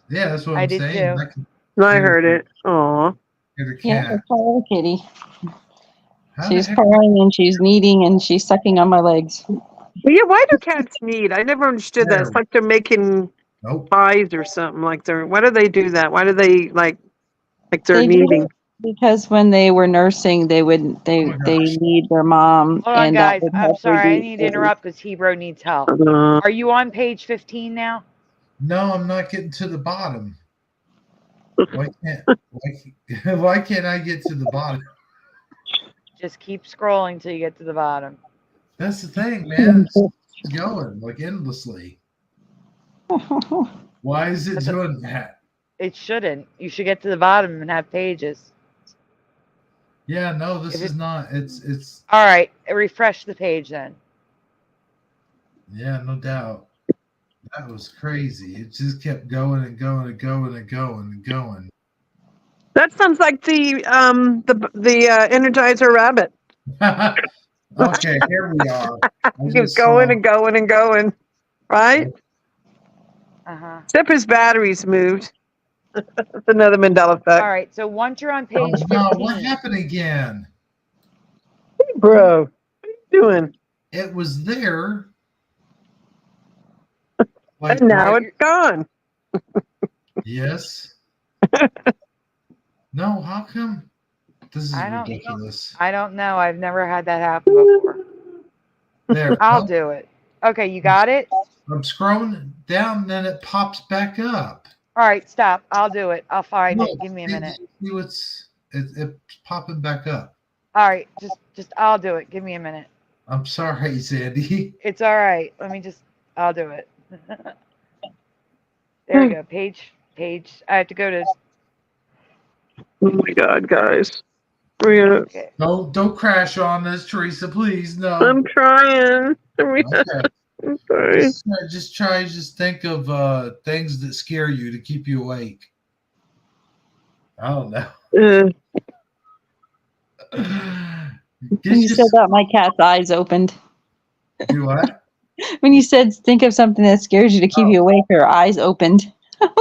Yeah, that's what I I'm did saying. too. I heard it. Aw. Hear the Yeah, cat. it's our little kitty. How She's the heck? purring and she's kneading and she's sucking on my legs. Yeah, why do cats need? I never understood that. It's like they're making Nope. pies or something. Like why do they do that? Why do they like they're They do kneading? it because when they were nursing, they my they gosh. need their mom, Hold on, and guys. that would I'm help sorry. I reduce need to pain. interrupt because Hebrew needs help. Uh, Are you on page 15 now? No, I'm not getting to the bottom. Why can't I get to the bottom? Just keep scrolling till you get to the bottom. That's the thing, man. It's going like endlessly. Why is it doing that? It shouldn't. You should get to the bottom and have pages. Yeah, no, this is not. It's All right. Refresh the page then. yeah, no doubt. That was crazy. It just kept going and going and going and going and going. that sounds like the Energizer Rabbit. Okay, here we are. He's going and going and going, right? Uh-huh. Except his batteries moved. That's another Mandela effect. All right. So once you're on page 15. No, what happened again? Hey, bro, what are you doing? It was there. And now it's gone. Yes. No, how come? This is ridiculous. I don't know. I've never had that happen before. There. I'll do it. Okay, you got it? I'm scrolling down, then it pops back up. All right, stop. I'll do it. I'll find No, it. Give me a minute. See it's popping back up. All right, just I'll do it. Give me a minute. I'm sorry, Sandy. It's all right. I'll do it. There we go. Page. I have to go to. Oh my God, guys. Okay. Don't crash on us, Teresa, please. No. I'm trying. Okay. I'm sorry. Just think of things that scare you to keep you awake. I don't know. When you said that, my cat's eyes opened. Do what? When you said think of something that scares you to keep you awake, her eyes opened. Well,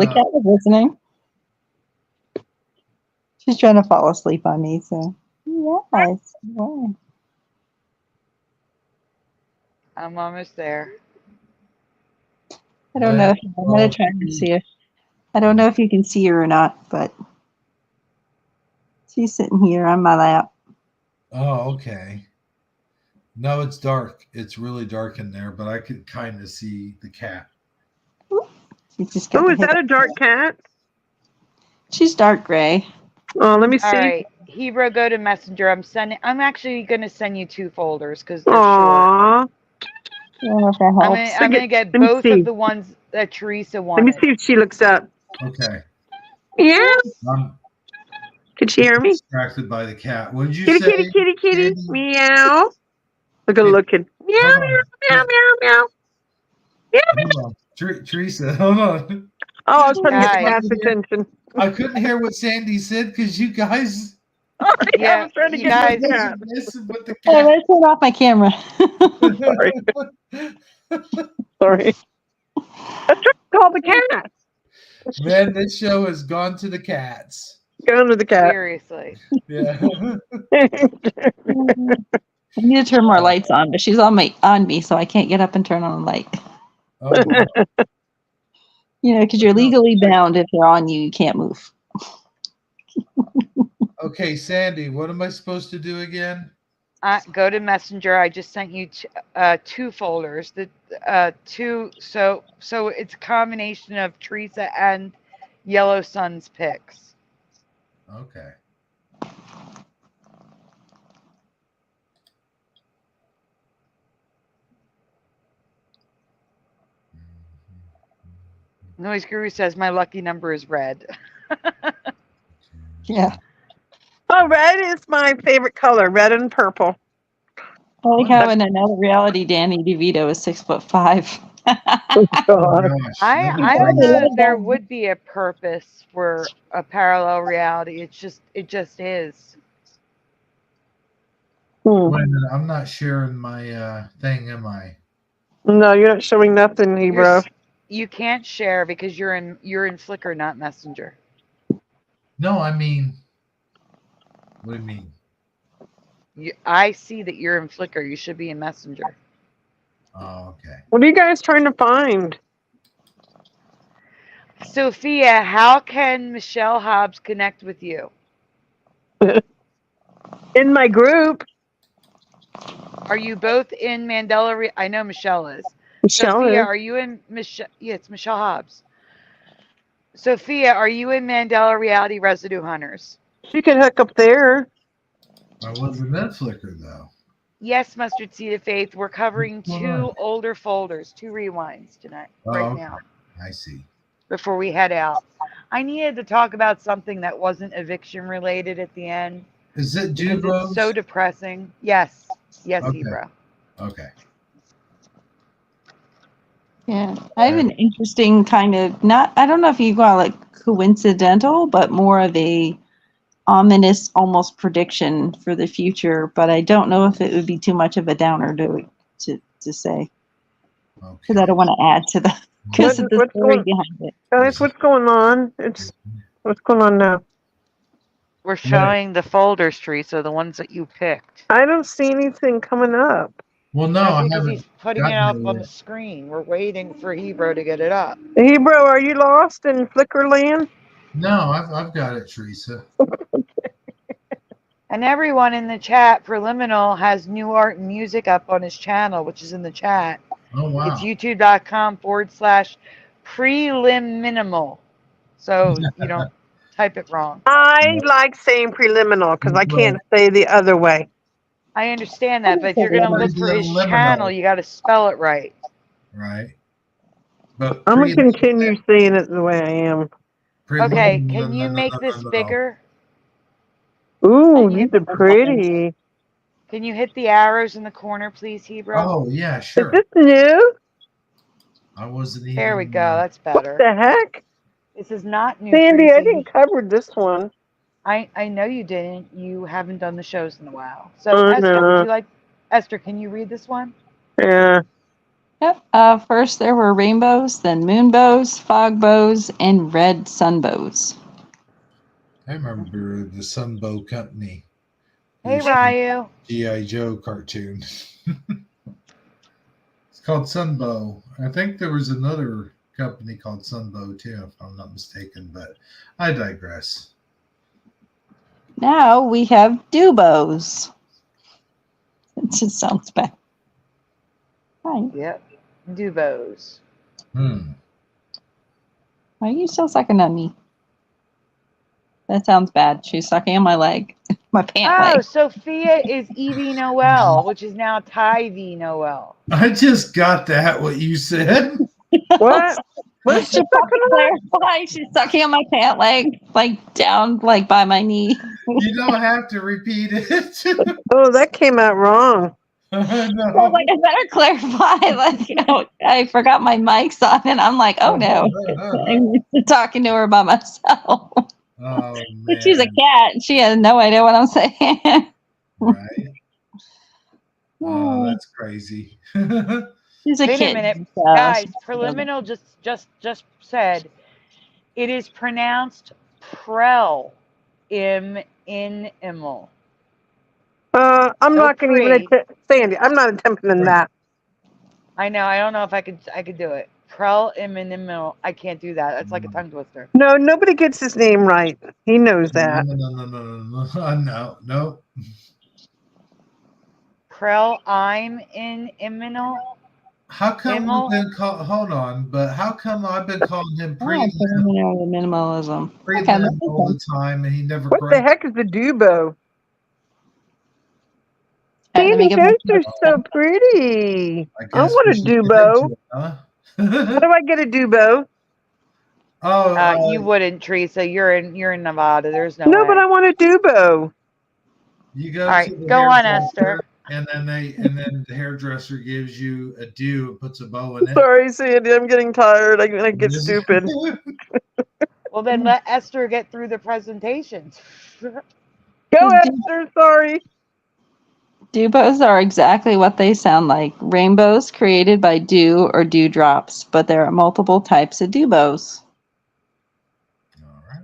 the cat was listening. She's trying to fall asleep on me, so yes. Yeah. I'm almost there. I don't know if I'm gonna try and see her. I don't know if you can see her or not, but she's sitting here on my lap. Oh, okay. No, it's dark. It's really dark in there, but I could kind of see the cat. She's just Oh, is that a dark cat? She's dark gray. Oh, let me see. All right, Hebrew, go to Messenger. I'm actually gonna send you 2 folders because they're short. Aww. I don't know if that helps. I'm gonna get Let me both see. of the ones that Teresa Let wanted. me see if she looks up. Okay. Yeah. I'm Can she hear me? distracted by the cat. What did you Kitty, say? kitty, kitty, kitty. Sandy? Meow. Look at her looking. Meow, Hold meow, on. meow, meow, meow. Meow. Hold on. Teresa, hold on. Oh, I was trying to get the Guys. cat's attention. I couldn't hear what Sandy said because you guys. Yeah, I was trying to you get guys- the cat. Messing with the Hey, cat. let's turn off my camera. Sorry. I tried to call the cat. Man, this show has gone to the cats. Go to the cat. Seriously. Yeah. I need to turn more lights on, but she's on me, so I can't get up and turn on the light. Oh, wow. You know, because you're legally bound if they're on you, you can't move. Okay, Sandy, what am I supposed to do again? Go to Messenger. I just sent you two folders. Two. So it's a combination of Teresa and Yellow Sun's pics. Okay. Noise Guru says my lucky number is red. Yeah. Oh, red is my favorite color, red and purple. I like how in another reality, Danny DeVito is 6'5". Oh gosh. I don't know that there would be a purpose for a parallel reality. It just is. Wait a minute, I'm not sharing my thing, am I? No, you're not showing nothing, Hebrew. You can't share because you're in Flickr, not Messenger. No, I mean, what do you mean? I see that you're in Flickr. You should be in Messenger. Oh, okay. What are you guys trying to find? Sophia, how can Michelle Hobbs connect with you? In my group. Are you both in Mandela? I know Michelle is. Michelle Sophia, is. are you in Michelle? Yeah, it's Michelle Hobbs. Sophia, are you in Mandela Reality Residue Hunters? She could hook up there. I wasn't in Flickr though. Yes, Mustard Seed of Faith. We're covering two older folders, two rewinds tonight, right now. I see. Before we head out, I needed to talk about something that wasn't eviction related at the end. Is it because Duvo? it's so depressing. Yes, Okay. Hebrew. Okay. Yeah, I have an interesting kind of I don't know if you call it coincidental, but more of a ominous almost prediction for the future. But I don't know if it would be too much of a downer to say, because I don't want to add to the story behind it. Guys, what's going on? What's going on now? We're showing the folders, Teresa, the ones that you picked. I don't see anything coming up. Well, no, That's I because haven't. he's putting it up on the screen. We're waiting for Hebrew to get it up. Hebrew, are you lost in Flickr land? No, I've got it, Teresa. And everyone in the chat, Preliminal has new art and music up on his channel, which is in the chat. Oh, wow. It's youtube.com/preliminal. So you don't type it wrong. I like saying preliminal because I can't say the other way. I understand that, but if you're going to look for his channel, you got to spell it right. Right. But I'm going to continue saying it the way I am. Okay, can you make this bigger? Ooh, these are pretty. Can you hit the arrows in the corner, please, Hebrew? Oh, yeah, sure. Is this new? I wasn't even. There we go. That's better. What the heck? This is not new. Sandy, I didn't cover this one. I know you didn't. You haven't done the shows in a while. So, Esther, would you like... Esther, can you read this one? Yeah. Yep. First, there were rainbows, then moonbows, fog bows, and red sunbows. I remember the Sunbow Company. Hey, Ryu. G.I. Joe cartoon. It's called Sunbow. I think there was another company called Sunbow too, if I'm not mistaken, but I digress. Now we have Dubos. It just sounds bad. Hi. Yep. Dubos. Why are you still sucking on me? That sounds bad. She's sucking on my leg. My pant leg. Oh, Sophia is Evie Noel, which is now Ty V Noel. I just got that, what you said. What? What is she sucking on? She's sucking on my pant leg, like down, like by my knee. You don't have to repeat it. Oh, that came out wrong. No. Well, like, I better clarify. Like, you know, I forgot my mic's on, and I'm like, oh no, I'm talking to her by myself. Oh, man. She's a cat, and she has no idea what I'm saying. Right. Oh, that's crazy. She's a Wait kid. a minute, guys. Preliminal just said it is pronounced prel immal. I'm not going to even attempt, Sandy. I'm not attempting that. I know. I don't know if I could do it. Prel immal. I can't do that. That's like a tongue twister. No, nobody gets his name right. He knows that. No. Krell, I'm in Immel. How come Immel? we've been called? Hold on, but how come I've been calling him Yeah, preliminary minimalism. Okay, Prelim all the time, and he never What the corrects? heck is a dubo? All right, let me These get back guys to are so pretty. I I guess we want a should get dubo. into it, huh? How do I get a dubo? You wouldn't, Teresa. You're in Nevada. There's no No, way. but I want a dubo. You go All to right, the go on, hairdresser, Esther. and then the hairdresser gives you a do and puts a bow in it. Sorry, Sandy, I'm getting tired. I'm gonna get stupid. Well, then let Esther get through the presentations. Go, Esther. Sorry. Dewbows are exactly what they sound like. Rainbows created by dew or dewdrops, but there are multiple types of dewbows. All right.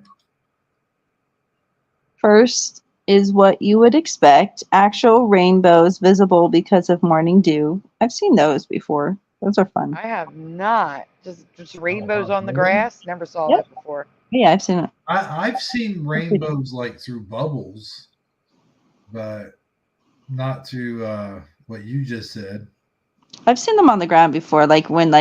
First is what you would expect, actual rainbows visible because of morning dew. I've seen those before. Those are fun. I have not. Just rainbows on the really? grass. Never saw Yep. that before. Yeah, I've seen it. I've seen rainbows like through bubbles, but not through what you just said. I've seen them on the ground before, like when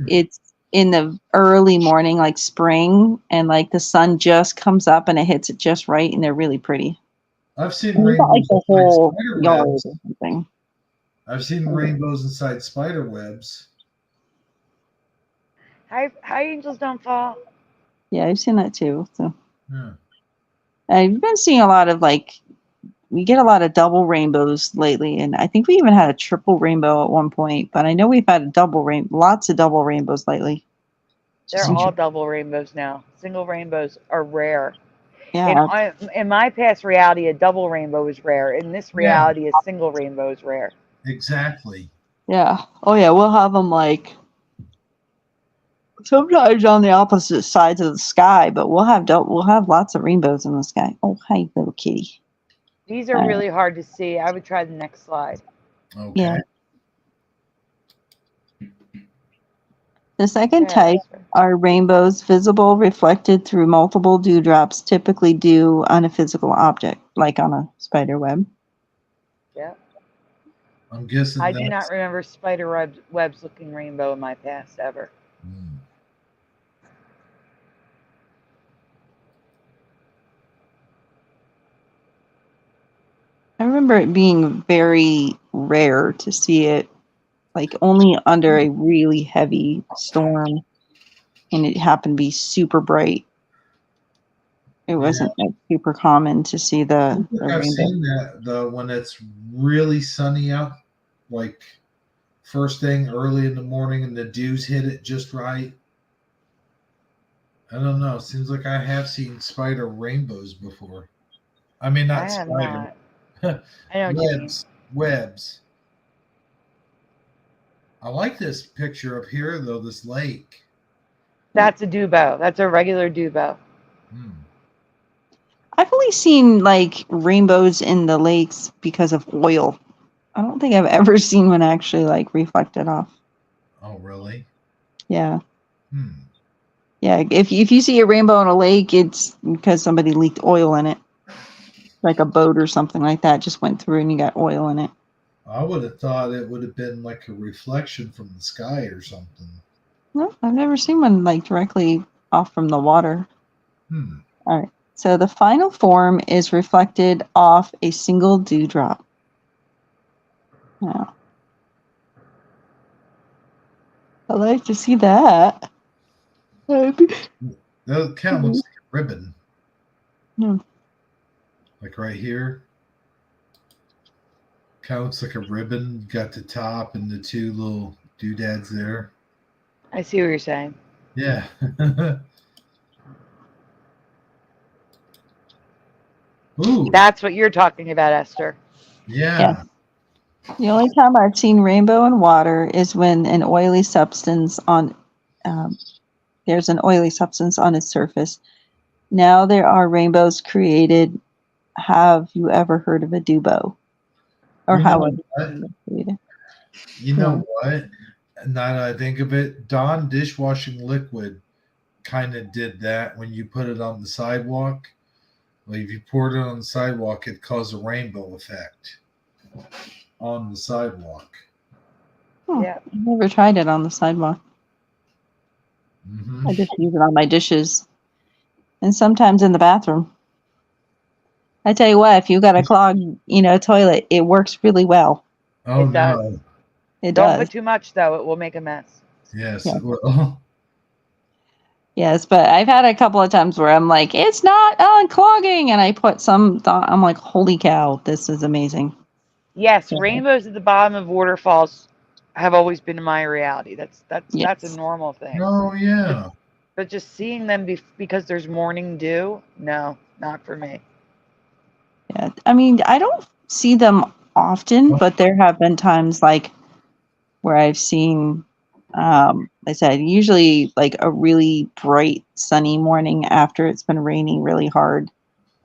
it's in the early morning, like spring, and like the sun just comes up and it hits it just right, and they're really pretty. I've seen And you've got, like rainbows the inside whole spider yard webs. or something. I've seen rainbows inside spider webs. High angels don't fall. Yeah, I've seen that too. So Yeah. I've been seeing a lot of we get a lot of double rainbows lately, and I think we even had a triple rainbow at one point. But I know we've had lots of double rainbows lately. They're all double rainbows now. Single rainbows are rare. Yeah. In my past reality, a double rainbow is rare. In this reality, a single rainbow is rare. Exactly. Yeah. Oh yeah, we'll have them sometimes on the opposite sides of the sky, but we'll have lots of rainbows in the sky. Oh, hi, little kitty. These are really hard to see. I would try the next slide. Okay. Yeah. The second type are rainbows visible reflected through multiple dewdrops, typically dew on a physical object, like on a spider web. Yeah. I'm guessing I do not remember spider webs looking rainbow in my past ever. I remember it being very rare to see it, like only under a really heavy storm, and it happened to be super bright. It wasn't super common to see the I've rainbow. seen that though when it's really sunny out, like first thing early in the morning, and the dews hit it just right. I don't know. It seems like I have seen spider rainbows before. I mean, not spider. I know what you mean. Webs. I like this picture up here, though, this lake. That's a dubo. That's a regular dubo. I've only seen rainbows in the lakes because of oil. I don't think I've ever seen one actually reflected off. Oh, really? Yeah. Yeah, if you see a rainbow in a lake, it's because somebody leaked oil in it. Like a boat or something like that just went through and you got oil in it. I would have thought it would have been like a reflection from the sky or something. No, I've never seen one directly off from the water. All right. So the final form is reflected off a single dewdrop. Now, I like to see that. That kind of looks like a ribbon. Like right here. Kind of looks like a ribbon. Got the top and the two little doodads there. I see what you're saying. Yeah. Ooh. That's what you're talking about, Esther. Yeah. The only time I've seen rainbow in water is when an oily substance there's an oily substance on its surface. Now there are rainbows created. Have you ever heard of a dubo? Or You know what? Now that I think of it, Dawn dishwashing liquid kind of did that when you put it on the sidewalk. Like if you poured it on the sidewalk, it caused a rainbow effect. on the sidewalk. Yeah. I've never tried it on the sidewalk. Hmm. I just use it on my dishes and sometimes in the bathroom. I tell you what, if you got a clogged, toilet, it works really well. Oh It does. no! It Don't does. put too much though; it will make a mess. Yes, Yeah. it will. Yes, but I've had a couple of times where I'm like, it's not unclogging, and I put some. I'm like, holy cow, this is amazing. Yes, Yeah. rainbows at the bottom of waterfalls have always been my reality. That's a Yes. normal thing. Oh yeah. But just seeing them because there's morning dew, no, not for me. Yeah, I mean, I don't see them often, but there have been times like where I've seen, I said, usually like a really bright sunny morning after it's been raining really hard.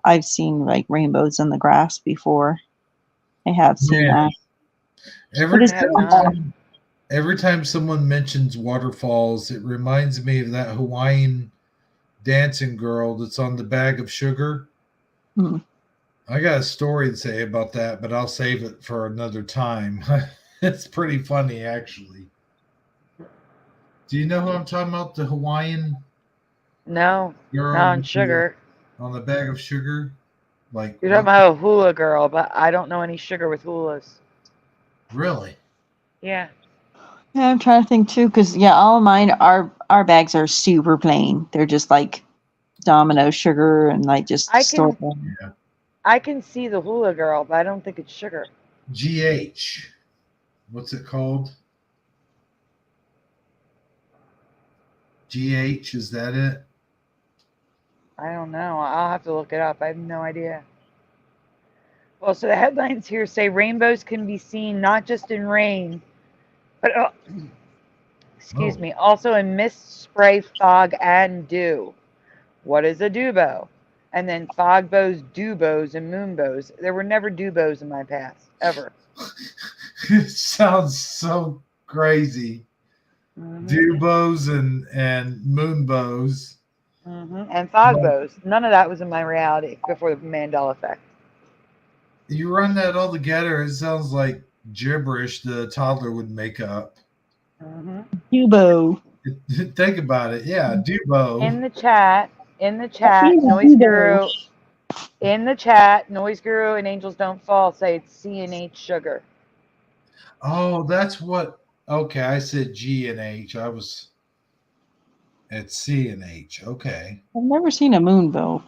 I've seen like rainbows in the grass before. I have seen Yeah. that. Every it's every time someone mentions waterfalls, it reminds me of that Hawaiian dancing girl that's on the bag of sugar. Hmm. I got a story to say about that, but I'll save it for another time. It's pretty funny, actually. Do you know who I'm talking about? The Hawaiian No, girl not on with sugar. on the bag of sugar? Like, You're talking about a hula girl, but I don't know any sugar with hulas. really? Yeah. Yeah, I'm trying to think too, because all of mine our bags are super plain. They're just like Domino sugar and like just I stored. can see the hula girl, but I don't think it's sugar. GH. What's it called? GH, is that it? I don't know. I'll have to look it up. I have no idea. Well, so the headlines here say rainbows can be seen not just in rain, but excuse me, also in mist, spray, fog, and dew. What is a dewbow? And then fog bows, dew bows, and moon bows. There were never dew bows in my past, ever. It sounds so crazy. Mm-hmm. Dew bows and moon bows. Mm-hmm. And fog bows. None of that was in my reality before the Mandela effect. You run that all together, it sounds like gibberish the toddler would make up. Mm-hmm. Dubo. Think about it. Yeah, Dubo. In the chat, Noise Guru. In the chat, Noise Guru and Angels Don't Fall say it's C&H sugar. Oh, that's what. Okay, I said G and H. I was at C and H. Okay. I've never seen a moonbow.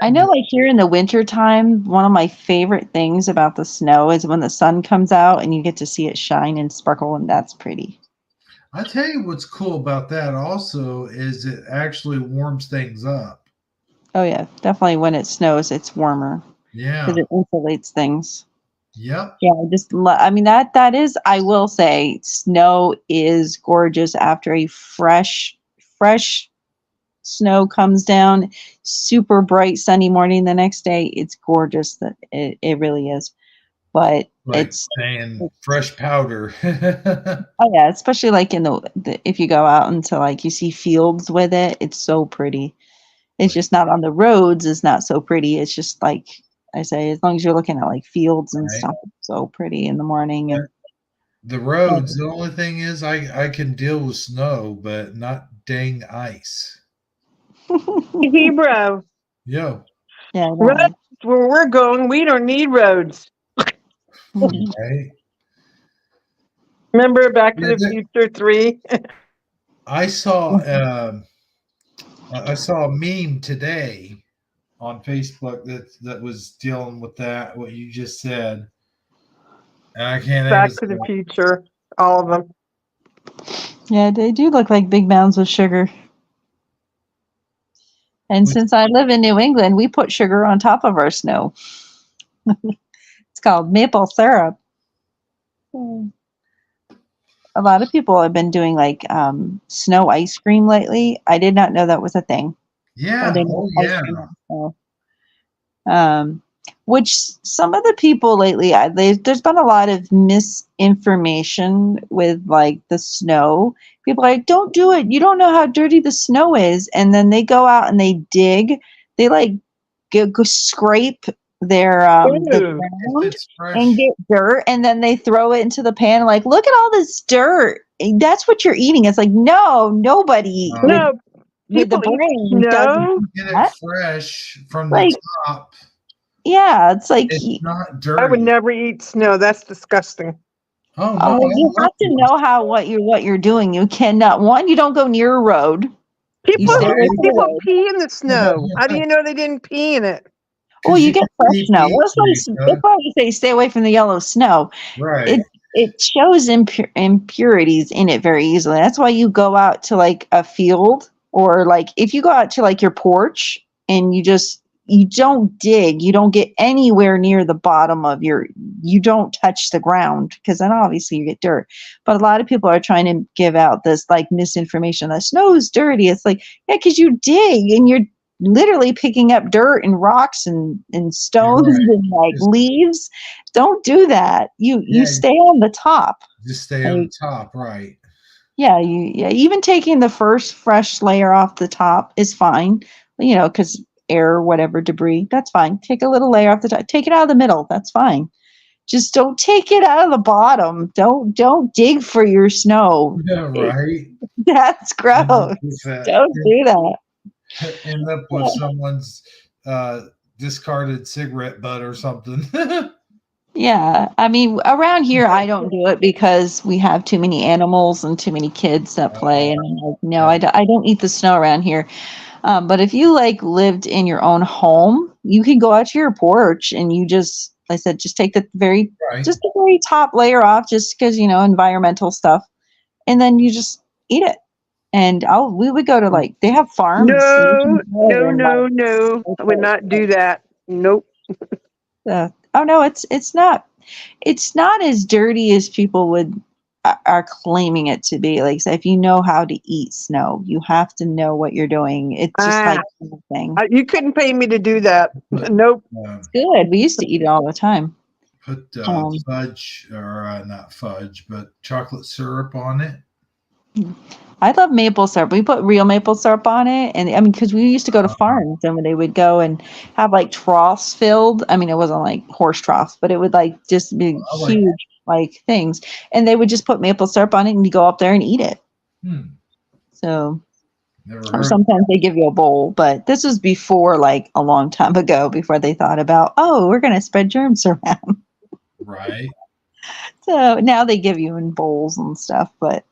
I know, like here in the winter time, one of my favorite things about the snow is when the sun comes out and you get to see it shine and sparkle, and that's pretty. I tell you what's cool about that also is it actually warms things up. Oh yeah, definitely. When it snows, it's warmer. Yeah. Because it insulates things. Yep. Yeah, I mean that is, I will say, snow is gorgeous after a fresh snow comes down, super bright sunny morning the next day. It's gorgeous. That it really is. But Like it's saying fresh powder. oh yeah, especially like in the if you go out into like you see fields with it, it's so pretty. It's just not on the roads, it's not so pretty. It's just like I say, as long as you're looking at like fields and stuff, it's so pretty in the morning. And the roads, the only thing is I can deal with snow, but not dang ice. Hebrew. Yo. yeah, Roads where we're going, we don't need roads. Right. Remember Back to the Future 3? I saw a meme today on Facebook that was dealing with that, what you just said. And I can't Back to the Future, all of them. Yeah, they do look like big mounds of sugar. And since I live in New England, we put sugar on top of our snow. It's called maple syrup. A lot of people have been doing like snow ice cream lately. I did not know that was a thing. Yeah. Oh, yeah. Which some of the people lately, there's been a lot of misinformation with like the snow. People are like, don't do it. You don't know how dirty the snow is. And then they go out and they dig. They like go scrape the Ooh. ground If it's fresh, and get dirt, and then they throw it into the pan. Like, look at all this dirt. That's what you're eating. It's like, no, nobody No, with the people eat brain doesn't snow. do get it that. fresh from the Like, top. yeah, it's like, It's not I would dirty. never eat snow. That's disgusting. Oh oh, no, well, you I have to know how what you're doing. You cannot. One, you don't go near a road. You People stay away from the people road. pee in the snow. How do you know they didn't pee in it? Well, 'Cause you you get can fresh see snow. pee That's why we say stay away from the yellow snow. Right. It shows impurities in it very easily. That's why you go out to like a field, or like if you go out to like your porch and you don't dig, you don't get anywhere near the bottom of you don't touch the ground, because then obviously you get dirt. But a lot of people are trying to give out this like misinformation that snow is dirty. It's like, yeah, because you dig and you're literally picking up dirt and rocks and stones Right. and like Just- leaves. Don't do that. You Yeah. stay on the top. Just stay on the top, right? Yeah, even taking the first fresh layer off the top is fine. Because air, whatever, debris, that's fine. Take a little layer off the top. Take it out of the middle. That's fine. Just don't take it out of the bottom. Don't dig for your snow. Yeah, right. That's gross. Don't do that. End up with someone's discarded cigarette butt or something. Yeah, I mean, around here, I don't do it because we have too many animals and too many kids that play. And I'm like, no, Yeah. I don't eat the snow around here. But if you like lived in your own home, you can go out to your porch and just take the very top layer off, just because, environmental stuff. And then you just eat it. And we would go to they have farms. No. I would not do that. Nope. Oh no, it's not as dirty as people are claiming it to be. Like, so if you know how to eat snow, you have to know what you're doing. It's just like anything. You couldn't pay me to do that. Nope. It's good. We used to eat it all the time. Put fudge, or not fudge, but chocolate syrup on it. I love maple syrup. We put real maple syrup on it. And I mean, because we used to go to farms and when they would go and have like troughs filled. I mean, it wasn't like horse troughs, but it would like just be huge like things. And they would just put maple syrup on it and you go up there and eat it. So, or sometimes they give you a bowl, but this was before, like a long time ago, before they thought about, we're going to spread germs around. Right. So now they give you in bowls and stuff, but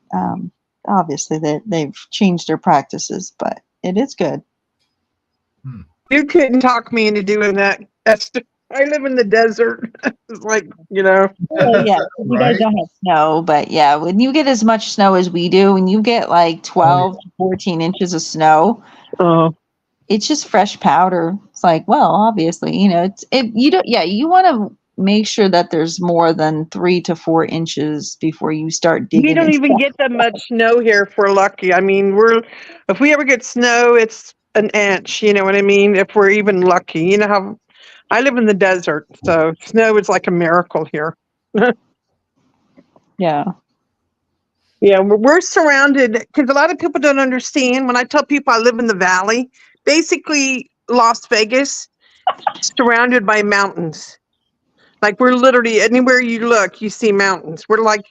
obviously they've changed their practices, but it is good. You couldn't talk me into doing that, Esther. I live in the desert. It's like, Well, yeah, you guys don't have snow, but yeah, when you get as much snow as we do, when you get like 12 to 14 inches of snow, it's just fresh powder. It's like, well, obviously, you want to make sure that there's more than 3 to 4 inches before you start digging. We don't even get that much snow here if we're lucky. I mean, if we ever get snow, it's an inch, you know what I mean? If we're even lucky. You know how I live in the desert, so snow is like a miracle here. Yeah. Yeah, we're surrounded, because a lot of people don't understand. When I tell people I live in the valley, basically Las Vegas, surrounded by mountains. Like, we're literally, anywhere you look, you see mountains. We're like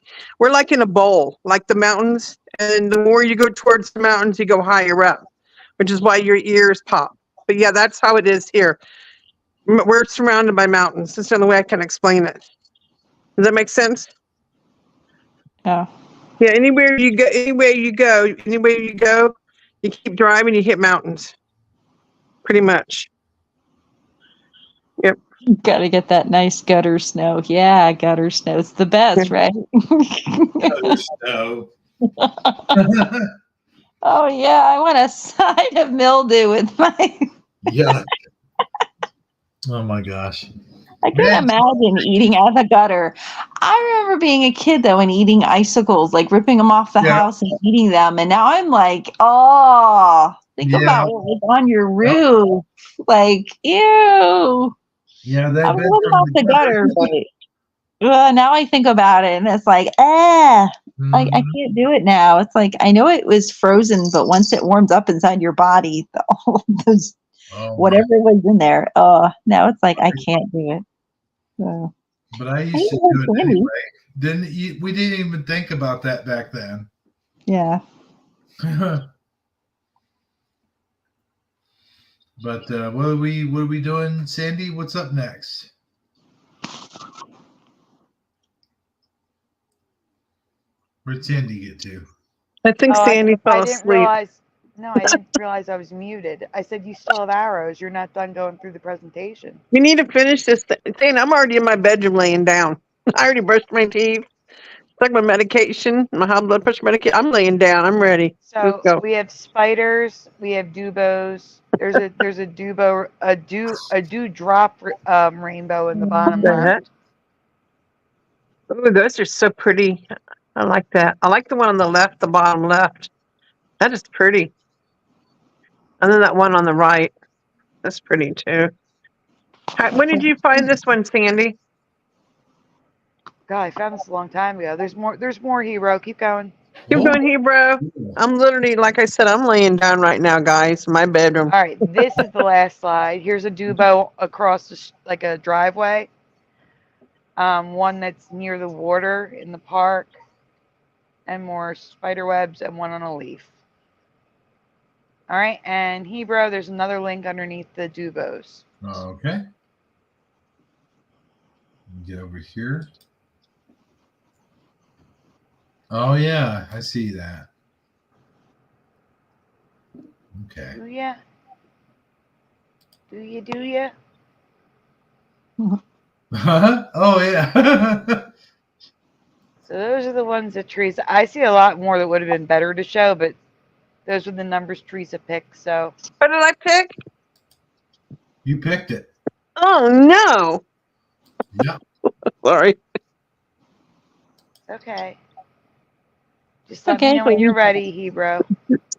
in a bowl, like the mountains. And the more you go towards the mountains, you go higher up, which is why your ears pop. But yeah, that's how it is here. We're surrounded by mountains. That's the only way I can explain it. Does that make sense? Yeah. Yeah, anywhere you go, you keep driving, you hit mountains. Pretty much. Yep. Got to get that nice gutter snow. Yeah, gutter snow. It's the best, right? Gutter snow. Oh, yeah. I want a side of mildew with my... Yeah. Oh, my gosh. I can't imagine eating out of the gutter. I remember being a kid, though, and eating icicles, like ripping them off the house and eating them. And now I'm like, think about what was on your roof. Like, ew. Yeah, I'm living off the gutter, but now I think about it, and it's like, like I can't do it now. It's like, I know it was frozen, but once it warms up inside your body, all those Oh, whatever was in there. Oh, now it's like I can't do it. So, but I hey, used to there's do it Sandy. anyway. We didn't even think about that back then. Yeah. But what are we doing, Sandy? What's up next? Where'd Sandy get to? I think Sandy fell I didn't asleep. realize. No, I didn't realize I was muted. I said, you still have arrows. You're not done going through the presentation. We need to finish this thing. I'm already in my bedroom laying down. I already brushed my teeth, took my medication, my high blood pressure medication. I'm laying down. I'm ready. Let's So go. we have spiders. We have dubos. There's a dubo, a dewdrop rainbow in the bottom left. Oh, those are so pretty. I like that. I like the one on the left, the bottom left. That is pretty. And then that one on the right. That's pretty too. When did you find this one, Sandy? God, I found this a long time ago. There's more. There's more, hero. Keep going. Keep going here, bro. I'm literally, like I said, I'm laying down right now, guys, in my bedroom. All right, this is the last slide. Here's a dubo across like a driveway. One that's near the water in the park, and more spider webs, and one on a leaf. All right, and Hebrew, there's another link underneath the dubos. Okay. Get over here. Oh yeah, I see that. Okay. Do ya? Do ya? Do ya? Oh yeah. So those are the ones that Teresa. I see a lot more that would have been better to show, but those are the numbers Teresa picked. So. What did I pick? You picked it. Oh no. Yeah. Sorry. Okay. Just let me know when you're ready, Hebrew.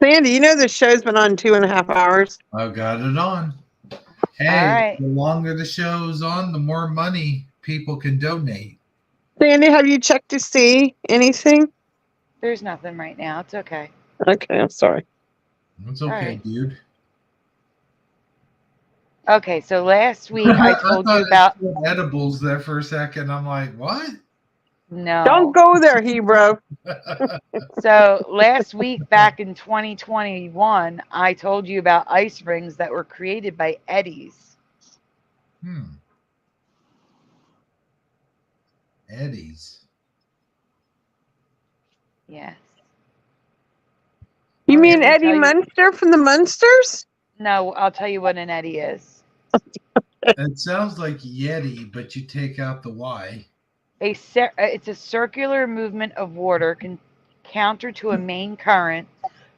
Sandy, you know the show's been on 2.5 hours. I've got it on. Hey, All right. The longer the show's on, the more money people can donate. Sandy, have you checked to see anything? There's nothing right now. It's okay. Okay, I'm sorry. It's okay, right. dude. Okay, so last week I told you about edibles there for a second. I'm like, what? No. Don't go there, Hebrew. So last week, back in 2021, I told you about ice rings that were created by M.E.s. M.E.s. Yes. You mean Eddie Munster from the Munsters? No, I'll tell you what an M.E.s is. It sounds like Yeti, but you take out the Y. It's a circular movement of water counter to a main current,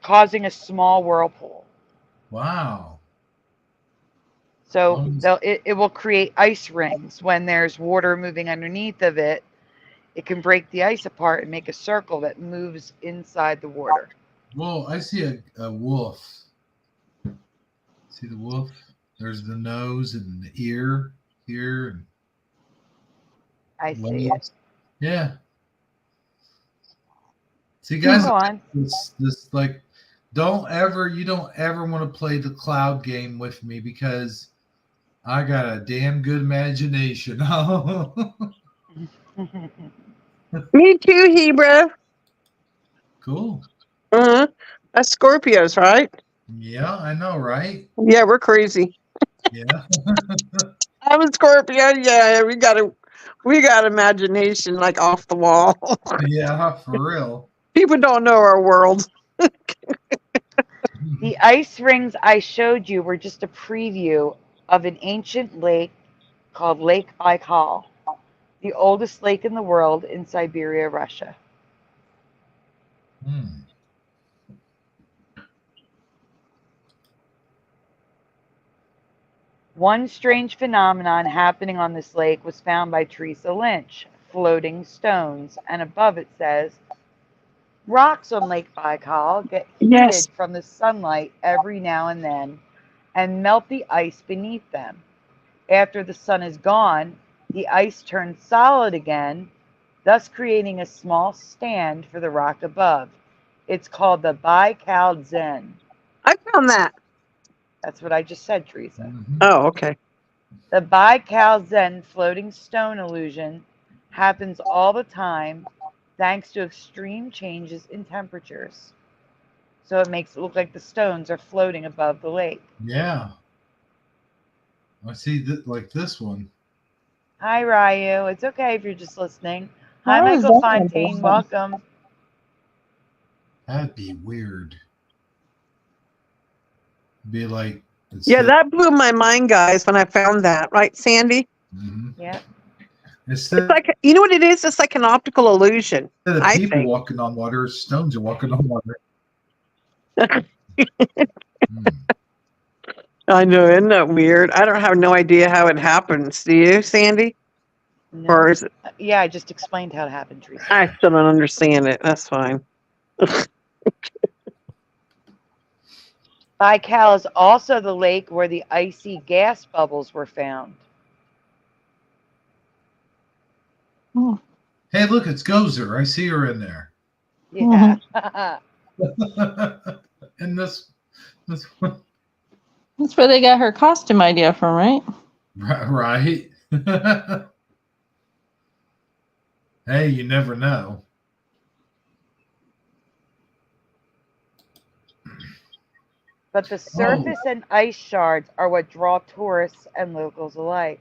causing a small whirlpool. Wow. So it will create ice rings when there's water moving underneath of it. It can break the ice apart and make a circle that moves inside the water. Well, I see a wolf. See the wolf? There's the nose and the ear here. And I see it. Yeah. See, guys, Go on. this like, you don't ever want to play the cloud game with me because I got a damn good imagination. Me too, Hebrew. Cool. That's Scorpios, right? Yeah, I know, right? Yeah, we're crazy. Yeah. I'm a Scorpio. Yeah, we got imagination like off the wall. Yeah, for real. People don't know our world. The ice rings I showed you were just a preview of an ancient lake called Lake Baikal, the oldest lake in the world in Siberia, Russia. One strange phenomenon happening on this lake was found by Teresa Lynch, floating stones, and above it says, rocks on Lake Baikal get heated from the sunlight every now and then and melt the ice beneath them. After the sun is gone, the ice turns solid again, thus creating a small stand for the rock above. It's called the Baikal Zen. I found that. That's what I just said, Teresa. Mhm. Oh, okay. The Baikal Zen floating stone illusion happens all the time thanks to extreme changes in temperatures. So it makes it look like the stones are floating above the lake. Yeah. I see that like this one. Hi, Ryu. It's okay if you're just listening. Hi, How is Michael that Fontaine. different? Welcome. That'd be weird. Be like Yeah, instead. that blew my mind, guys, when I found that. Right, Sandy? Mhm. Yep. Instead It's like, you know what it is? It's like an optical illusion, of I people think. walking on water, stones are walking on water. Hmm. I know, isn't that weird? I don't have no idea how it happens. Do you, Sandy? No. Or is it, Yeah, I just explained how it happened, Teresa. I still don't understand it. That's fine. Baikal is also the lake where the icy gas bubbles were found. Hey, look, it's Gozer. I see her in there. Yeah. And this one, That's where they got her costume idea from, right? right? Hey, you never know. But the surface and ice shards are what draw tourists and locals alike.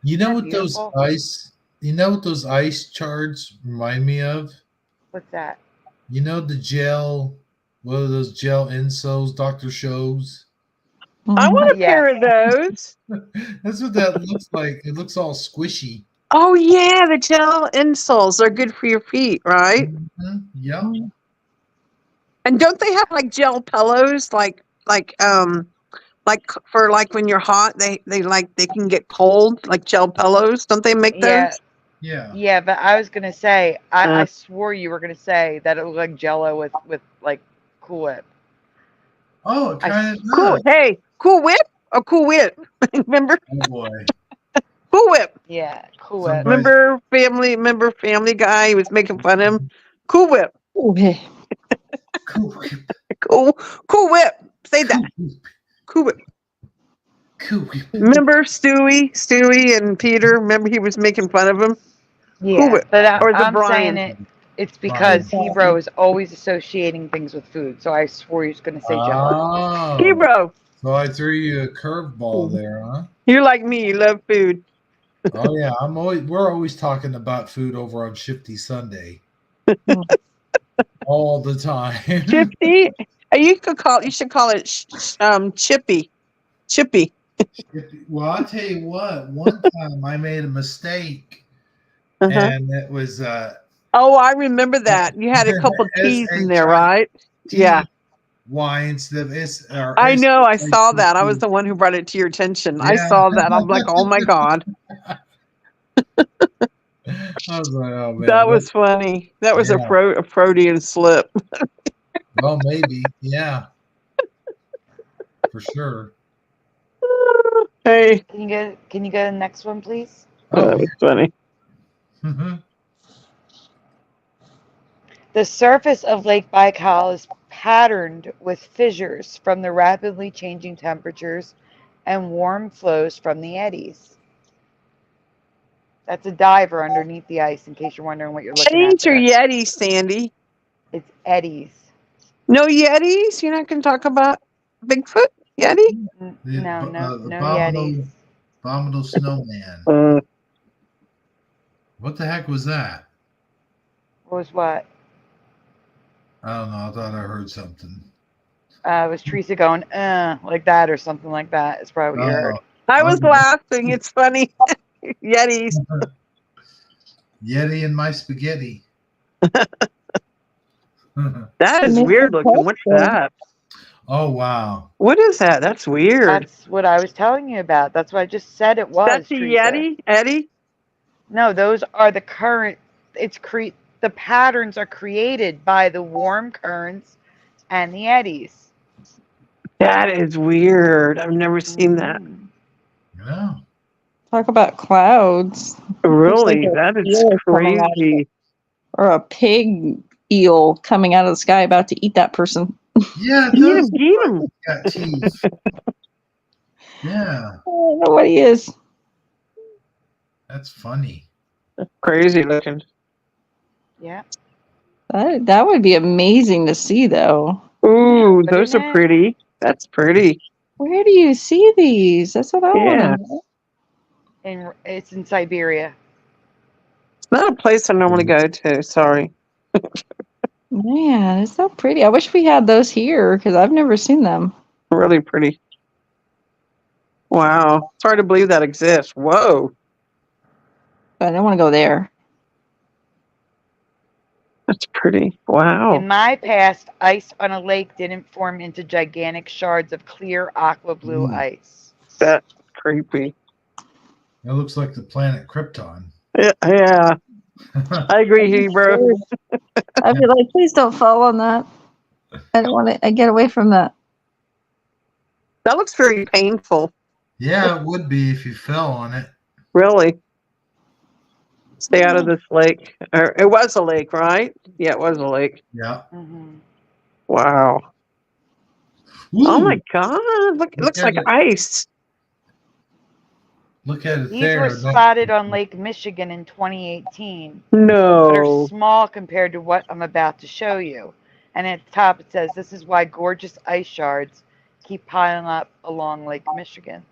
You know Isn't what that those beautiful? ice shards remind me of? What's that? You know the gel, what are those gel insoles Dr. shows? I want a Yes. pair of those. That's what that looks like. It looks all squishy. Oh, yeah, the gel insoles. They're good for your feet, right? Mhm. Yep. And don't they have like gel pillows, like for like when you're hot, they can get cold, like gel pillows. Don't they make Yeah. those? Yeah. Yeah, but I was gonna say, I Uh. swore you were gonna say that it looked like Jello with like Cool Whip. Oh, it kind of Cool. does. Hey, Cool Whip or Cool Whip? Remember Oh boy. Cool Whip? Yeah, Cool Whip. Somebody- Remember Family Guy? He was making fun of him. Cool Whip. Okay. Cool. Cool Whip. Say that. Cool Whip. Cool. Remember Stewie and Peter? Remember he was making fun of him? Cool Yeah, Whip. but Or the I'm Brian. saying it's because Hebrew is always associating things with food. So I swore he was gonna say Jello. Oh. Hero. So I threw you a curveball there, huh? You're like me. You love food. Oh yeah, we're always talking about food over on Shifty Sunday. All the time. Shifty. You should call it Chippy. Chippy. Well, I'll tell you what, one time I made a mistake, Uh-huh. and it was Oh, I remember that. You had a couple T's in there, right? Yeah. Y instead of S. Or I know. I S- saw that. I was the one who brought it to your attention. I Yeah. saw that. I'm like, oh my God. I was like, oh man, That was funny. That was a Freudian slip. well, maybe, yeah, for sure. Hey. Can you go to the next one, please? That was funny. The surface of Lake Baikal is patterned with fissures from the rapidly changing temperatures and warm flows from the eddies. That's a diver underneath the ice, in case you're wondering what you're looking at. Eddies or Yetis, Sandy? It's eddies. No Yetis? You're not going to talk about Bigfoot? Yeti? No abominable, Yetis. abominable snowman. What the heck was that? Was what? I don't know. I thought I heard something. It was Teresa going, like that or something like that. It's probably what you heard. I was laughing. It's funny. Yetis. Yeti in my spaghetti. That is weird looking. What's that? Oh, wow. What is that? That's weird. That's what I was telling you about. That's what I just said it was. That's a Yeti, Eddie? No, those are the current. The patterns are created by the warm currents and the eddies. That is weird. I've never seen that. Yeah. Talk about clouds. Really? Looks like That a is eel coming out of crazy. or a pig eel coming out of the sky about to eat that person. Yeah, Eat those him, eat him. got teeth. Yeah, I don't know what he is. that's funny. Crazy looking. Yeah. That would be amazing to see, though. Ooh, Wouldn't those are it? pretty. That's pretty. Where do you see these? That's what I want Yeah. to know. And it's in Siberia. It's not a place I normally go to. Sorry. Man, it's so pretty. I wish we had those here because I've never seen them. Really pretty. Wow. It's hard to believe that exists. Whoa. But I don't want to go there. That's pretty. Wow. In my past, ice on a lake didn't form into gigantic shards of clear aqua blue Ooh. ice. That's creepy. It looks like the planet Krypton. Yeah. I agree, Hebrew. I'd be like, please don't fall on that. I don't want to. I get away from that. That looks very painful. Yeah, it would be if you fell on it. Really. Stay out of this lake. Or, it was a lake, right? Yeah, it was a lake. Yeah. Mm-hmm. Wow. Ooh, Oh my God. Look, it looks at like it. ice. Look at it These there. were spotted on Lake Michigan in 2018, but are No. small compared to what I'm about to show you. And at the top it says, "This is why gorgeous ice shards keep piling up along Lake Michigan."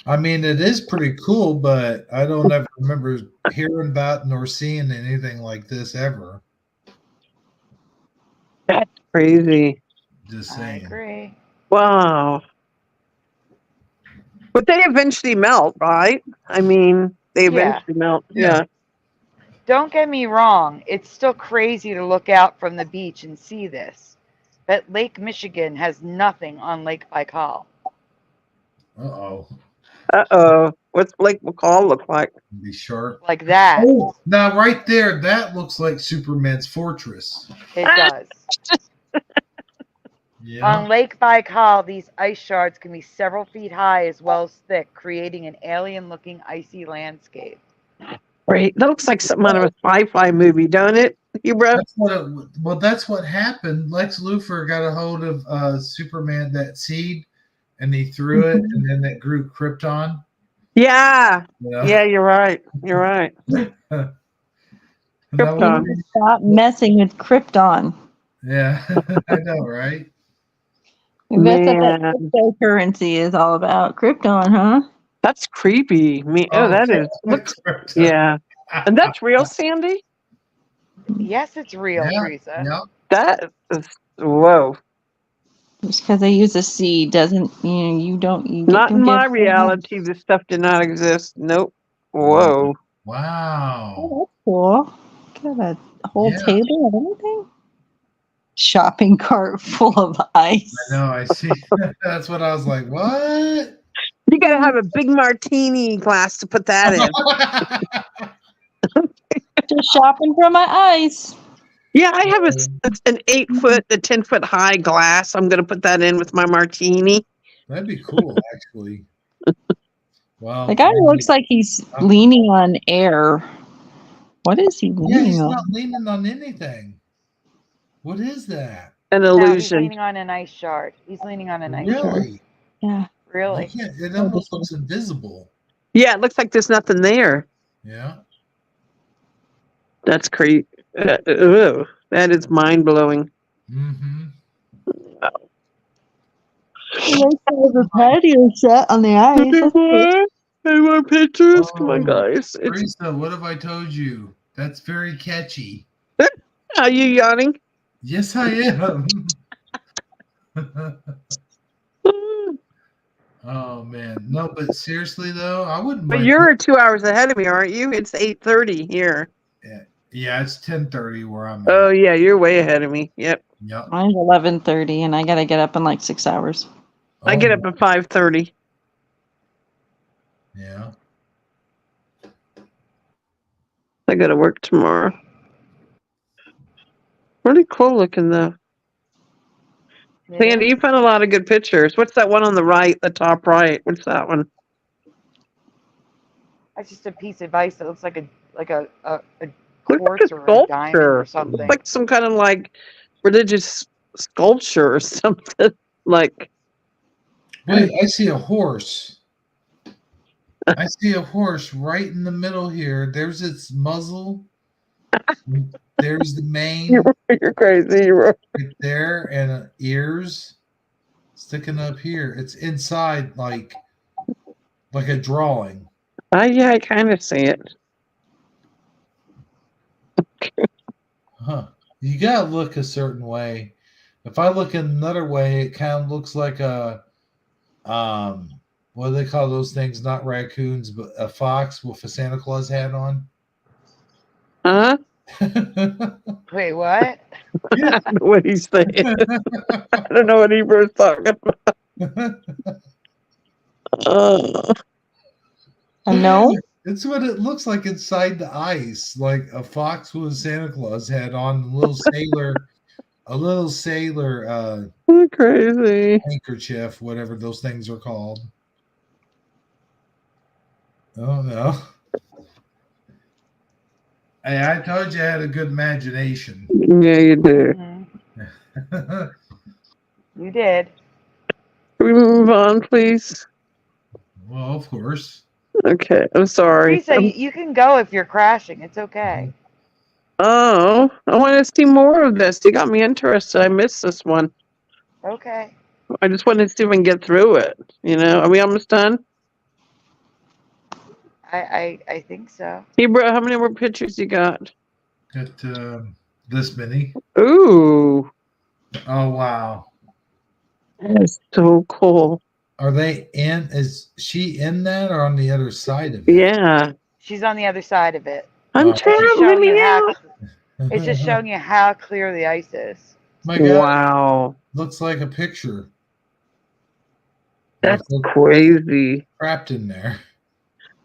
I mean, it is pretty cool, but I don't ever remember hearing about nor seeing anything like this ever. That's crazy. Just I saying. agree. Wow. But they eventually melt, right? I mean, they Yeah. eventually melt. Yeah. Yeah. Don't get me wrong, it's still crazy to look out from the beach and see this. But Lake Michigan has nothing on Lake Baikal. Uh-oh. Uh-oh. What's Lake McCall look like? Be sharp. Like that. Oh, now right there, that looks like Superman's fortress. It does. Yeah. On Lake Baikal, these ice shards can be several feet high as well as thick, creating an alien-looking icy landscape. Right. That looks like something out of a sci-fi movie, don't it? Hebrew? That's what happened. Lex Luthor got a hold of Superman, that seed, and he threw it, and then it grew Krypton. Yeah. You know? Yeah, you're right. You're right. Krypton. Stop messing with Krypton. Yeah, I know, right? That's what that Man. cryptocurrency is all about. Krypton, huh? That's creepy. Me. Oh, that is. Looks. Krypton. Yeah. And that's real, Sandy? Yes, it's real, Yeah, Teresa. yeah. That is. Whoa. Just because they use a seed doesn't mean you don't. You Not don't in my get reality. This stuff did not exist. Nope. Wow. Whoa. Wow. Oh, that's cool. Got a whole Yeah. table of anything. Shopping cart full of ice. I know, I see. That's what I was like, what? You gotta have a big martini glass to put that in. Just shopping for my ice. Yeah, I have an 8-foot, a 10-foot high glass. I'm gonna put that in with my martini. That'd be cool, actually. Wow. The guy looks like he's leaning on air. What is he Yeah, leaning he's on? not leaning on anything. What is that? An No, he's illusion. leaning on an ice shard. He's leaning on an ice shard. Really? Yeah. Really? Yeah, it almost looks invisible. Yeah, it looks like there's nothing there. Yeah. That's crazy. That is mind blowing. Mm-hmm. The patio set on the ice. Any more pictures? Come on, guys. Teresa, what have I told you? That's very catchy. Are you yawning? Yes, I am. Oh man, no, but seriously though, I wouldn't. But mind you're 2 hours ahead of me, aren't you? It's 8:30 here. Yeah, it's 10:30 where I'm Oh at. yeah, you're way ahead of me. Yep. Yep. Mine's 11:30, and I gotta get up in like 6 hours. I get up at 5:30. Yeah. I got to work tomorrow. Pretty cool looking though. Yeah. Sandy, you found a lot of good pictures. What's that one on the right, the top right? What's that one? That's just a piece of ice that looks like a Looks like quartz a or a diamond sculpture. or something. Like some kind of like religious sculpture or something. Like, Wait, I see a horse. I see a horse right in the middle here. There's its muzzle. There's the mane. You're crazy. You're right there, and ears sticking up here. It's inside like a drawing. yeah, I kind of see it. Huh. You gotta look a certain way. If I look another way, it kind of looks like a what do they call those things? Not raccoons, but a fox with a Santa Claus hat on. Huh? Wait, what? I don't know what he's saying. I don't know what he was talking about. No. It's what it looks like inside the ice, like a fox with a Santa Claus hat on, a little sailor Crazy. handkerchief, whatever those things are called. Oh no. Hey, I told you I had a good imagination. Yeah, you do. Mhm. You did. Can we move on, please? Well, of course. Okay, I'm sorry. Teresa, you can go if you're crashing. It's okay. Oh, I want to see more of this. You got me interested. I missed this one. Okay. I just wanted to see if we can get through it. Are we almost done? I think so. Hebrew, how many more pictures you got? Got this many. Ooh, Oh wow. that's so cool. Are they in? Is she in that or on the other side of it? Yeah. She's on the other side of it. I'm It's just showing traveling you now. it's just showing you how clear the ice is. My God, Wow. looks like a picture. That's Like crazy. trapped in there.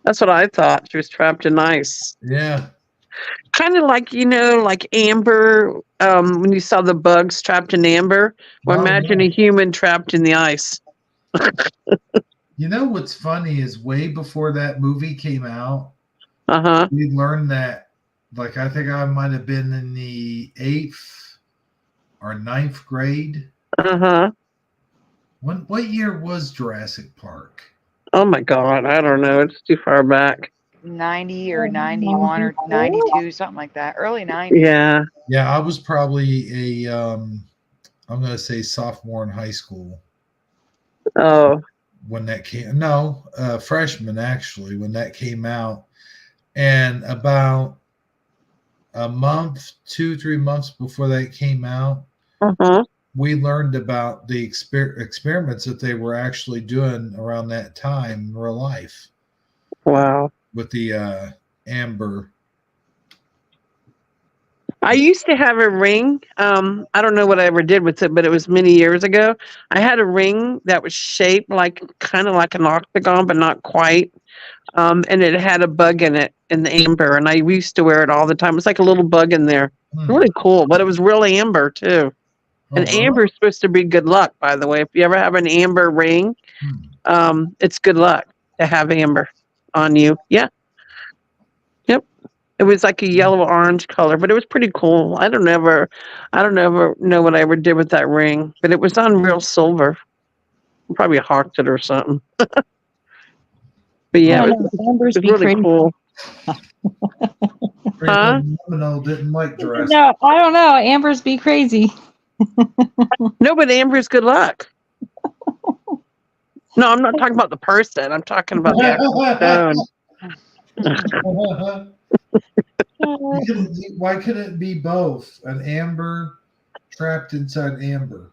That's what I thought. She was trapped in ice. Yeah. Kind of like, like amber, when you saw the bugs trapped in amber. Well, Oh, imagine yeah. a human trapped in the ice. You know what's funny is way before that movie came out, Uh-huh. we learned that, like, I think I might have been in the 8th or 9th grade. Uh-huh. What year was Jurassic Park? Oh my God. I don't know. It's too far back. 90 or 91 or 92, something like that. Early 90s. Yeah. Yeah, I was probably I'm gonna say sophomore in high school Oh. when that came. No, freshman actually when that came out, and about a month, 2-3 months before that came out, Uh-huh. we learned about the experiments that they were actually doing around that time in real life Wow. with the amber. I used to have a ring. I don't know what I ever did with it, but it was many years ago. I had a ring that was shaped kind of like an octagon, but not quite. And it had a bug in it, in the amber, and I used to wear it all the time. It's like a little bug in there. Really cool, but it was real amber too. And amber is supposed to be good luck, by the way. If you ever have an amber ring, it's good luck to have amber on you. Yeah. Yep. It was like a yellow orange color, but it was pretty cool. I don't ever know what I ever did with that ring, but it was on real silver. Probably hawked it or something. But yeah, it was really cool. Huh? Didn't like Jurassic. No, I don't know. Ambers be crazy. No, but amber's good luck. No, I'm not talking about the person. I'm talking about the actual stone. Why couldn't it be both? An amber trapped inside amber.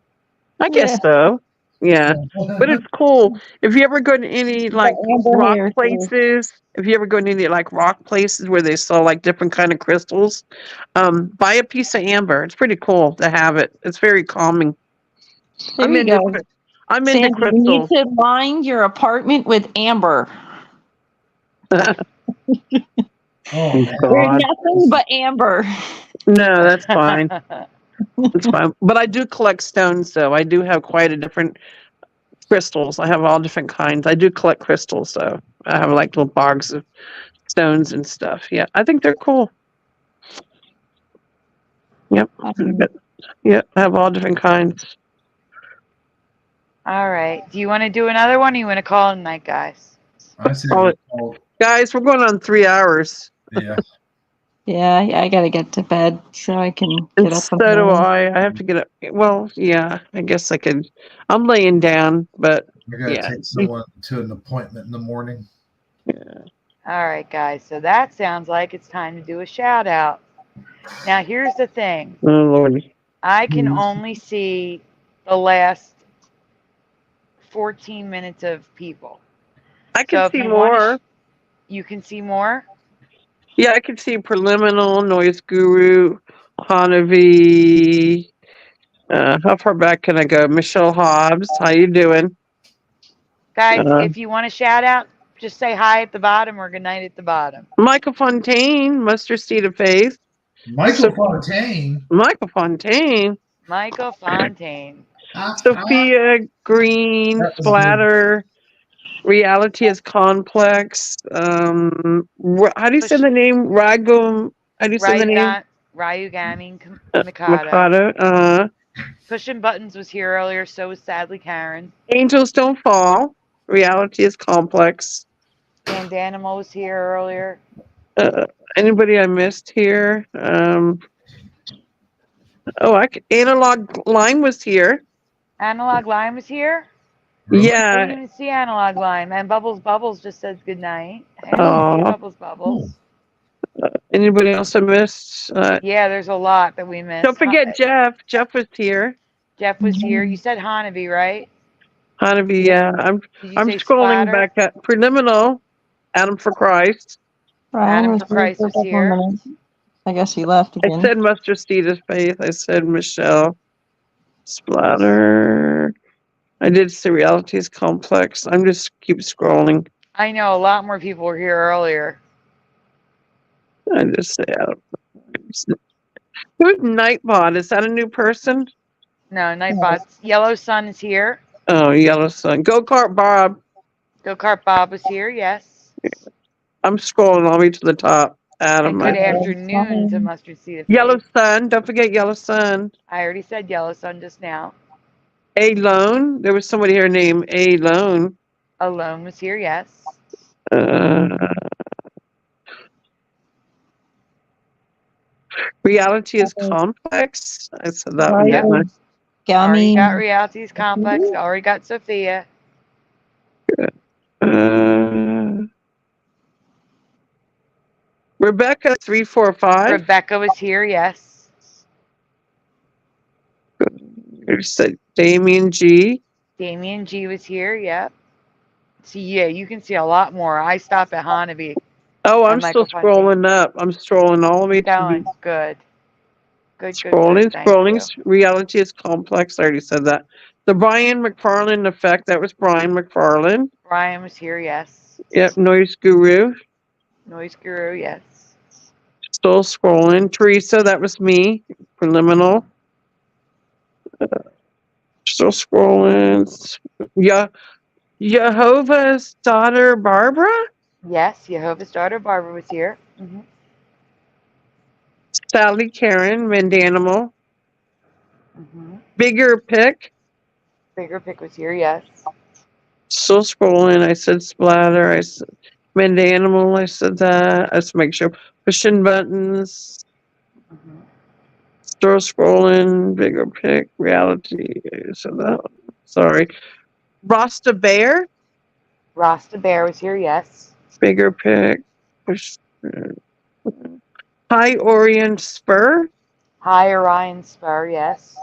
I guess so. Yeah. But it's cool. If you ever go to any rock places, rock places where they sell different kind of crystals, buy a piece of amber. It's pretty cool to have it. It's very calming. I'm into Sandy, crystals. you need to line your apartment with amber. Oh, There's nothing but amber. No, that's fine. It's fine. But I do collect stones, though. I do have quite a different crystals. I have all different kinds. I do collect crystals, so I have little bogs of stones and stuff. Yeah, I think they're cool. Yep. Yeah, I have all different kinds. All right. Do you want to do another one or you want to call it a night, guys? I say Oh, we call, guys, we're going on 3 hours. yeah. Yeah, I gotta get to bed so I can And get up. so in the do morning. I. I have to get up. Well, yeah, I guess I could. I'm laying down, but I gotta yeah. take someone to an appointment in the morning. All right, guys. So that sounds like it's time to do a shout out. Now, here's the thing. Oh, Lordy. I can only see the last 14 minutes of people. I can if see you wanna more. you can see more? Yeah, I can see Preliminal, Noise Guru, Hanavi. How far back can I go? Michelle Hobbs, how you doing? Guys, if you want to shout out, just say hi at the bottom or good night at the bottom. Michael Fontaine, Mustard Seed of Faith. Michael Fontaine. Michael Fontaine. Michael Fontaine. Sophia Green, That was Splatter. Reality is Complex. How do you say the name? Ragum. How do you say the name? Ryugami Mikado. Mikado. Pushing Buttons was here earlier, so was sadly Karen. Angels Don't Fall. Reality is Complex. Bandanimal was here earlier. Anybody I missed here? Analog Line was here. Analog Lime was here. Really? I Yeah. didn't even see Analog Lime. And Bubbles just says good night. Hey, Aw. Bubbles. Anybody else I missed? Yeah, there's a lot that we missed. Don't forget Jeff. Jeff was here. Jeff was here. You said Hanabi, right? Hanabi, yeah. I'm Did you say scrolling Splatter? back at Preliminal. Adam for Christ. Adam for Christ was here. I guess he left I again. said Mustard Seed of Faith. I said Michelle. Splatter. I did say Reality is Complex. I'm just keep scrolling. I know a lot more people were here earlier. I just say Adam. Who's Nightbot? Is that a new person? No, Nightbots. Yellow Sun is here. Oh, Yellow Sun. Go Kart Bob. Go Kart Bob was here, yes. I'm scrolling all the way to the top. Adam. And good afternoon to Mustard Seed of Faith. Yellow Sun. Don't forget Yellow Sun. I already said Yellow Sun just now. A-Lone. There was somebody here named A-Lone. Alone was here, yes. Reality is Complex. I said that one. Yep. Didn't Already got Reality's Complex. Already got Sophia. Rebecca 345. Rebecca was here, yes. You said Damien G. Damien G was here, yep. See, yeah, you can see a lot more. I stop at Hanabi. Oh, I'm still scrolling up. I'm scrolling all the way going. to Good. Good. Scrolling. Reality is Complex. I already said that. The Brian MacFarlane Effect. That was Brian MacFarlane. Brian was here, yes. Yep. Noise Guru. Noise Guru, yes. Still scrolling. Teresa, that was me. Preliminal. Still scrolling. Yeah. Jehovah's Daughter Barbara? Yes, Jehovah's Daughter Barbara was here. Mm-hmm. Sally Karen, Mandanimal. Mm-hmm. Bigger Pick. Bigger Pick was here, yes. Still scrolling. I said Splatter. I said Mandanimal. I said that. Let's make sure. Pushing Buttons. Mm-hmm. Still scrolling. Bigger Pick. Reality. I said that. Sorry. Rasta Bear. Rasta Bear was here, yes. Bigger Pick. High Orient Spur. High Orion Spur, yes.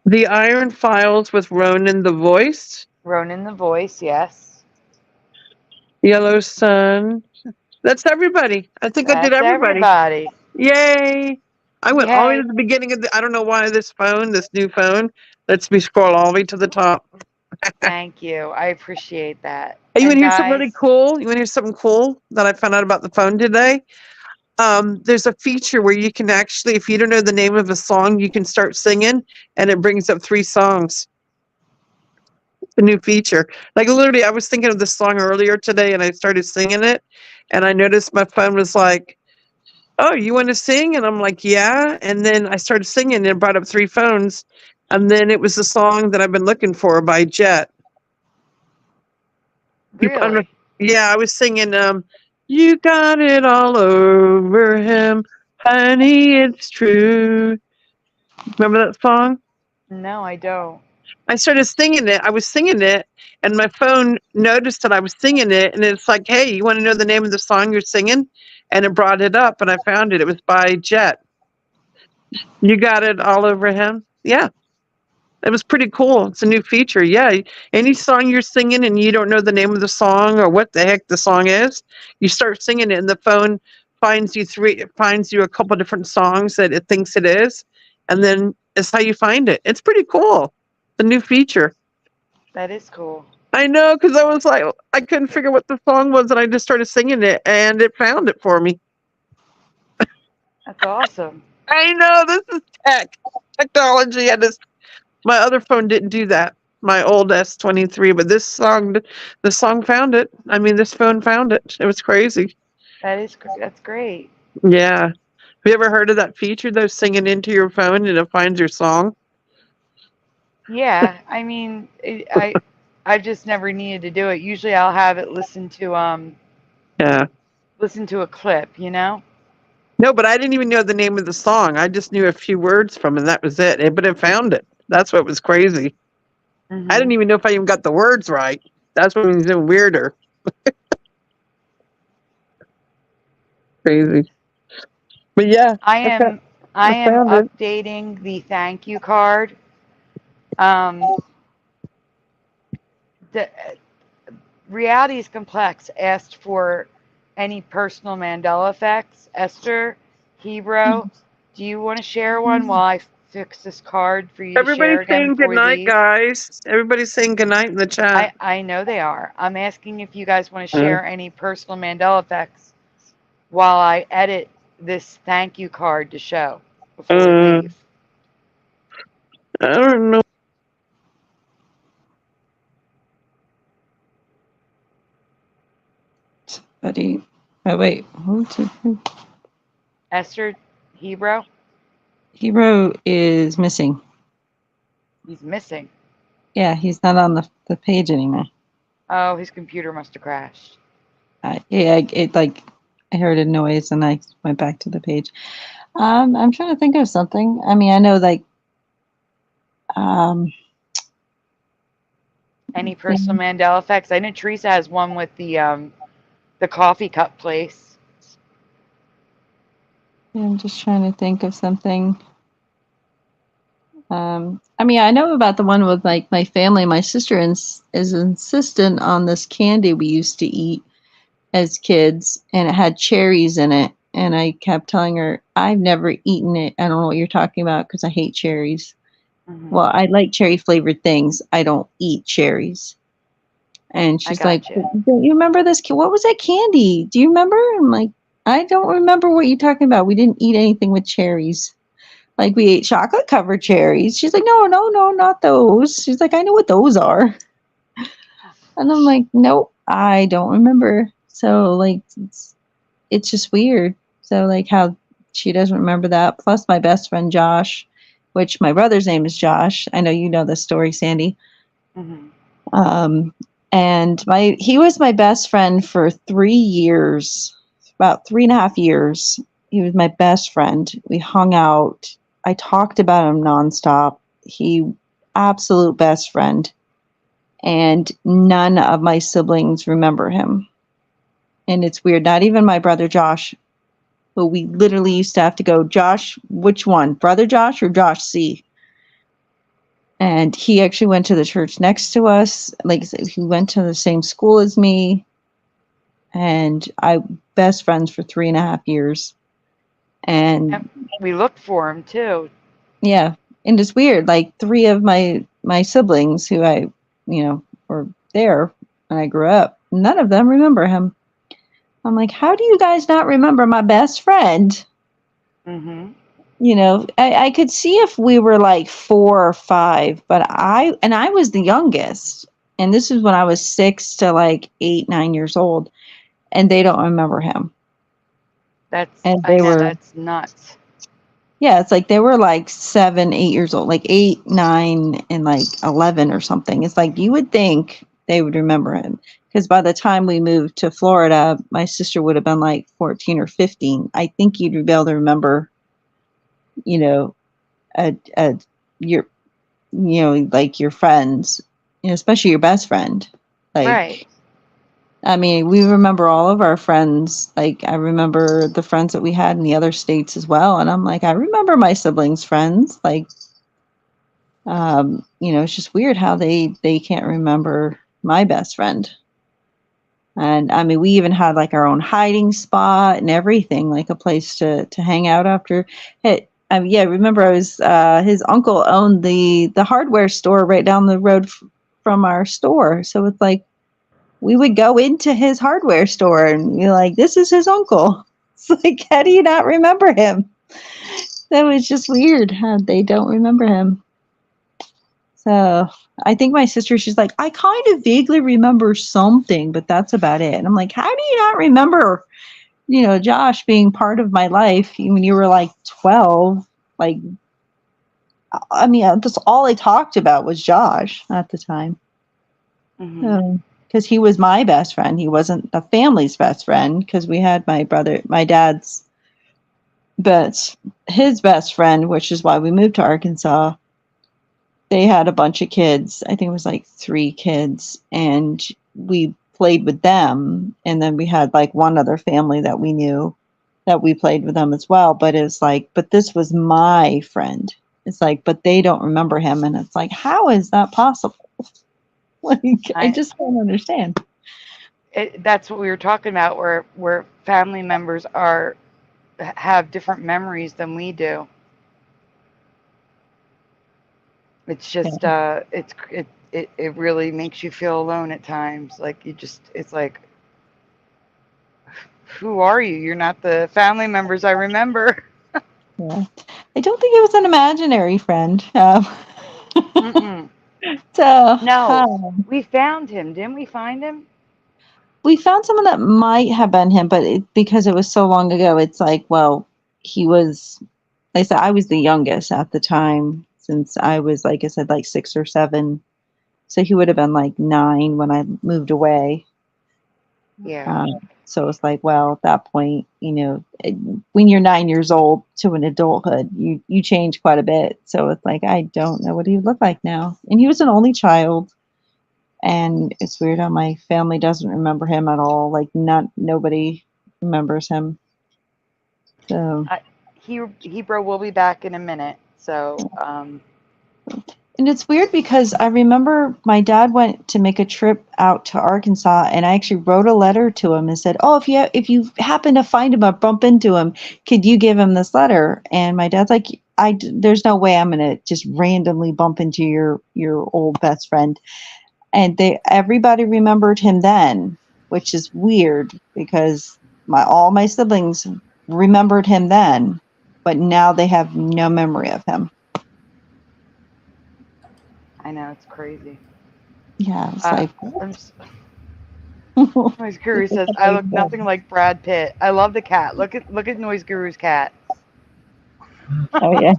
The Iron Files with Ronan the Voice. Ronan the Voice, yes. Yellow Sun. That's everybody. I think I did everybody. Yay! I went all the way to the beginning of I don't know why this new phone, lets me scroll all the way to the top. Thank you. I appreciate that. Hey, you want to hear something really cool? You want to hear something cool that I found out about the phone today? There's a feature where you can actually, if you don't know the name of a song, you can start singing, and it brings up 3 songs. It's a new feature. Like literally, I was thinking of this song earlier today, and I started singing it, and I noticed my phone was like, oh, you want to sing? And I'm like, yeah. And then I started singing and brought up 3 phones. And then it was the song that I've been looking for by Jet. Really? Yeah, I was singing, you got it all over him, honey, it's true. Remember that song? No, I don't. I started singing it. I was singing it, and my phone noticed that I was singing it, and it's like, hey, you want to know the name of the song you're singing? And it brought it up, and I found it. It was by Jet. You got it all over him? Yeah. It was pretty cool. It's a new feature. Yeah. Any song you're singing and you don't know the name of the song or what the heck the song is, you start singing it and the phone finds you a couple different songs that it thinks it is. And then it's how you find it. It's pretty cool. The new feature. That is cool. I know, because I was like, I couldn't figure what the song was and I just started singing it and it found it for me. That's awesome. I know, this is technology. My other phone didn't do that. My old S23, but the song found it. I mean, this phone found it. It was crazy. That's great. Yeah. Have you ever heard of that feature, though, singing into your phone and it finds your song? Yeah, I mean, I've just never needed to do it. Usually, I'll have it listen to a clip, you know. No, but I didn't even know the name of the song. I just knew a few words from it, and that was it. But it found it. That's what was crazy. Mm-hmm. I didn't even know if I even got the words right. That's what was even weirder. Crazy. But yeah, I am updating the thank you card. The Reality is Complex asked for any personal Mandela effects. Esther, Hebrew, do you want to share one while I fix this card for you to share everybody's saying again? good night, guys. Everybody's saying good night in the chat. I know they are. I'm asking if you guys want to share any personal Mandela effects while I edit this thank you card to show before we leave. I don't know. Buddy. Oh, wait. Who? Esther, Hebrew? Hero is missing. He's missing. Yeah, he's not on the page anymore. Oh, his computer must have crashed. I heard a noise and I went back to the page. I'm trying to think of something. I mean, I know any personal Mandela effects? I know Teresa has one with the coffee cup place. I'm just trying to think of something. I mean, I know about the one with my family. My sister is insistent on this candy we used to eat as kids, and it had cherries in it. And I kept telling her, I've never eaten it. I don't know what you're talking about because I hate cherries. Mm-hmm. Well, I like cherry flavored things. I don't eat cherries. And she's like, don't you remember this? What was that candy? Do you remember? I'm like, I don't remember what you're talking about. We didn't eat anything with cherries. Like, we ate chocolate covered cherries. She's like, no, not those. She's like, I know what those are. And I'm like, nope, I don't remember. So, like, it's just weird. So, like, how she doesn't remember that. Plus, my best friend, Josh, which my brother's name is Josh. I know you know this story, Sandy. Mm-hmm. And he was my best friend for 3 years, about 3.5 years. He was my best friend. We hung out. I talked about him nonstop. He absolute best friend. And none of my siblings remember him. And it's weird. Not even my brother Josh. But we literally used to have to go, Josh, which one? Brother Josh or Josh C? And he actually went to the church next to us. Like, he went to the same school as me. And I best friends for 3.5 years. And we looked for him too. Yeah. And it's weird. Like, 3 of my siblings who I, were there when I grew up, none of them remember him. I'm like, how do you guys not remember my best friend? Mm-hmm. I could see if we were like 4 or 5, but I was the youngest. And this is when I was 6 to like 8, 9 years old. And they don't remember him. And I they know, were, that's nuts. yeah, it's like they were like 7, 8 years old, like 8, 9, and like 11 or something. It's like you would think they would remember him. Because by the time we moved to Florida, my sister would have been like 14 or 15. I think you'd be able to remember, you know, a your, like your friends, especially your best friend. Like, Right. I mean, we remember all of our friends. Like, I remember the friends that we had in the other states as well. And I'm like, I remember my siblings' friends. Like, it's just weird how they can't remember my best friend. And I mean, we even had like our own hiding spot and everything, like a place to hang out after. Hey, yeah, remember I was his uncle owned the hardware store right down the road from our store. So it's like we would go into his hardware store and you're like, this is his uncle. It's like, how do you not remember him? That was just weird how they don't remember him. So I think my sister, she's like, I kind of vaguely remember something, but that's about it. And I'm like, how do you not remember, Josh being part of my life when you were like 12? Like, I mean, that's all I talked about was Josh at the time. Because he was my best friend. He wasn't the family's best friend because we had my dad's, but his best friend, which is why we moved to Arkansas. They had a bunch of kids. I think it was like 3 kids, and we played with them. And then we had like one other family that we knew that we played with them as well. But it's like, but this was my friend. It's like, but they don't remember him. And it's like, how is that possible? Like, I just don't understand. That's what we were talking about, where family members have different memories than we do. It's just it really makes you feel alone at times. Like it's like, who are you? You're not the family members I remember. Yeah, I don't think it was an imaginary friend. So no, we found him. Didn't we find him? We found someone that might have been him, but because it was so long ago, it's like, well, he was. Like I said, I was the youngest at the time, since I was, like I said, like 6 or 7. So he would have been like 9 when I moved away. Yeah. So it's like, well, at that point, when you're 9 years old to an adulthood, you change quite a bit. So it's like, I don't know what he would look like now. And he was an only child. And it's weird how my family doesn't remember him at all. Like, nobody remembers him. So Hebrew will be back in a minute. So and it's weird because I remember my dad went to make a trip out to Arkansas, and I actually wrote a letter to him and said, "Oh, if you happen to find him or bump into him, could you give him this letter?" And my dad's like, "There's no way I'm gonna just randomly bump into your old best friend." And everybody remembered him then, which is weird because all my siblings remembered him then, but now they have no memory of him. I know, it's crazy. Yeah, it's like. Noise Guru says, "I look nothing like Brad Pitt. I love the cat. Look at Noise Guru's cat." Oh yeah.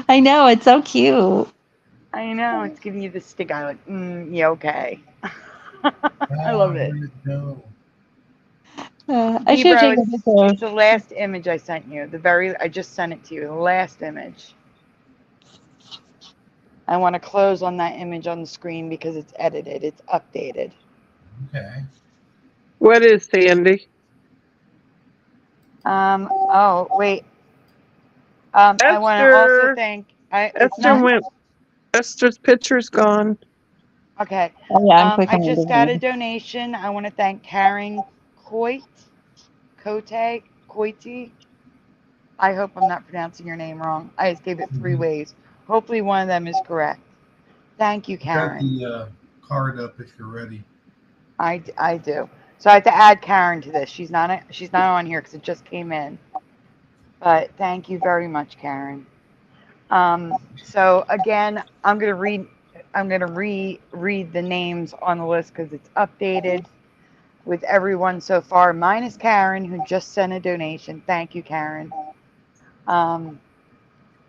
I know, it's so cute. I know, it's giving you the stick eye, like, yeah, okay. I love it. I should take a picture. It's the last image I sent you. I just sent it to you. The last image. I want to close on that image on the screen because it's edited. It's updated. Okay. What is Sandy? Oh, wait. I want to also thank. Esther's picture's gone. Okay. Oh, yeah, I just got a donation. I want to thank Karen Coite. I hope I'm not pronouncing your name wrong. I just gave it 3 ways. Hopefully one of them is correct. Thank you, Karen. Got the card up if you're ready. I do. So I have to add Karen to this. She's not on here because it just came in. But thank you very much, Karen. So again, I'm gonna reread the names on the list because it's updated. with everyone so far, minus Karen, who just sent a donation. Thank you, Karen.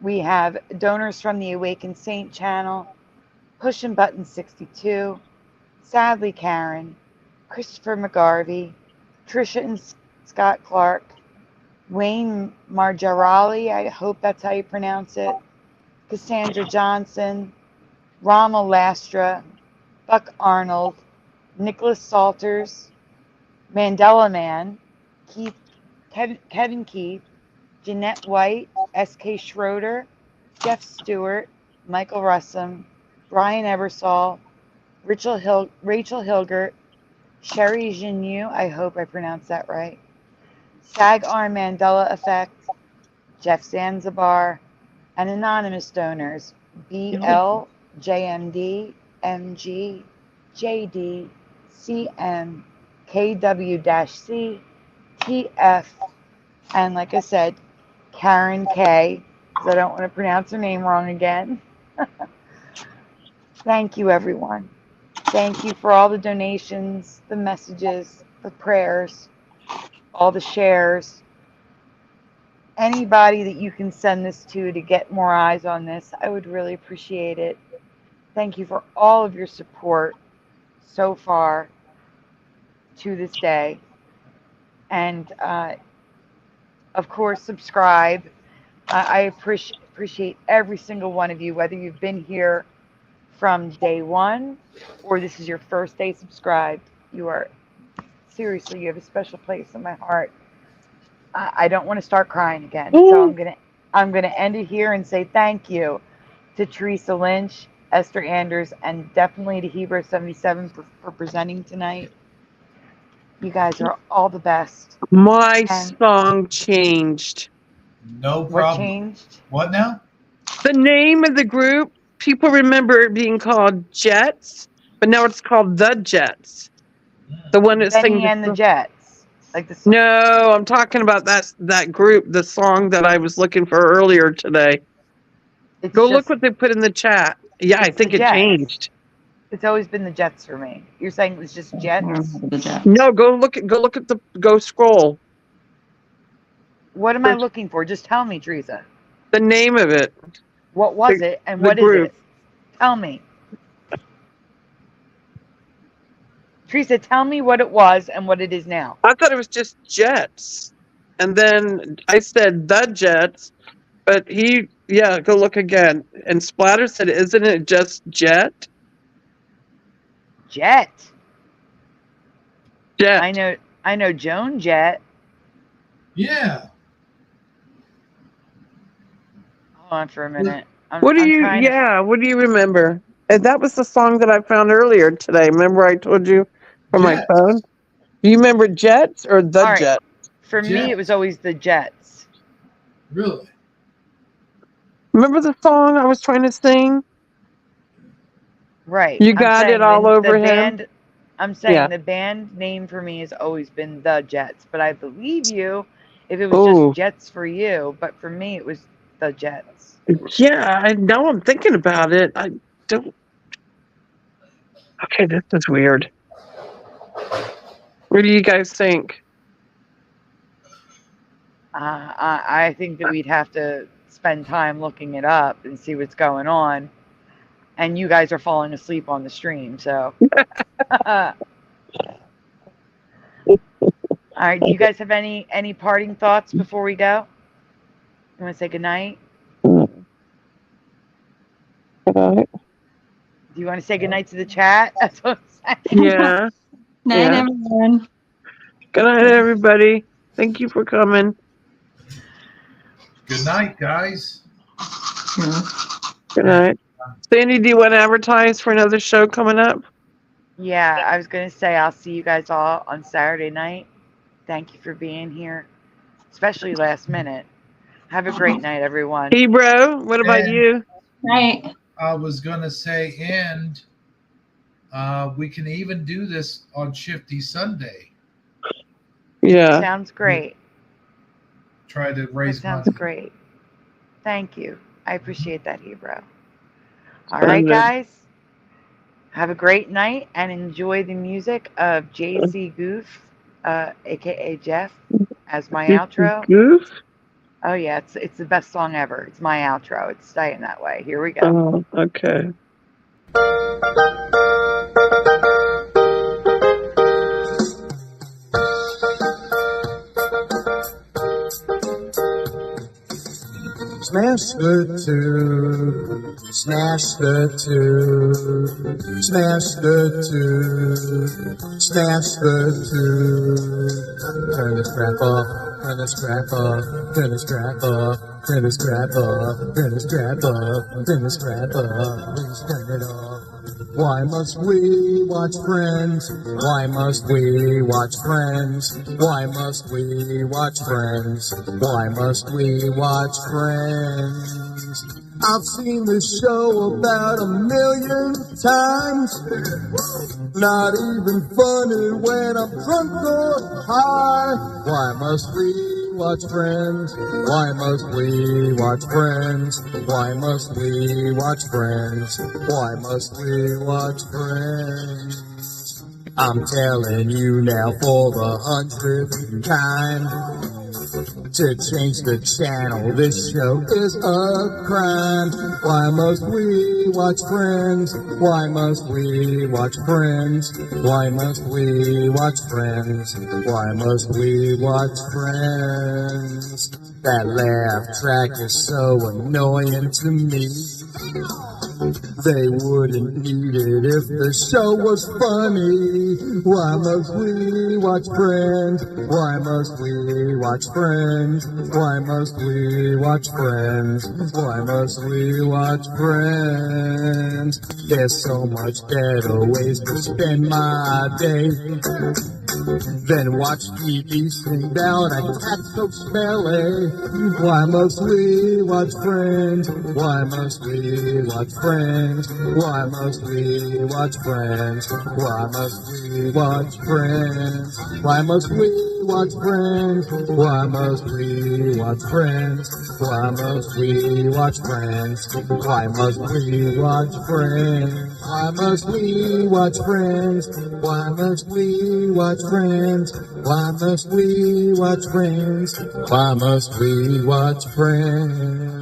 We have donors from the Awakened Saint channel, Pushing Button 62, Sadly Karen, Christopher McGarvey, Trisha and Scott Clark, Wayne Marjarali, I hope that's how you pronounce it, Cassandra Johnson, Rama Lastra, Buck Arnold, Nicholas Salters, Mandela Man, Kevin Keith, Jeanette White, S.K. Schroeder, Jeff Stewart, Michael Russum, Brian Ebersol, Rachel Hilgert, Sherry Genu, I hope I pronounced that right, Sag Arm Mandela Effect, Jeff Zanzibar, and anonymous donors BL, JMD, MG, JD, CM, KW-C, TF, and like I said, Karen K, because I don't want to pronounce her name wrong again. Thank you, everyone. Thank you for all the donations, the messages, the prayers, all the shares. Anybody that you can send this to get more eyes on this, I would really appreciate it. Thank you for all of your support so far to this day. And of course, subscribe. I appreciate every single one of you, whether you've been here from day one or this is your first day subscribed. You are, seriously, you have a special place in my heart. I don't want to start crying again, so I'm gonna end it here and say thank you to Teresa Lynch, Esther Anders, and definitely to Hebrew 77 for presenting tonight. You guys are all the best. My And song changed. No what problem. changed? What now? The name of the group, people remember it being called Jets, but now it's called The Jets. The one that Benny sings. and the Jets, like the song. No, I'm talking about that group, the song that I was looking for earlier today. It's Go just, look what they put in the chat. Yeah, I it's think the it Jets. changed. It's always been the Jets for me. You're saying it was just Jets? No, go scroll. What am I looking for? Just tell me, Teresa. The name of it. What was it and the what is group. it? Tell me. Teresa, tell me what it was and what it is now. I thought it was just Jets. And then I said The Jets, but go look again. And Splatter said, isn't it just Jet? Jet. Jet. I know Joan Jett. Yeah. Hold on for a minute. What do you remember? And that was the song that I found earlier today. Remember I told you from my phone? Do you remember Jets or The All right. Jet? For me, it was always the Jets. Really? Remember the song I was trying to sing? Right. You got it all over him? Band, I'm saying the band name for me has always been the Jets, but I believe you if it was just Jets for you, but for me it was the Jets. Yeah, I know. I'm thinking about it. I don't. Okay, this is weird. What do you guys think? I think that we'd have to spend time looking it up and see what's going on. And you guys are falling asleep on the stream, so. All right. Do you guys have any parting thoughts before we go? You want to say goodnight? Good night. Do you want to say goodnight to the chat? That's what I'm saying. Yeah. Night, everyone. Good night, everybody. Thank you for coming. Good night, guys. Good night. Sandy, do you want to advertise for another show coming up? Yeah, I was going to say I'll see you guys all on Saturday night. Thank you for being here, especially last minute. Have a great night, everyone. Ebro, what about you? Night. I was going to say, and we can even do this on Shifty Sunday. Yeah. Sounds great. Try to raise money. Sounds great. Thank you. I appreciate that, Ebro. All right, guys. Have a great night and enjoy the music of JC Goof, aka Jeff, as my outro. Goose? Oh yeah, it's the best song ever. It's my outro. It's staying that way. Here we go. Oh, okay. Smash the tube, smash the tube, smash the tube, smash the tube. Turn the strap off, turn the strap off, turn the strap off, turn the strap off, turn the strap off, turn the strap off, please turn it off. Why must we watch Friends? Why must we watch Friends? Why must we watch Friends? Why must we watch Friends? I've seen this show about 1,000,000 times. Not even funny when I'm drunk or high. Why must we watch Friends? Why must we watch Friends? Why must we watch Friends? Why must we watch Friends? I'm telling you now for the 100th time. To change the channel, this show is a crime. Why must we watch Friends? Why must we watch Friends? Why must we watch Friends? Why must we watch Friends? That laugh track is so annoying to me. They wouldn't need it if the show was funny. Why must we watch Friends? Why must we watch Friends? Why must we watch Friends? Why must we watch Friends? There's so much better ways to spend my day than watch TV sing down a cat so smelly. Why must we watch Friends? Why must we watch Friends? Why must we watch Friends? Why must we watch Friends? Why must we watch Friends? Why must we watch Friends? Why must we watch Friends? Why must we watch Friends? Why must we watch Friends? Why must we watch Friends? Why must we watch Friends? Why must we watch Friends?